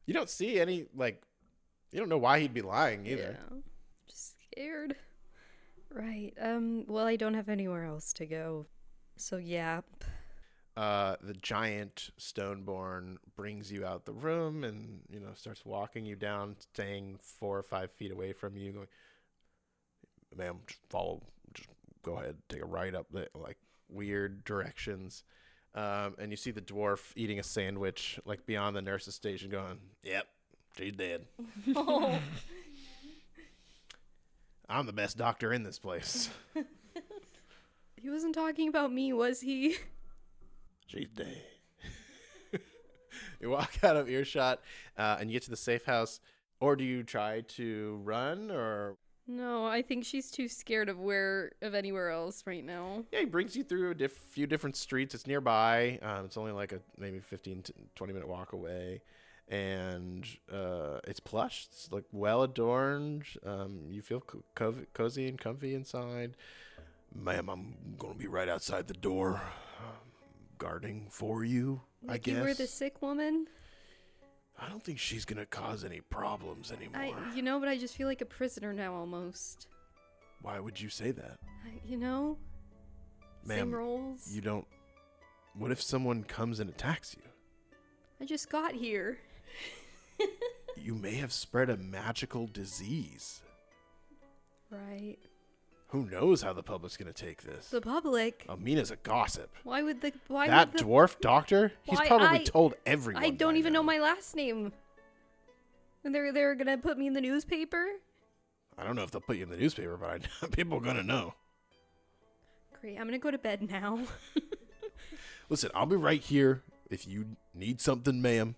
You don't see any, you don't know why he'd be lying either. Yeah, just scared. Right. Well, I don't have anywhere else to go. So, yeah. The giant Stoneborn brings you out the room and, starts walking you down, staying 4 or 5 feet away from you, going, ma'am, just go ahead, take a right up the, weird directions. And you see the dwarf eating a sandwich, beyond the nurse's station going, yep, she's dead. Oh. I'm the best doctor in this place. He wasn't talking about me, was he? She's dead. You walk out of earshot, and you get to the safe house. Or do you try to run, or? No, I think she's too scared of anywhere else right now. Yeah, he brings you through a few different streets. It's nearby. It's only maybe 15 to 20-minute walk away. And it's plush. It's well adorned. You feel cozy and comfy inside. Ma'am, I'm going to be right outside the door. Guarding for you, I guess. You were the sick woman? I don't think she's gonna cause any problems anymore. But I just feel like a prisoner now almost. Why would you say that? Ma'am, same roles. You don't... What if someone comes and attacks you? I just got here. You may have spread a magical disease. Right. Who knows how the public's gonna take this? The public? Amina's a gossip. Why would the dwarf doctor? He's probably told everyone. I don't even know my last name. And they're gonna put me in the newspaper? I don't know if they'll put you in the newspaper, but people are gonna know. Great, I'm gonna go to bed now. Listen, I'll be right here. If you need something, ma'am,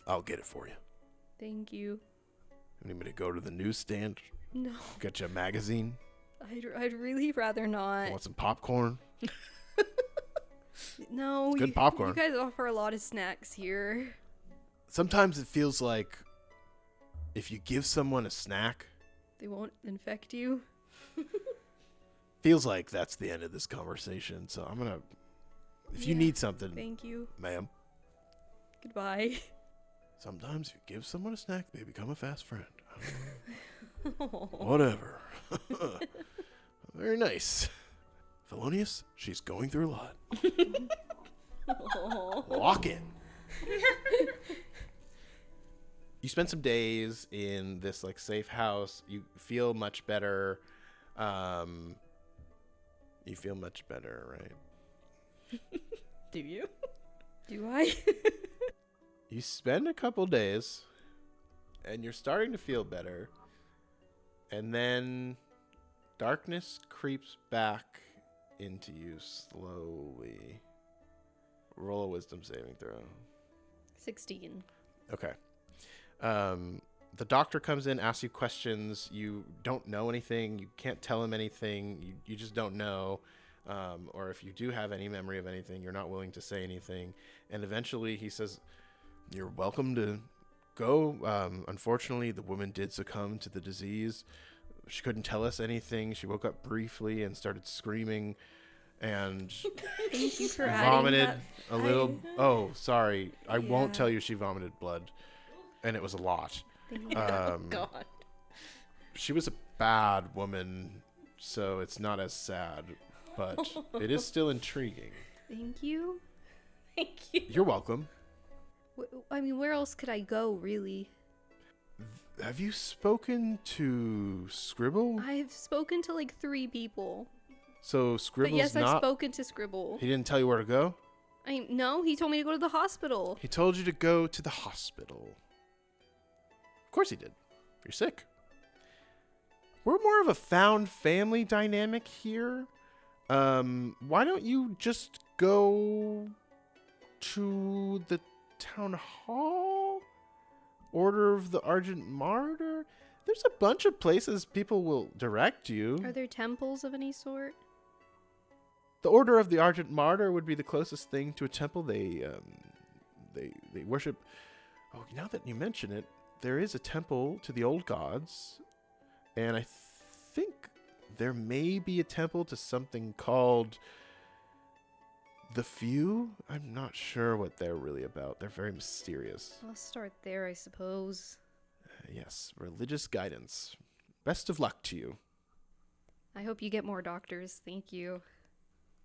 I'll get it for you. Thank you. You need me to go to the newsstand? No. Get you a magazine? I'd really rather not. Want some popcorn? No. It's good popcorn. You guys offer a lot of snacks here. Sometimes it feels like if you give someone a snack, they won't infect you. Feels like that's the end of this conversation. So I'm gonna. If you need something, thank you, ma'am. Goodbye. Sometimes if you give someone a snack, they become a fast friend. Whatever. Very nice. Felonious, she's going through a lot. Walk in. You spend some days in this safe house. You feel much better. You feel much better, right? Do you? Do I? You spend a couple days, and you're starting to feel better. And then darkness creeps back into you slowly. Roll a wisdom saving throw. 16. Okay. The doctor comes in, asks you questions. You don't know anything. You can't tell him anything. You just don't know. Or if you do have any memory of anything, you're not willing to say anything. And eventually he says, "You're welcome to go. Unfortunately, the woman did succumb to the disease. She couldn't tell us anything. She woke up briefly and started screaming and Thank you for vomited adding a little. Oh, sorry. I won't Yeah. tell you she vomited blood. And it was a lot. God. She was a bad woman, so it's not as sad, but it is still intriguing. Thank you. Thank you. You're welcome. I mean, where else could I go, really? Have you spoken to Scribble? I've spoken to like 3 people. So But Scribble's yes, I've not. spoken to Scribble. He didn't tell you where to go? No, he told me to go to the hospital. He told you to go to the hospital. Of course he did. You're sick. We're more of a found family dynamic here. Why don't you just go to the town hall? Order of the Argent Martyr? There's a bunch of places people will direct you. Are there temples of any sort? The Order of the Argent Martyr would be the closest thing to a temple. They worship. Oh, now that you mention it, there is a temple to the old gods, and I think there may be a temple to something called the Few. I'm not sure what they're really about. They're very mysterious. I'll start there, I suppose. Yes, religious guidance. Best of luck to you. I hope you get more doctors. Thank you.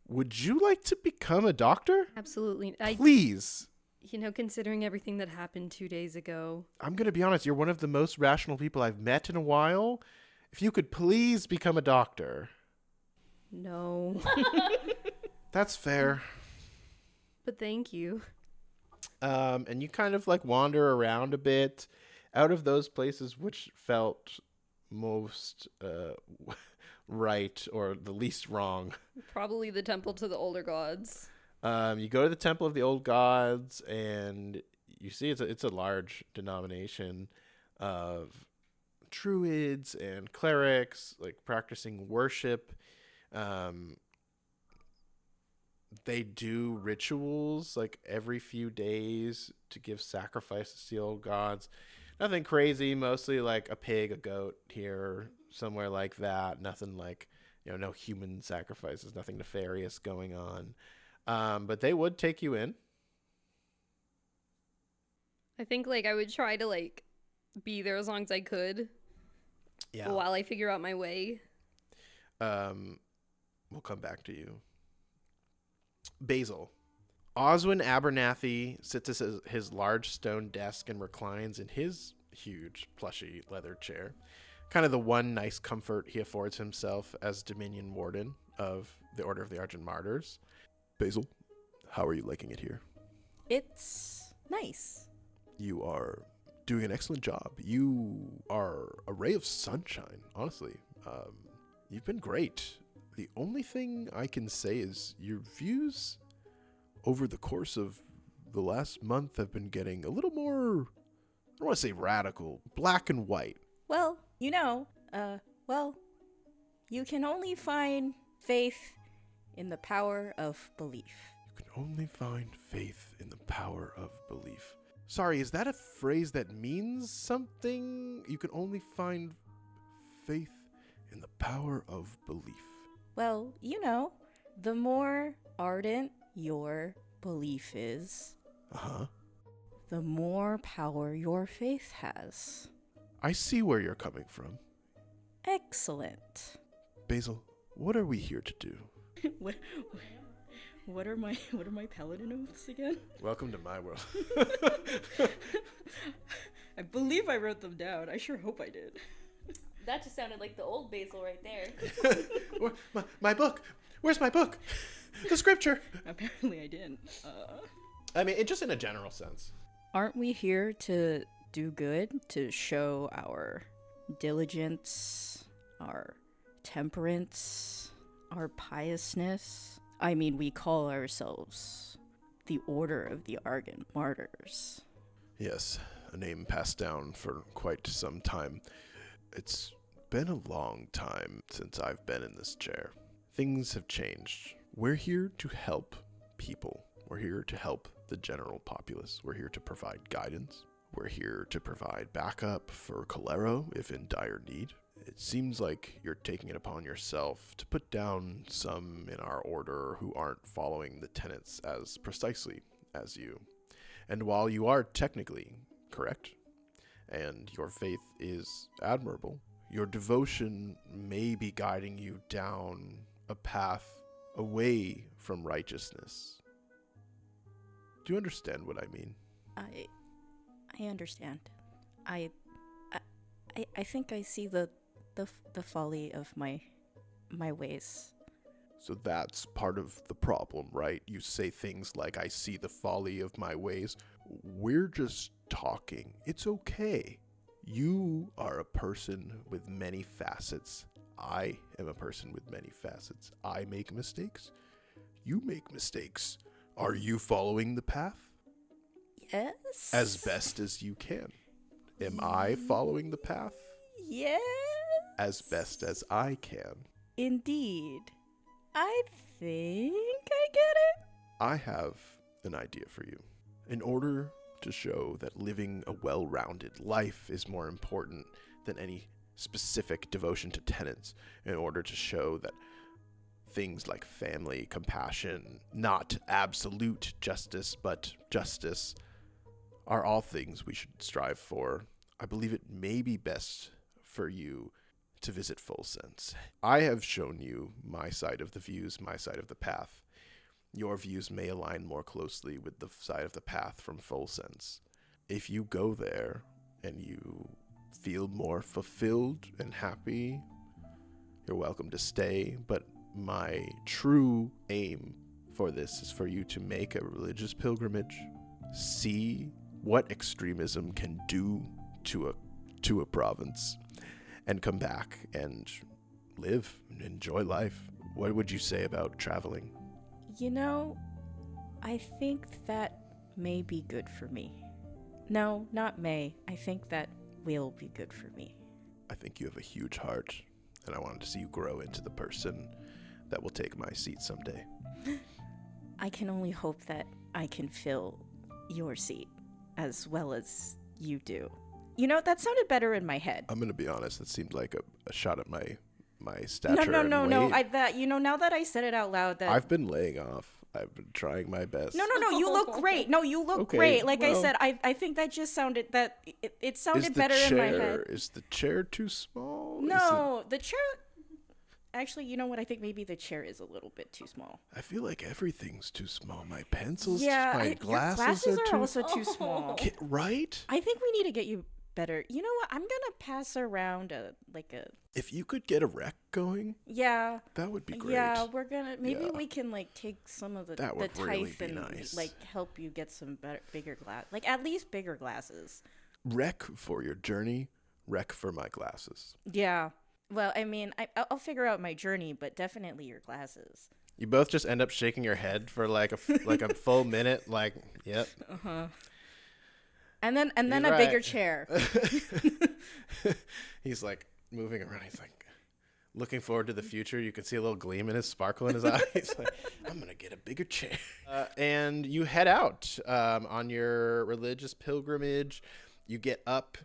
Would you like to become a doctor? Absolutely. Please. Considering everything that happened 2 days ago. I'm going to be honest. You're one of the most rational people I've met in a while. If you could please become a doctor. No. That's fair. But thank you. And you kind of like wander around a bit out of those places which felt most right or the least wrong. Probably the temple to the older gods. You go to the Temple of the Old Gods, and you see it's a large denomination of druids and clerics, like practicing worship. They do rituals like every few days to give sacrifices to the old gods. Nothing crazy, mostly like a pig, a goat here, somewhere like that. Nothing like, no human sacrifices, nothing nefarious going on. But they would take you in. I think I would try to be there as long as I could. Yeah. While I figure out my way. We'll come back to you. Basil. Oswin Abernathy sits at his large stone desk and reclines in his huge plushy leather chair. Kind of the one nice comfort he affords himself as Dominion Warden of the Order of the Argent Martyrs. Basil, how are you liking it here? It's nice. You are doing an excellent job. You are a ray of sunshine, honestly. You've been great. The only thing I can say is your views over the course of the last month have been getting a little more, I don't want to say radical, black and white. Well, you can only find faith in the power of belief. You can only find faith in the power of belief. Sorry, is that a phrase that means something? You can only find faith in the power of belief. Well, the more ardent your belief is, the more power your faith has. I see where you're coming from. Excellent. Basil, what are we here to do? What are my paladin oaths again? Welcome to my world. I believe I wrote them down. I sure hope I did. That just sounded like the old Basil right there. my book. Where's my book? The scripture. Apparently I didn't. I mean, just in a general sense. Aren't we here to do good, to show our diligence, our temperance, our piousness? I mean, we call ourselves the Order of the Argent Martyrs. Yes, a name passed down for quite some time. It's been a long time since I've been in this chair. Things have changed. We're here to help people. We're here to help the general populace. We're here to provide guidance. We're here to provide backup for Calero if in dire need. It seems like you're taking it upon yourself to put down some in our order who aren't following the tenets as precisely as you. And while you are technically correct, and your faith is admirable, your devotion may be guiding you down a path away from righteousness. Do you understand what I mean? I understand. I think I see the folly of my ways. So that's part of the problem, right? You say things like, I see the folly of my ways. We're just talking. It's okay. You are a person with many facets. I am a person with many facets. I make mistakes. You make mistakes. Are you following the path? Yes. As best as you can. Am I following the path? Yes. As best as I can. Indeed. I think I get it. I have an idea for you. In order to show that living a well-rounded life is more important than any specific devotion to tenets, in order to show that things like family, compassion, not absolute justice, but justice, are all things we should strive for, I believe it may be best for you to visit Full Sense. I have shown you my side of the views, my side of the path. Your views may align more closely with the side of the path from Full Sense. If you go there and you feel more fulfilled and happy, you're welcome to stay, but my true aim for this is for you to make a religious pilgrimage, see what extremism can do to a province, and come back and live and enjoy life. What would you say about traveling? You know, I think that may be good for me. No, not may. I think that will be good for me. I think you have a huge heart, and I wanted to see you grow into the person that will take my seat someday. I can only hope that I can fill your seat as well as you do. You know, that sounded better in my head. I'm going to be honest, it seemed like a shot at my stature No. and weight. Now that I said it out loud, that I've been laying off. I've been trying my best. No, you look great. No, you look Okay, great. Like I well- said, I think that just sounded, that it sounded Is the better in my head. Is the chair too small? No, the chair. Actually, you know what? I think maybe the chair is a little bit too small. I feel like everything's too small. My pencils, Yeah, my your glasses are too also too small. Right? I think we need to get you better. You know what? I'm gonna pass around a. If you could get a rec going, Yeah. that would be great. Yeah, we're gonna. Maybe Yeah. we can take some of the That would type really be and nice. help you get some bigger glass. At least bigger glasses. Rec for your journey, rec for my glasses. Yeah. Well, I mean, I'll figure out my journey, but definitely your glasses. You both just end up shaking your head for like a full minute. Like, yep. And then He's a bigger right. chair. He's like moving around. He's like looking forward to the future. You can see a little gleam in his sparkle in his eyes. He's like, I'm gonna get a bigger chair. And you head out on your religious pilgrimage. You get up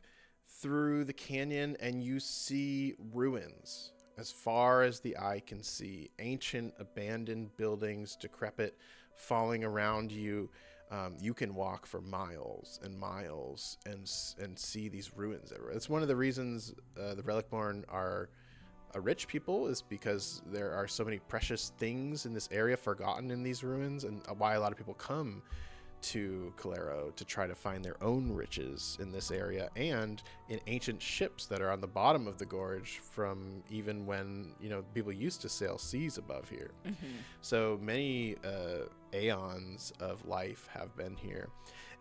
through the canyon and you see ruins as far as the eye can see. Ancient, abandoned buildings, decrepit, falling around you. You can walk for miles and miles and see these ruins everywhere. It's one of the reasons the Relicborn are a rich people, is because there are so many precious things in this area forgotten in these ruins, and why a lot of people come to Calero to try to find their own riches in this area and in ancient ships that are on the bottom of the gorge from even when, people used to sail seas above here. So many aeons of life have been here.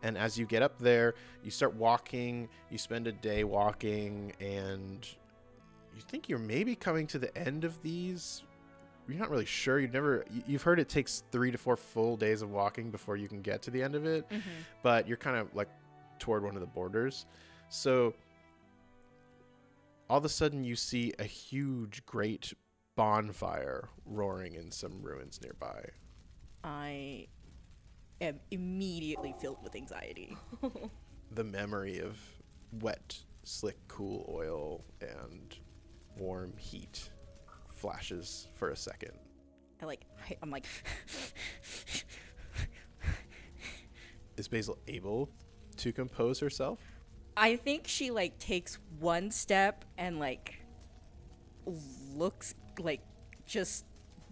And as you get up there, you start walking, you spend a day walking, and you think you're maybe coming to the end of these. You're not really sure. You've heard it takes 3 to 4 full days of walking before you can get to the end of it, but you're kind of like toward one of the borders. So all of a sudden you see a huge, great bonfire roaring in some ruins nearby. I am immediately filled with anxiety. The memory of wet, slick, cool oil and warm heat flashes for a second. I'm like, Is Basil able to compose herself? I think she like takes one step and like looks like just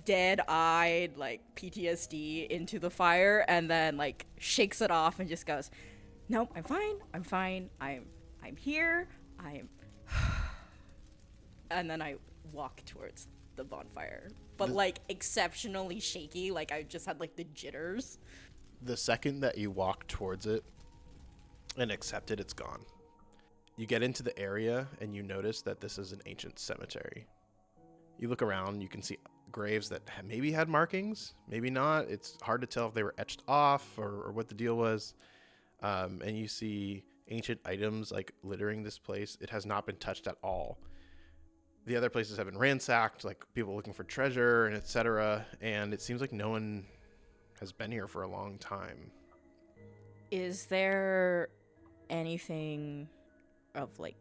dead-eyed, like PTSD into the fire, and then like shakes it off and just goes, "Nope, I'm fine. I'm here. And then I walk towards the bonfire, but like exceptionally shaky, like I just had like the jitters. The second that you walk towards it and accept it, it's gone. You get into the area and you notice that this is an ancient cemetery. You look around, you can see graves that maybe had markings, maybe not. It's hard to tell if they were etched off or what the deal was. And you see ancient items like littering this place. It has not been touched at all. The other places have been ransacked, like people looking for treasure and etc. And it seems like no one has been here for a long time. Is there anything of like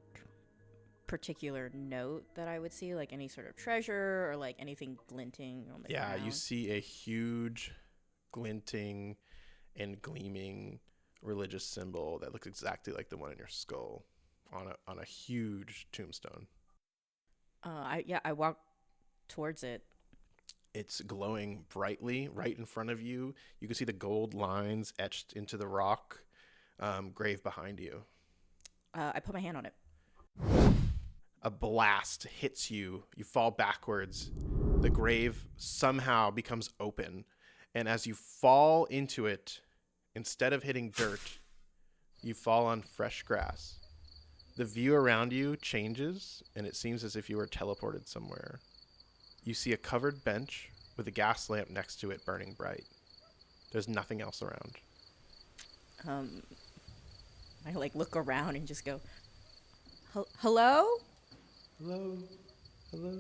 particular note that I would see, like any sort of treasure or like anything glinting on the ground? You see a huge glinting and gleaming religious symbol that looks exactly like the one in your skull on a huge tombstone. I walk towards it. It's glowing brightly right in front of you. You can see the gold lines etched into the rock grave behind you. I put my hand on it. A blast hits you. You fall backwards. The grave somehow becomes open. And as you fall into it, instead of hitting dirt, you fall on fresh grass. The view around you changes, and it seems as if you were teleported somewhere. You see a covered bench with a gas lamp next to it burning bright. There's nothing else around. I like look around and just go, hello? Hello? Hello?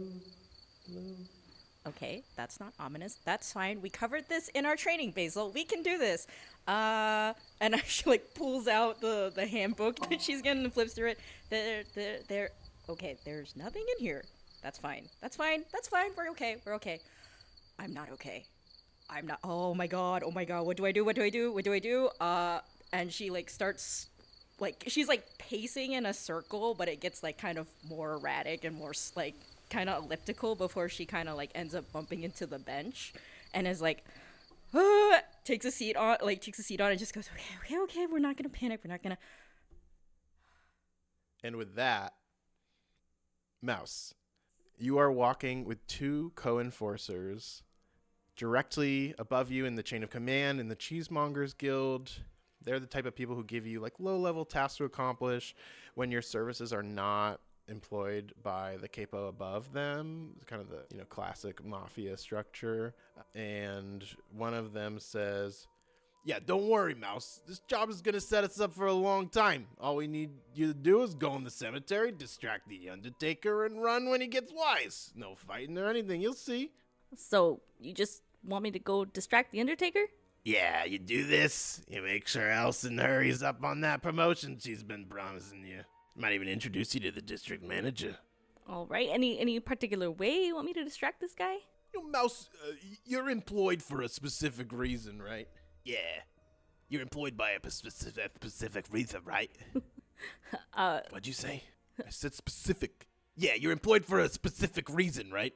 Hello? Okay, that's not ominous. That's fine. We covered this in our training, Basil. We can do this. And she like pulls out the handbook that she's getting and flips through it. There. Okay, there's nothing in here. That's fine. We're okay. I'm not okay. I'm not. Oh my god. What do I do? And she like starts, like she's like pacing in a circle, but it gets like kind of more erratic and more like kind of elliptical before she kind of like ends up bumping into the bench and is like, takes a seat on and just goes, okay, we're not gonna panic, And with that, Mouse, you are walking with two co-enforcers directly above you in the chain of command in the Cheesemongers Guild. They're the type of people who give you like low-level tasks to accomplish when your services are not employed by the capo above them. It's kind of the classic mafia structure. And one of them says, "Yeah, don't worry, Mouse. This job is gonna set us up for a long time. All we need you to do is go in the cemetery, distract the Undertaker, and run when he gets wise. No fighting or anything. You'll see." So you just want me to go distract the Undertaker? Yeah, you do this, you make sure Elson hurries up on that promotion she's been promising you. Might even introduce you to the district manager. All right. Any particular way you want me to distract this guy? Mouse, you're employed for a specific reason, right? Yeah. You're employed by a specific reason, right? What'd you say? I said specific. Yeah, you're employed for a specific reason, right?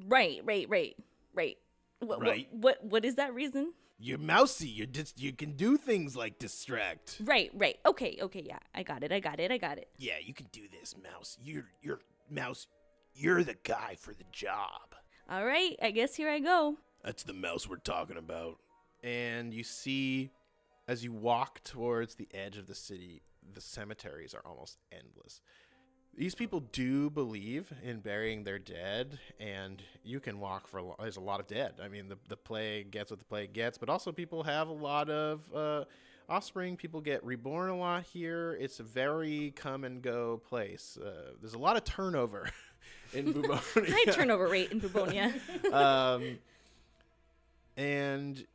Right. Right. What is that reason? You're mousy. You can do things like distract. Right. Okay, yeah. I got it. Yeah, you can do this, Mouse. You're Mouse. You're the guy for the job. All right, I guess here I go. That's the Mouse we're talking about. And you see, as you walk towards the edge of the city, the cemeteries are almost endless. These people do believe in burying their dead, and you can walk for there's a lot of dead. I mean, the plague gets what the plague gets, but also people have a lot of offspring. People get reborn a lot here. It's a very come and go place. There's a lot of turnover in Bubonia. High turnover rate in Bubonia. And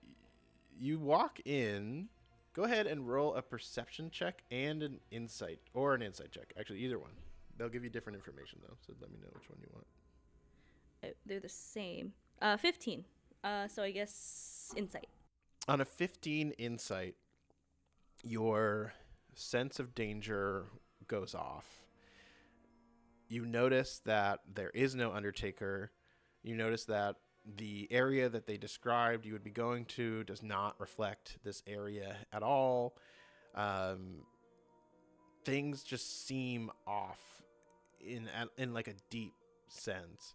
you walk in. Go ahead and roll a perception check and an insight check. Actually, either one. They'll give you different information though, so let me know which one you want. They're the same. 15. So I guess insight. On a 15 insight, your sense of danger goes off. You notice that there is no Undertaker. You notice that the area that they described you would be going to does not reflect this area at all. Things just seem off in like a deep sense.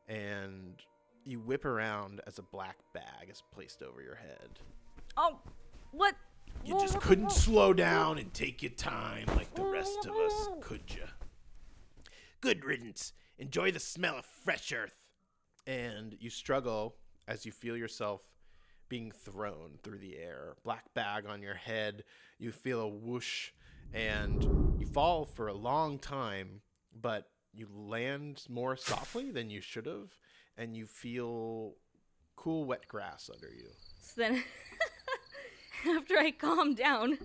And you whip around as a black bag is placed over your head. Oh, what? You just couldn't slow down and take your time like the rest of us, could you? Good riddance. Enjoy the smell of fresh earth. And you struggle as you feel yourself being thrown through the air. Black bag on your head. You feel a whoosh, and you fall for a long time, but you land more softly than you should have, and you feel cool, wet grass under you. So then, after I calm down,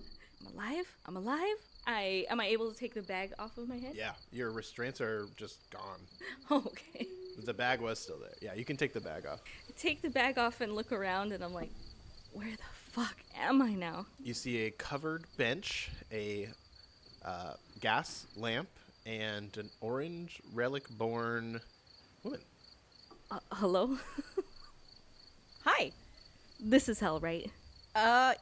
I'm alive. Am I able to take the bag off of my head? Yeah, your restraints are just gone. Oh, okay. The bag was still there. Yeah, you can take the bag off. I take the bag off and look around, and I'm like, where the fuck am I now? You see a covered bench, a gas lamp, and an orange relic-born woman. Hello? Hi. This is hell, right?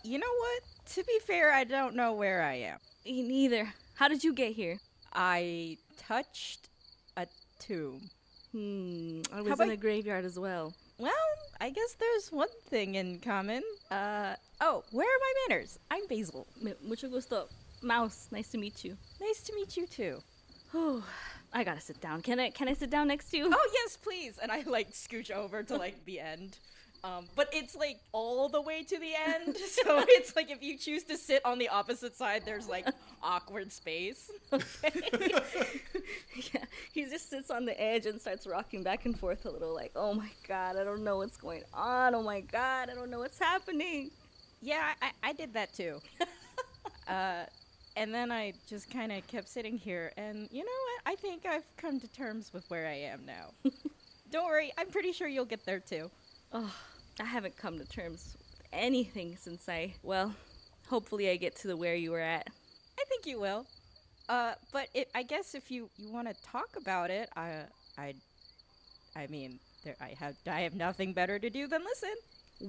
You know what? To be fair, I don't know where I am. Me neither. How did you get here? I touched a tomb. I was in a graveyard as well. Well, I guess there's one thing in common. Oh, where are my manners? I'm Basil. Mucho gusto. Mouse, nice to meet you. Nice to meet you too. Oh, I gotta sit down. Can I sit down next to you? Oh, yes, please. And I like scooch over to like the end. But it's like all the way to the end. So it's like if you choose to sit on the opposite side, there's like awkward space. Okay. Yeah, he just sits on the edge and starts rocking back and forth a little like, oh my god, I don't know what's going on. Oh my god, I don't know what's happening. Yeah, I did that too. And then I just kind of kept sitting here. And you know what? I think I've come to terms with where I am now. Don't worry. I'm pretty sure you'll get there too. Oh, I haven't come to terms with anything since hopefully I get to the where you were at. I think you will. But I guess if you want to talk about it, I have nothing better to do than listen.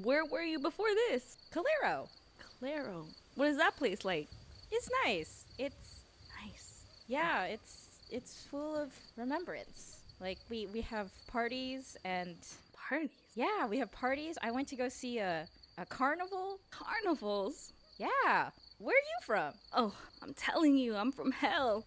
Where were you before this? Calero. Claro. What is that place like? It's nice. It's Nice. yeah. It's full of remembrance. Like we have parties and Parties. yeah, we have parties. I went to go see a carnival. Carnivals. Yeah. Where are you from? Oh, I'm telling you, I'm from hell.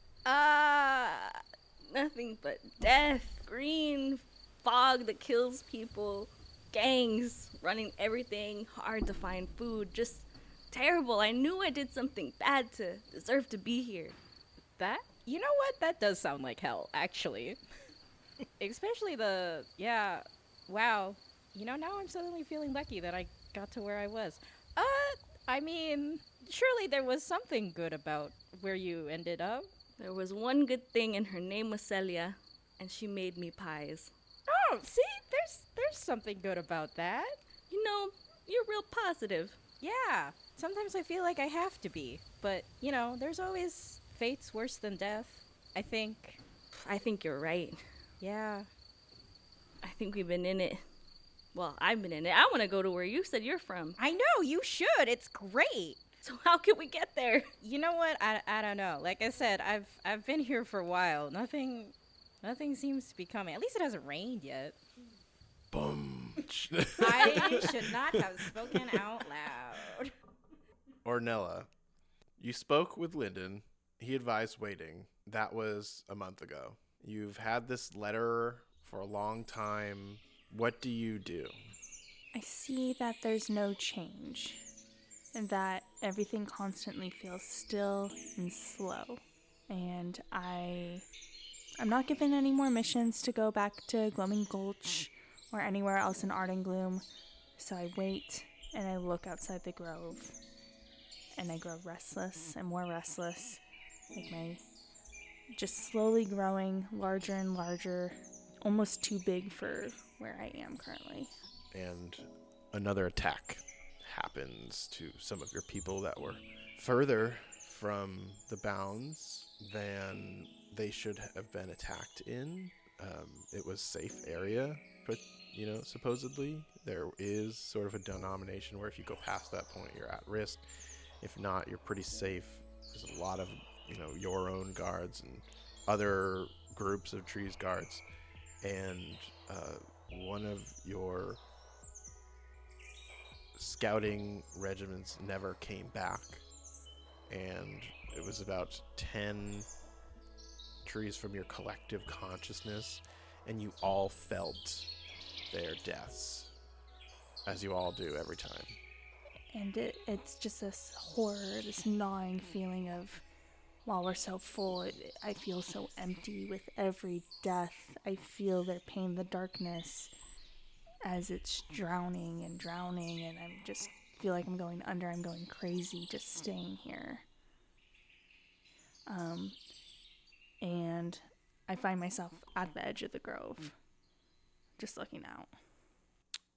Nothing but death, green fog that kills people, gangs running everything, hard to find food, just terrible. I knew I did something bad to deserve to be here. You know what? That does sound like hell, actually. Especially wow. You know, now I'm suddenly feeling lucky that I got to where I was. I mean, surely there was something good about where you ended up. There was one good thing, and her name was Celia, and she made me pies. Oh, see? There's something good about that. You know, you're real positive. Yeah. Sometimes I feel like I have to be. But, you know, there's always fates worse than death, I think. I think you're right. Yeah. I think we've been in it. Well, I've been in it. I want to go to where you said you're from. I know, you should. It's great. So how can we get there? You know what? I don't know. Like I said, I've been here for a while. Nothing seems to be coming. At least it hasn't rained yet. Boom. I should not have spoken out loud. Ornella, you spoke with Lyndon. He advised waiting. That was a month ago. You've had this letter for a long time. What do you do? I see that there's no change. and that everything constantly feels still and slow. And I'm not given any more missions to go back to Gloaming Gulch or anywhere else in Arden Gloom, so I wait and I look outside the grove, and I grow restless and more restless, like my just slowly growing larger and larger, almost too big for where I am currently. And another attack happens to some of your people that were further from the bounds than they should have been attacked in. It was safe area, but supposedly there is sort of a denomination where if you go past that point, you're at risk. If not, you're pretty safe. There's a lot of your own guards and other groups of trees guards, and one of your scouting regiments never came back, and it was about 10 trees from your collective consciousness, and you all felt their deaths, as you all do every time. And it's just this horror, this gnawing feeling of, while we're so full, I feel so empty with every death. I feel their pain, the darkness, as it's drowning, and I just feel like I'm going under, I'm going crazy just staying here. And I find myself at the edge of the grove, just looking out.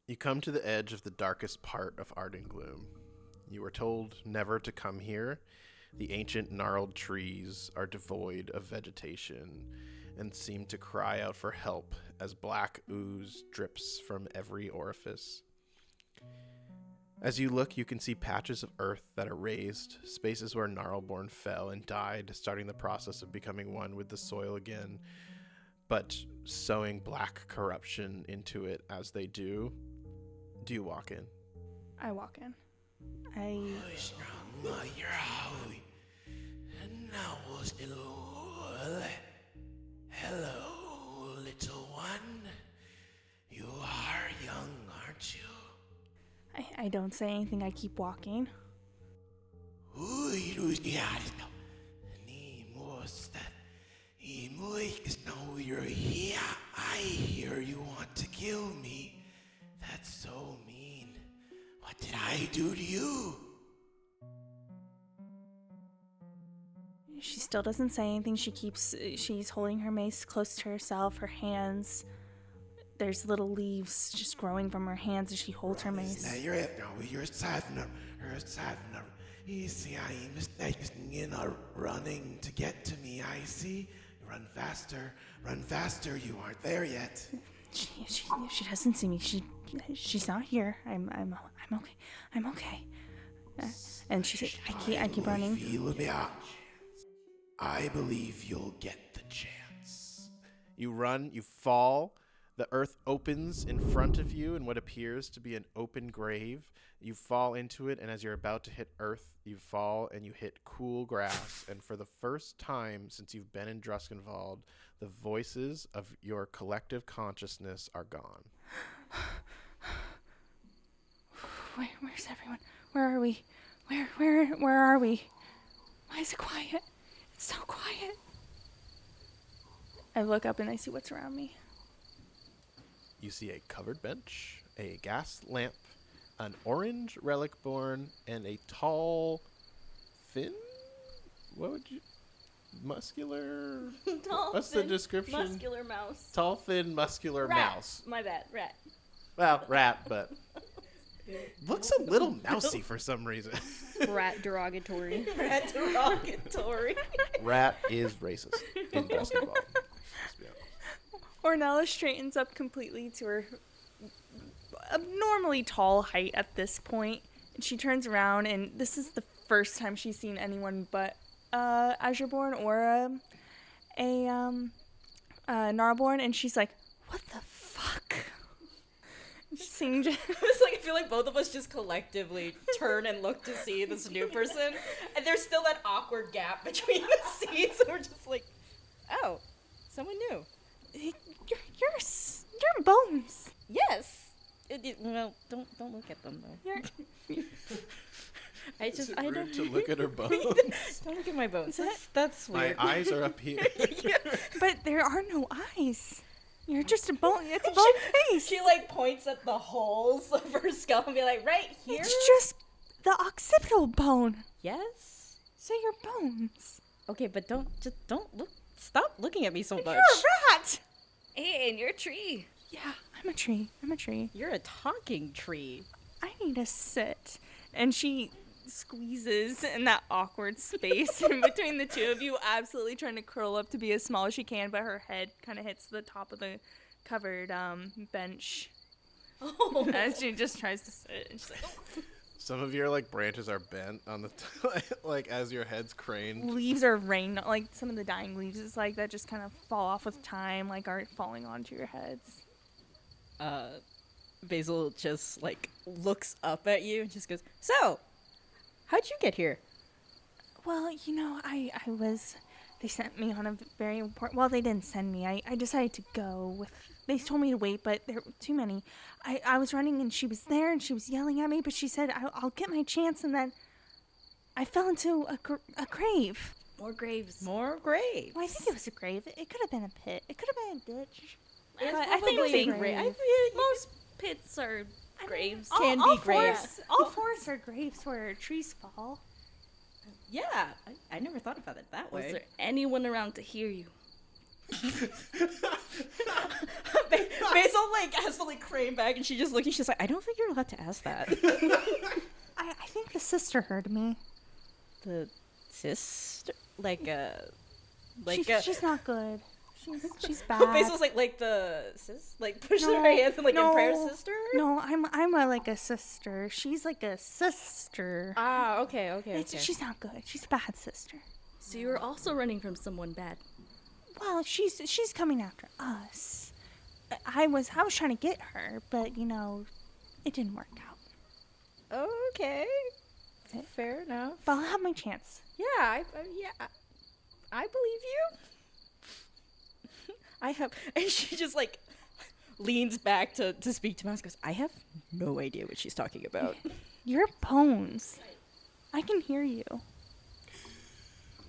You come to the edge of the darkest part of Arden Gloom. You were told never to come here. The ancient gnarled trees are devoid of vegetation and seem to cry out for help as black ooze drips from every orifice. As you look, you can see patches of earth that are raised, spaces where Gnarlborn fell and died, starting the process of becoming one with the soil again, but sowing black corruption into it as they do. Do you walk in? I walk in. Hello, little one. You are young, aren't you? I don't say anything, I keep walking. I hear you want to kill me. That's so mean. What did I do to you? She still doesn't say anything. She's holding her mace close to herself, her hands. There's little leaves just growing from her hands as she holds her mace. You're see, I ain't mistaken, running to get to me, I see. Run faster, you aren't there yet. She doesn't see me. She's not here. I'm okay. And she said, I keep running. I believe you'll get the chance. You run, you fall. The earth opens in front of you in what appears to be an open grave. You fall into it, and as you're about to hit earth, you fall and you hit cool grass. And for the first time since you've been in Druskenvald, the voices of your collective consciousness are gone. Where's everyone? Where are we? Where are we? Why is it quiet? It's so quiet. I look up and I see what's around me. You see a covered bench, a gas lamp, an orange relic-born, and a tall, thin? What would you... Muscular? What's the description? Muscular mouse. Tall, thin, muscular mouse. My bad, rat. Well, rat, but... looks a little mousy for some reason. Rat derogatory. Rat derogatory. Rat is racist in basketball. Let's be honest. Ornella straightens up completely to her abnormally tall height at this point. And she turns around, and this is the first time she's seen anyone but Azureborn or a Gnarlborn, and she's like, "What the fuck?" It's like I feel like both of us just collectively turn and look to see this new person, and there's still that awkward gap between the seats, and we're just like, "Oh, someone new." You're Bones. Yes. Well, don't look at them though. I Is just it I rude don't to look at her bones. don't look at my bones. Is That's My weird. eyes are up here. But there are no eyes. You're just a bone. It's a bone face. She like points at the holes of her skull and be like, right here. It's just the occipital bone. Yes. So your bones. Okay, but don't look. Stop looking at me so much. You're a rat. Hey, and you're a tree. Yeah, I'm a tree. I'm a tree. You're a talking tree. I need to sit. And she squeezes in that awkward space in between the two of you, absolutely trying to curl up to be as small as she can, but her head kind of hits the top of the covered bench Oh. as she just tries to sit. And she's like, oh. Some of your like branches are bent on the like as your head's craned. Leaves are rain, like some of the dying leaves is like that just kind of fall off with time, like are falling onto your heads. Basil just like looks up at you and just goes, "So, how'd you get here?" Well, you know, they sent me on a very important, well, they didn't send me. I decided to go with, they told me to wait, but there were too many. I was running and she was there and she was yelling at me, but she said, I'll get my chance, and then I fell into a grave. More graves. More graves. Well, I think it was a grave. It could have been a pit. It could have been a ditch. It's But I think it was probably a grave. I feel Most pits are graves. Can all be graves. All forests are graves where trees fall. yeah. I never thought about it that Was way. there anyone around to hear you? Basil like has to like crane back, and she just looking. She's like, "I don't think you're allowed to ask that." I think the sister heard me. The sister, like She's not good. She's bad. Basil's like the sis, like pushing No, her hands and like in prayer, no, sister. No, like a sister. She's like a sister. Ah, okay. She's not good. She's a bad sister. So you were also running from someone bad. Well, she's coming after us. I was trying to get her, but you know, it didn't work out. Okay. Fair enough. But I'll have my chance. Yeah, I believe you. I have, and she just like leans back to speak to Mouse. Goes, I have no idea what she's talking about. Your bones. I can hear you.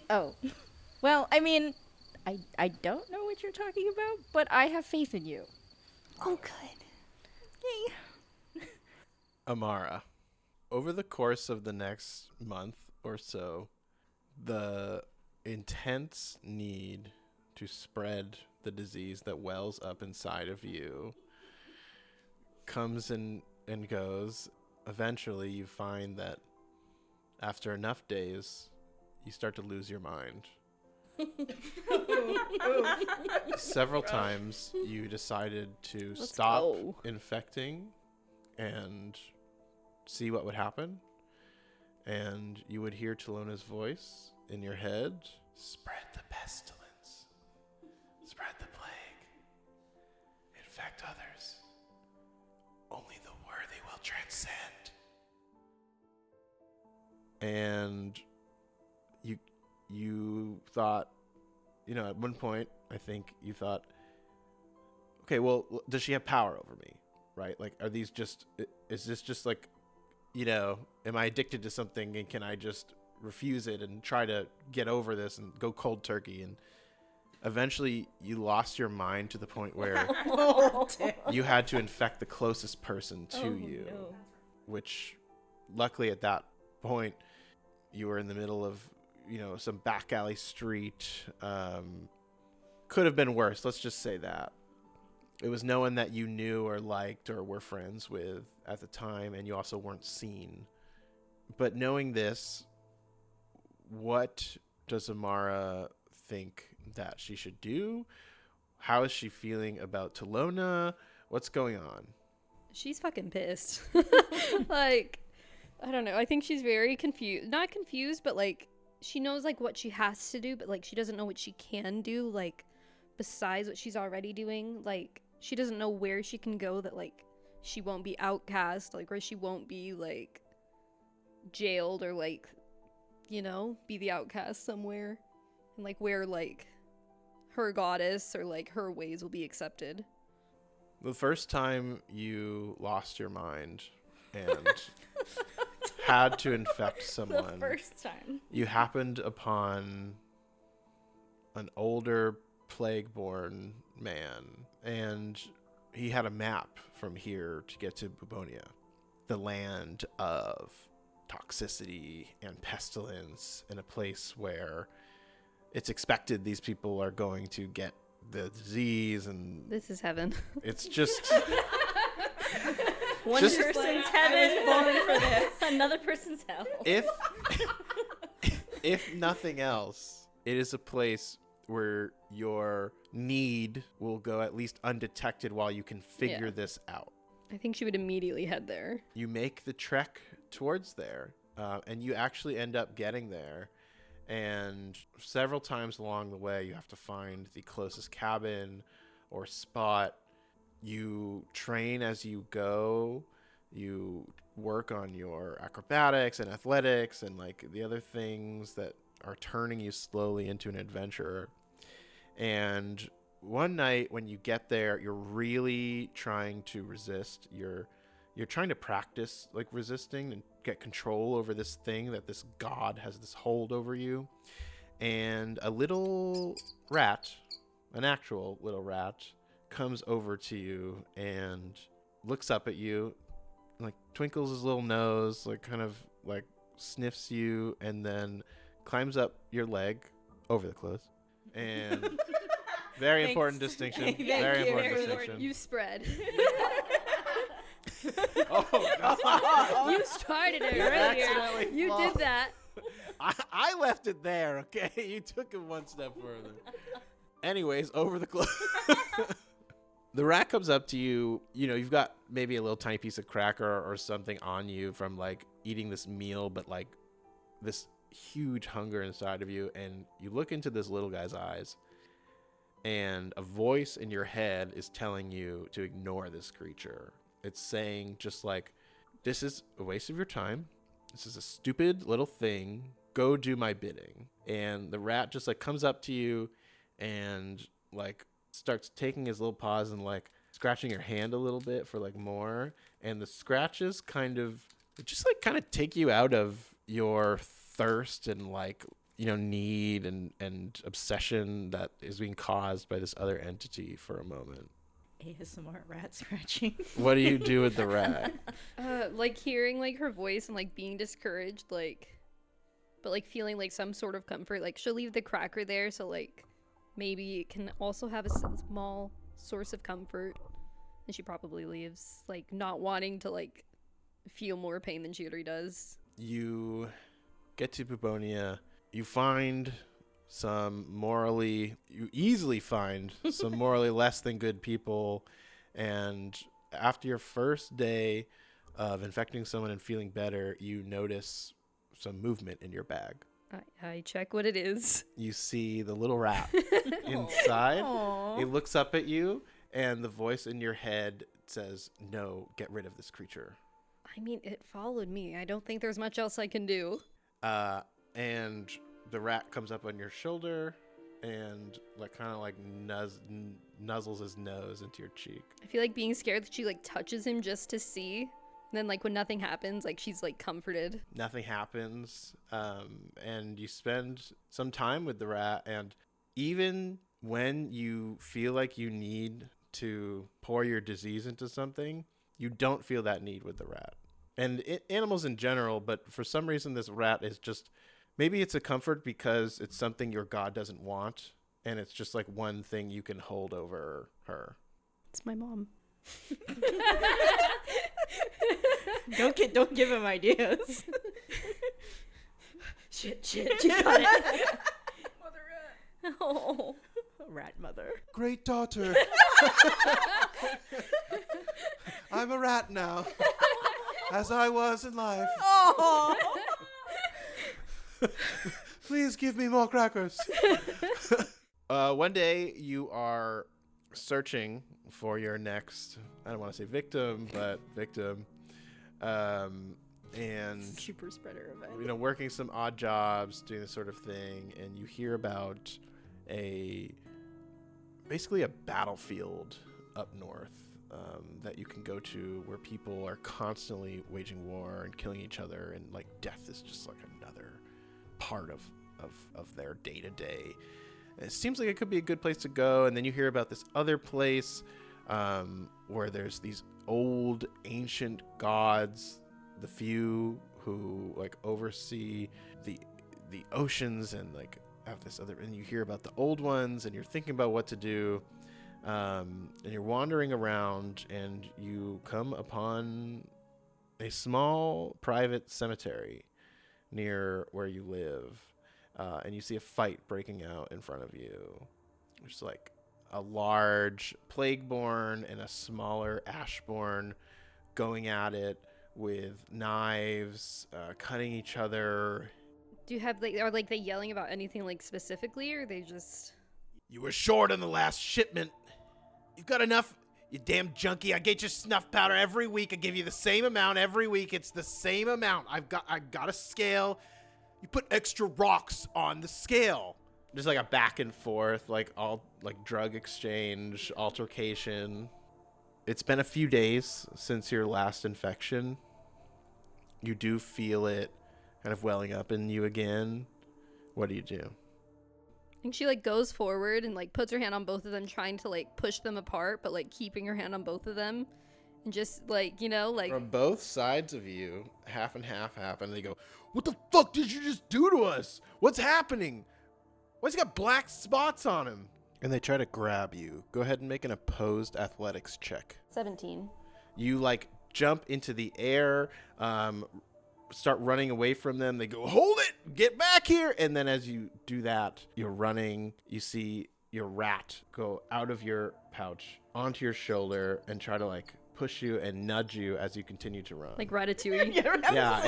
Oh, well, I mean, I don't know what you're talking about, but I have faith in you. Oh, good. Yay. Amara, over the course of the next month or so, the intense need to spread the disease that wells up inside of you comes and goes. Eventually, you find that after enough days, you start to lose your mind. Several times, you decided to stop go. infecting and see what would happen. And you would hear Talona's voice in your head. Spread the pestilence. Spread the plague. Infect others. Only the worthy will transcend. And you thought, at one point, I think you thought, okay, well, does she have power over me? Right? Like, is this just like, am I addicted to something and can I just refuse it and try to get over this and go cold turkey? And eventually you lost your mind to the point where you had to infect the closest person to you, which luckily at that point you were in the middle of, some back alley street. Could have been worse. Let's just say that. It was no one that you knew or liked or were friends with at the time, and you also weren't seen. But knowing this, what does Amara think that she should do? How is she feeling about Talona? What's going on? She's fucking pissed. Like, I don't know. I think she's very confused. Not confused, but like, she knows like what she has to do, but like she doesn't know what she can do, like, besides what she's already doing. Like, she doesn't know where she can go that like she won't be outcast, like, or she won't be like jailed or like, be the outcast somewhere, and like where like her goddess or like her ways will be accepted. The first time you lost your mind and had to infect The someone, first time. you happened upon an older plague-born man, and he had a map from here to get to Bubonia, the land of toxicity and pestilence, in a place where it's expected these people are going to get the disease, and This is heaven. it's just One Just- person's I was born heaven, for this. another person's hell. if nothing else, it is a place where your need will go at least undetected while you can figure Yeah. this out. I think she would immediately head there. You make the trek towards there, and you actually end up getting there. And several times along the way, you have to find the closest cabin or spot. You train as you go. You work on your acrobatics and athletics and like the other things that are turning you slowly into an adventurer. And one night when you get there, you're really trying to resist. You're trying to practice like resisting and get control over this thing that this god has this hold over you. And a little rat, an actual little rat, comes over to you and looks up at you, like twinkles his little nose, like kind of like sniffs you, and then climbs up your leg over the clothes. And very Thanks. important distinction. Thank Very you. important Very distinction. You spread. Oh God! You started it You earlier. accidentally You flawed. did that. I left it there. Okay, you took it one step further. Anyways, over the clothes. The rat comes up to you. You know, you've got maybe a little tiny piece of cracker or something on you from like eating this meal, but like this huge hunger inside of you. And you look into this little guy's eyes, and a voice in your head is telling you to ignore this creature. It's saying just like, this is a waste of your time. This is a stupid little thing. Go do my bidding. And the rat just like comes up to you and like starts taking his little paws and like scratching your hand a little bit for like more. And the scratches kind of just like kind of take you out of your thirst and like, you know, need and obsession that is being caused by this other entity for a moment. ASMR rat scratching. What do you do with the rat? Like hearing like her voice and like being discouraged, like, but like feeling like some sort of comfort. Like she'll leave the cracker there, so like maybe it can also have a small source of comfort. And she probably leaves, like not wanting to like feel more pain than she already does. You get to Bubonia. You easily find some morally less than good people. And after your first day of infecting someone and feeling better, you notice some movement in your bag. I check what it is. You see the little rat inside. Aww. It looks up at you, and the voice in your head says, "No, get rid of this creature." I mean, it followed me. I don't think there's much else I can do. And the rat comes up on your shoulder and like kind of like nuzzles his nose into your cheek. I feel like being scared that she like touches him just to see. And then like when nothing happens, like she's like comforted. Nothing happens. And you spend some time with the rat, and even when you feel like you need to pour your disease into something, you don't feel that need with the rat. And animals in general, but for some reason this rat is just, maybe it's a comfort because it's something your god doesn't want, and it's just like one thing you can hold over her. It's my mom. Don't give him ideas. shit, you got it. Mother rat. Oh. Rat mother. Great daughter. I'm a rat now, as I was in life. Oh. Please give me more crackers. One day you are searching for your next, I don't want to say victim, but victim. And, Super spreader event. you know, working some odd jobs, doing this sort of thing. And you hear about basically a battlefield up north. that you can go to where people are constantly waging war and killing each other, and like death is just like another part of their day-to-day. And it seems like it could be a good place to go. And then you hear about this other place where there's these old ancient gods, the few who like oversee the oceans, and like have this other, and you hear about the old ones, and you're thinking about what to do, and you're wandering around, and you come upon a small private cemetery near where you live, and you see a fight breaking out in front of you. There's like a large plagueborn and a smaller ashborn going at it with knives, cutting each other. Do you have like, are like they yelling about anything like specifically, or are they just? You were short on the last shipment. You've got enough, you damn junkie. I get you snuff powder every week. I give you the same amount every week. It's the same amount. I've got a scale. You put extra rocks on the scale. There's like a back and forth, like all like drug exchange, altercation. It's been a few days since your last infection. You do feel it kind of welling up in you again. What do you do? I think she like goes forward and like puts her hand on both of them, trying to like push them apart, but like keeping her hand on both of them, and just like, you know, like From both sides of you, half and half happen. They go, "What the fuck did you just do to us? What's happening? Why's he got black spots on him?" And they try to grab you. Go ahead and make an opposed athletics check. 17. You like jump into the air, start running away from them. They go, "Hold it, get back here." And then as you do that, you're running, you see your rat go out of your pouch onto your shoulder and try to like push you and nudge you as you continue to run. Like Ratatouille. Yeah,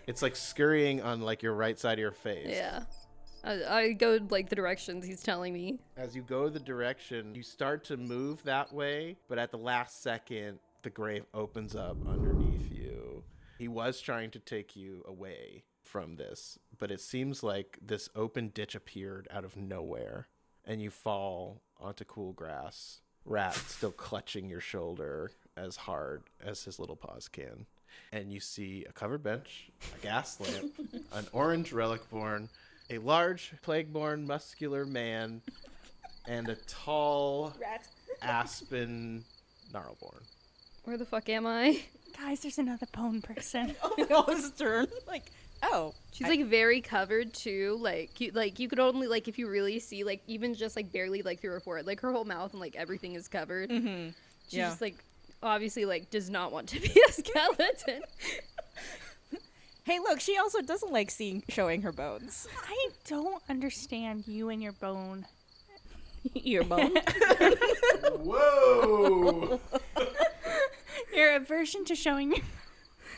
it's like scurrying on like your right side of your face. Yeah. I go like the directions he's telling me. As you go the direction, you start to move that way, but at the last second, the grave opens up underneath you. He was trying to take you away from this, but it seems like this open ditch appeared out of nowhere, and you fall onto cool grass. Rat still clutching your shoulder as hard as his little paws can. And you see a covered bench, a gas lamp, an orange relicborn, a large plague-born muscular man, and a tall aspen gnarlborn. Where the fuck am I? Guys, there's another bone person. His turn. Like, oh. She's like very covered too. Like you could only like, if you really see like even just like barely like through her forehead, like her whole mouth and like everything is covered. Mm-hmm. She Yeah. just like obviously like does not want to be a skeleton. Hey, look, she also doesn't like showing her bones. I don't understand you and your bone. Your bone? Whoa! Your aversion to showing your...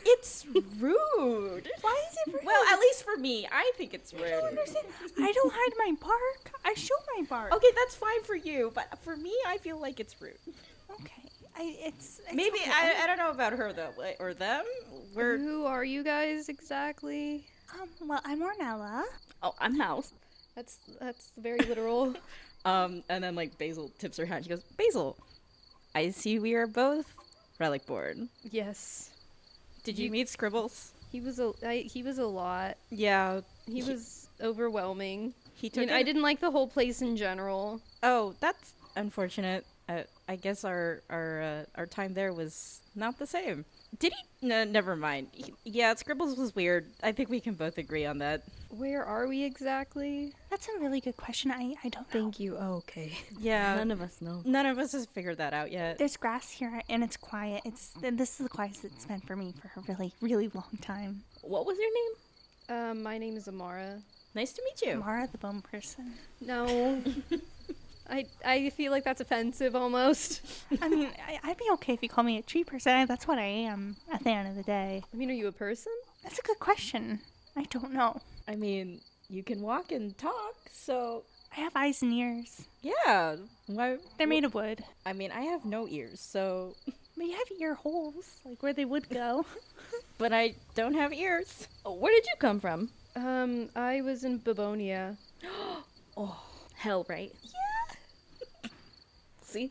It's rude. Why is it rude? Well, at least for me, I think it's rude. I don't understand. I don't hide my bark. I show my bark. Okay, that's fine for you, but for me, I feel like it's rude. Okay. It's Maybe, okay. I don't know about her, though, or them. We're... Who are you guys exactly? Well, I'm Ornella. Oh, I'm Mouse. That's very literal. And then, like, Basil tips her hand. She goes, Basil, I see we are both relic born. Yes. Did you meet Scribbles? He was a lot. Yeah. He was overwhelming. He took I didn't like the whole place in general. Oh, that's unfortunate. I guess our time there was not the same. Did he? No, never mind. Yeah, Scribbles was weird. I think we can both agree on that. Where are we exactly? That's a really good question. I don't know. Thank you. Oh, okay. Yeah. None of us know. None of us has figured that out yet. There's grass here, and it's quiet. This is the quietest it's been for me for a really, really long time. What was your name? My name is Amara. Nice to meet you. Mara, the bone person. No. I feel like that's offensive almost. I mean, I'd be okay if you call me a tree person. That's what I am at the end of the day. I mean, are you a person? That's a good question. I don't know. I mean, you can walk and talk, so I have eyes and ears. yeah. Why? They're made of wood. I mean, I have no ears, so. But you have ear holes, like where they would go. But I don't have ears. Oh, where did you come from? I was in Babonia. Oh, hell, right? Yeah. See?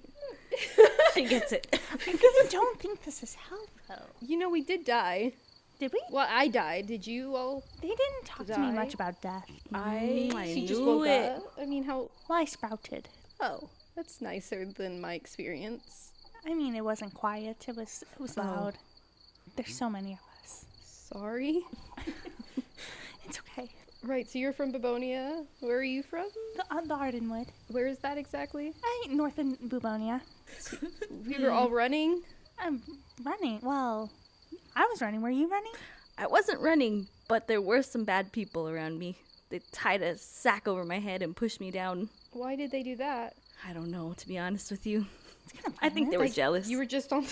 She gets it. I really don't think this is help, though. You know, we did die. Did we? Well, I died. Did you all? They didn't talk to me Die? much about death. I She just knew woke it. up. I mean, how? Well, I sprouted. Oh, that's nicer than my experience. I mean, it wasn't quiet. It was loud. There's so many of us. Sorry. It's okay. Right. So you're from Babonia. Where are you from? The Ardenwood. Where is that exactly? North in Bubonia. We were all running. I'm running. Well, I was running. Were you running? I wasn't running, but there were some bad people around me. They tied a sack over my head and pushed me down. Why did they do that? I don't know, to be honest with you. It's kind of I think they were Like, jealous. You were just on.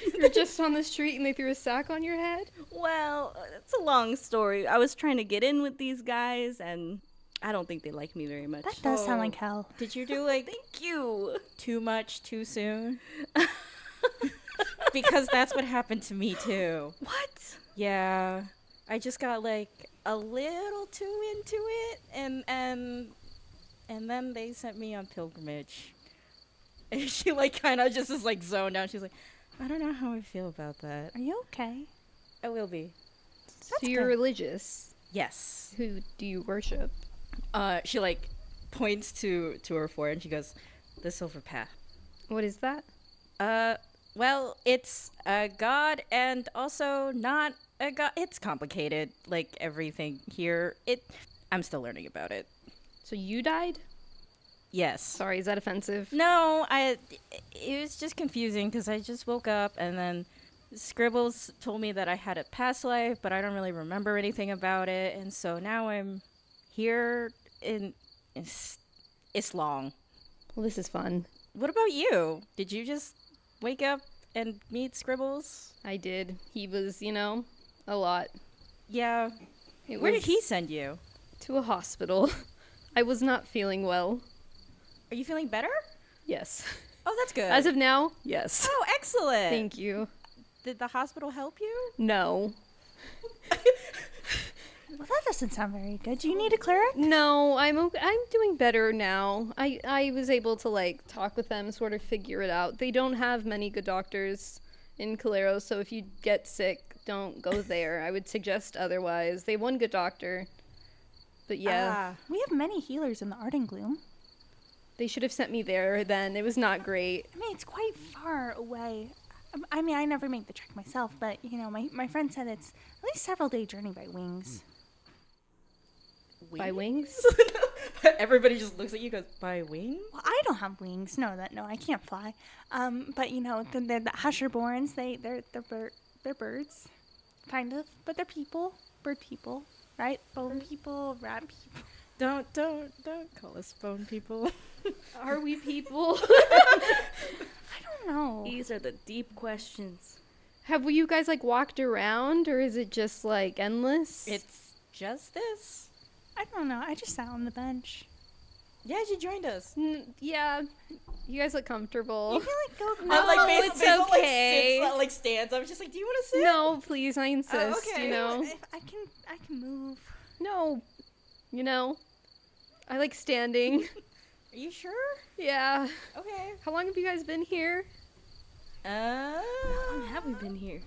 You were just on the street and they threw a sack on your head. Well, it's a long story. I was trying to get in with these guys, and I don't think they like me very much. That does sound like hell. Did you do like Thank you. too much too soon? Because that's what happened to me too. What? Yeah, I just got like a little too into it, and then they sent me on pilgrimage. And she like kind of just is like zoned out. She's like, I don't know how I feel about that. Are you okay? I will be. So you're good. religious. Yes. Who do you worship? She like points to her forehead and she goes, the silver path. What is that? Well, it's a god and also not a god. It's complicated, like everything here. I'm still learning about it. So you died? Yes. Sorry, is that offensive? No, it was just confusing because I just woke up and then Scribbles told me that I had a past life, but I don't really remember anything about it, and so now I'm here in it's long. Well, this is fun. What about you? Did you just wake up and meet Scribbles? I did. He was, a lot. Yeah. It Where did was he send you? to a hospital. I was not feeling well. Are you feeling better? Yes. Oh, that's good. As of now, yes. Oh, excellent. Thank you. Did the hospital help you? No. Well, that doesn't sound very good. Do you need a cleric? No, I'm doing better now. I was able to talk with them, sort of figure it out. They don't have many good doctors in Calero, so if you get sick, don't go there. I would suggest otherwise. They have one good doctor. But yeah, We have many healers in the Arden Gloom. they should have sent me there then. It was not great. I mean, it's quite far away. I mean, I never made the trek myself, but, my friend said it's at least several day journey by wings. By wings? Everybody just looks at you and goes, by wings? Well, I don't have wings. No, I can't fly. But, the Husherborns, they're birds, kind of, but they're people, bird people, right? Bone people, rat people. Don't call us bone people. Are we people? I don't know. These are the deep questions. Have you guys walked around, or is it just endless? It's just this. I don't know. I just sat on the bench. Yeah, she joined us. Yeah, you guys look comfortable. You can go. No, it's okay. Stands up. Just like, do you want to sit? No, please, I insist. okay. If I can move. No, I like standing. Are you sure? Yeah. Okay. How long have you guys been here? How long have we been here?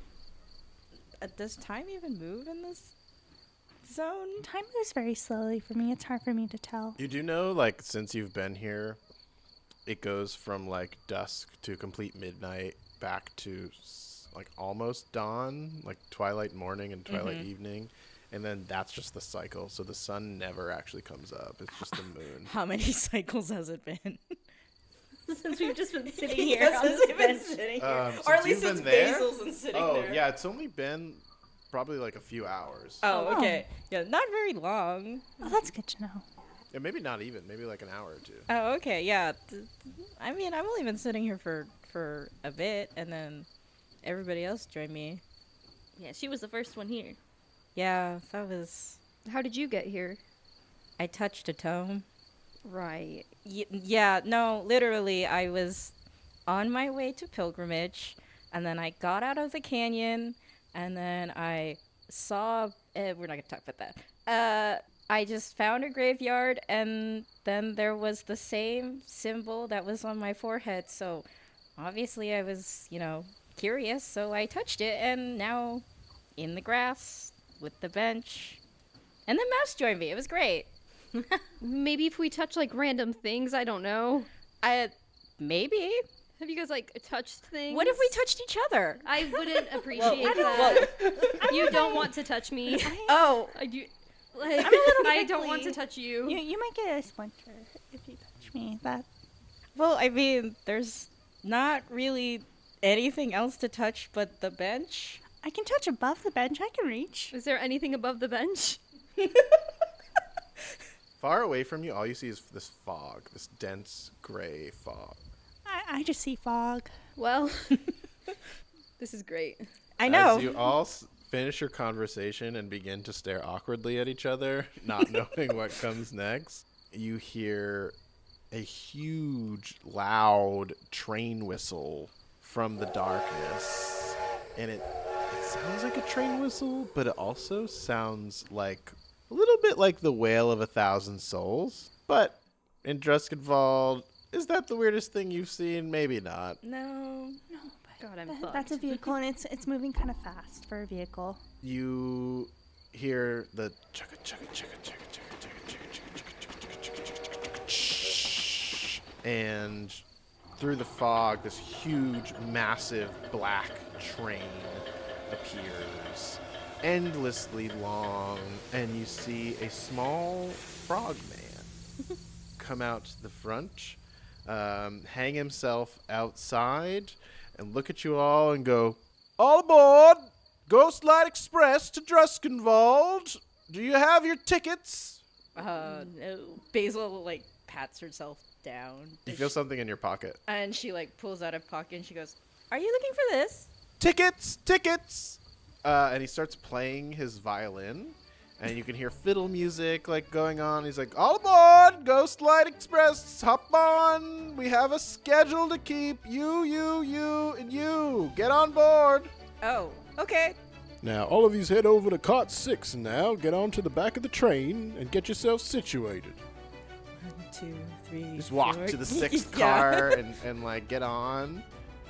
Does time even move in this zone? Time moves very slowly for me. It's hard for me to tell. You do know, since you've been here, it goes from, dusk to complete midnight back to, almost dawn, twilight morning and twilight evening. And then that's just the cycle. So the sun never actually comes up. It's just the moon. How many cycles has it been? Since we've just been sitting here on this bench. sitting Since or at you've least since been there? Basil's been sitting Oh, there. yeah. It's only been probably a few hours. Oh, okay. Yeah, not very long. Oh, that's good to know. Yeah, maybe not even. Maybe an hour or two. Oh, okay. Yeah. I mean, I've only been sitting here for a bit, and then everybody else joined me. Yeah, she was the first one here. Yeah, that was... How did you get here? I touched a tome. Right. Yeah, no, literally, I was on my way to pilgrimage, and then I got out of the canyon, and then I saw... we're not going to talk about that. I just found a graveyard, and then there was the same symbol that was on my forehead, so obviously I was, curious, so I touched it, and now in the grass with the bench. And then Mouse joined me. It was great. Maybe if we touch like random things, I don't know. Maybe. Have you guys like touched things? What if we touched each other? I wouldn't appreciate that. You don't want to touch me. Oh. I do. I'm a little I don't want to prickly. touch you. You might get a splinter if you touch me. Well, I mean, there's not really anything else to touch but the bench. I can touch above the bench. I can reach. Is there anything above the bench? Far away from you, all you see is this fog, this dense gray fog. I just see fog. Well, this is great. I know. As you all finish your conversation and begin to stare awkwardly at each other, not knowing what comes next, you hear a huge, loud train whistle from the darkness. And it sounds like a train whistle, but it also sounds like a little bit like the wail of 1,000 souls. But in Druskenvald, is that the weirdest thing you've seen? Maybe not. No. God, I'm That's a fucked. vehicle, and it's moving kind of fast for a vehicle. You hear the chugga chugga chugga chugga chugga chugga chugga chugga chugga chugga, and through the fog, this huge, massive black train appears, endlessly long, and you see a small frog man come out to the front, hang himself outside, and look at you all and go, "All aboard! Ghost Light Express to Druskenvald! Do you have your tickets?" No. Basil, pats herself down. You feel something in your pocket. And she, pulls out a pocket and she goes, "Are you looking for this?" Tickets! Tickets! And he starts playing his violin, and you can hear fiddle music, going on. He's like, "All aboard! Ghost Light Express! Hop on! We have a schedule to keep! You, and you! Get on board!" Oh, okay. Now, all of yous head over to cart 6 now. Get on to the back of the train and get yourself situated. 1, 2, 3. Just walk 4. to the sixth Yeah. car and get on.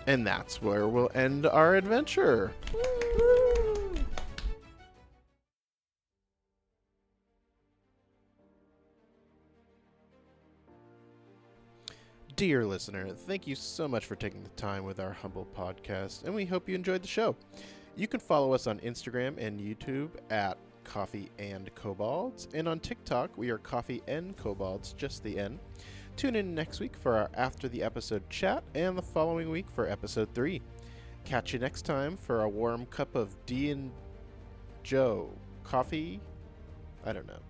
And that's where we'll end our adventure. Dear listener, thank you so much for taking the time with our humble podcast, and we hope you enjoyed the show. You can follow us on Instagram and YouTube at Coffee and Kobolds, and on TikTok we are Coffee and Kobolds, just the N. Tune in next week for our After the Episode chat, and the following week for Episode 3. Catch you next time for a warm cup of D and Joe coffee. I don't know.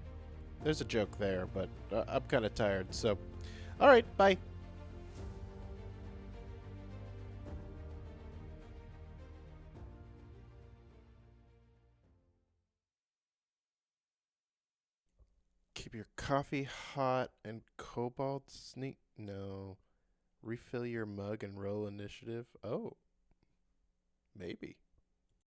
There's a joke there, but I'm kind of tired, so all right, bye. Keep your coffee hot and kobold sneak. No. Refill your mug and roll initiative. Oh. Maybe.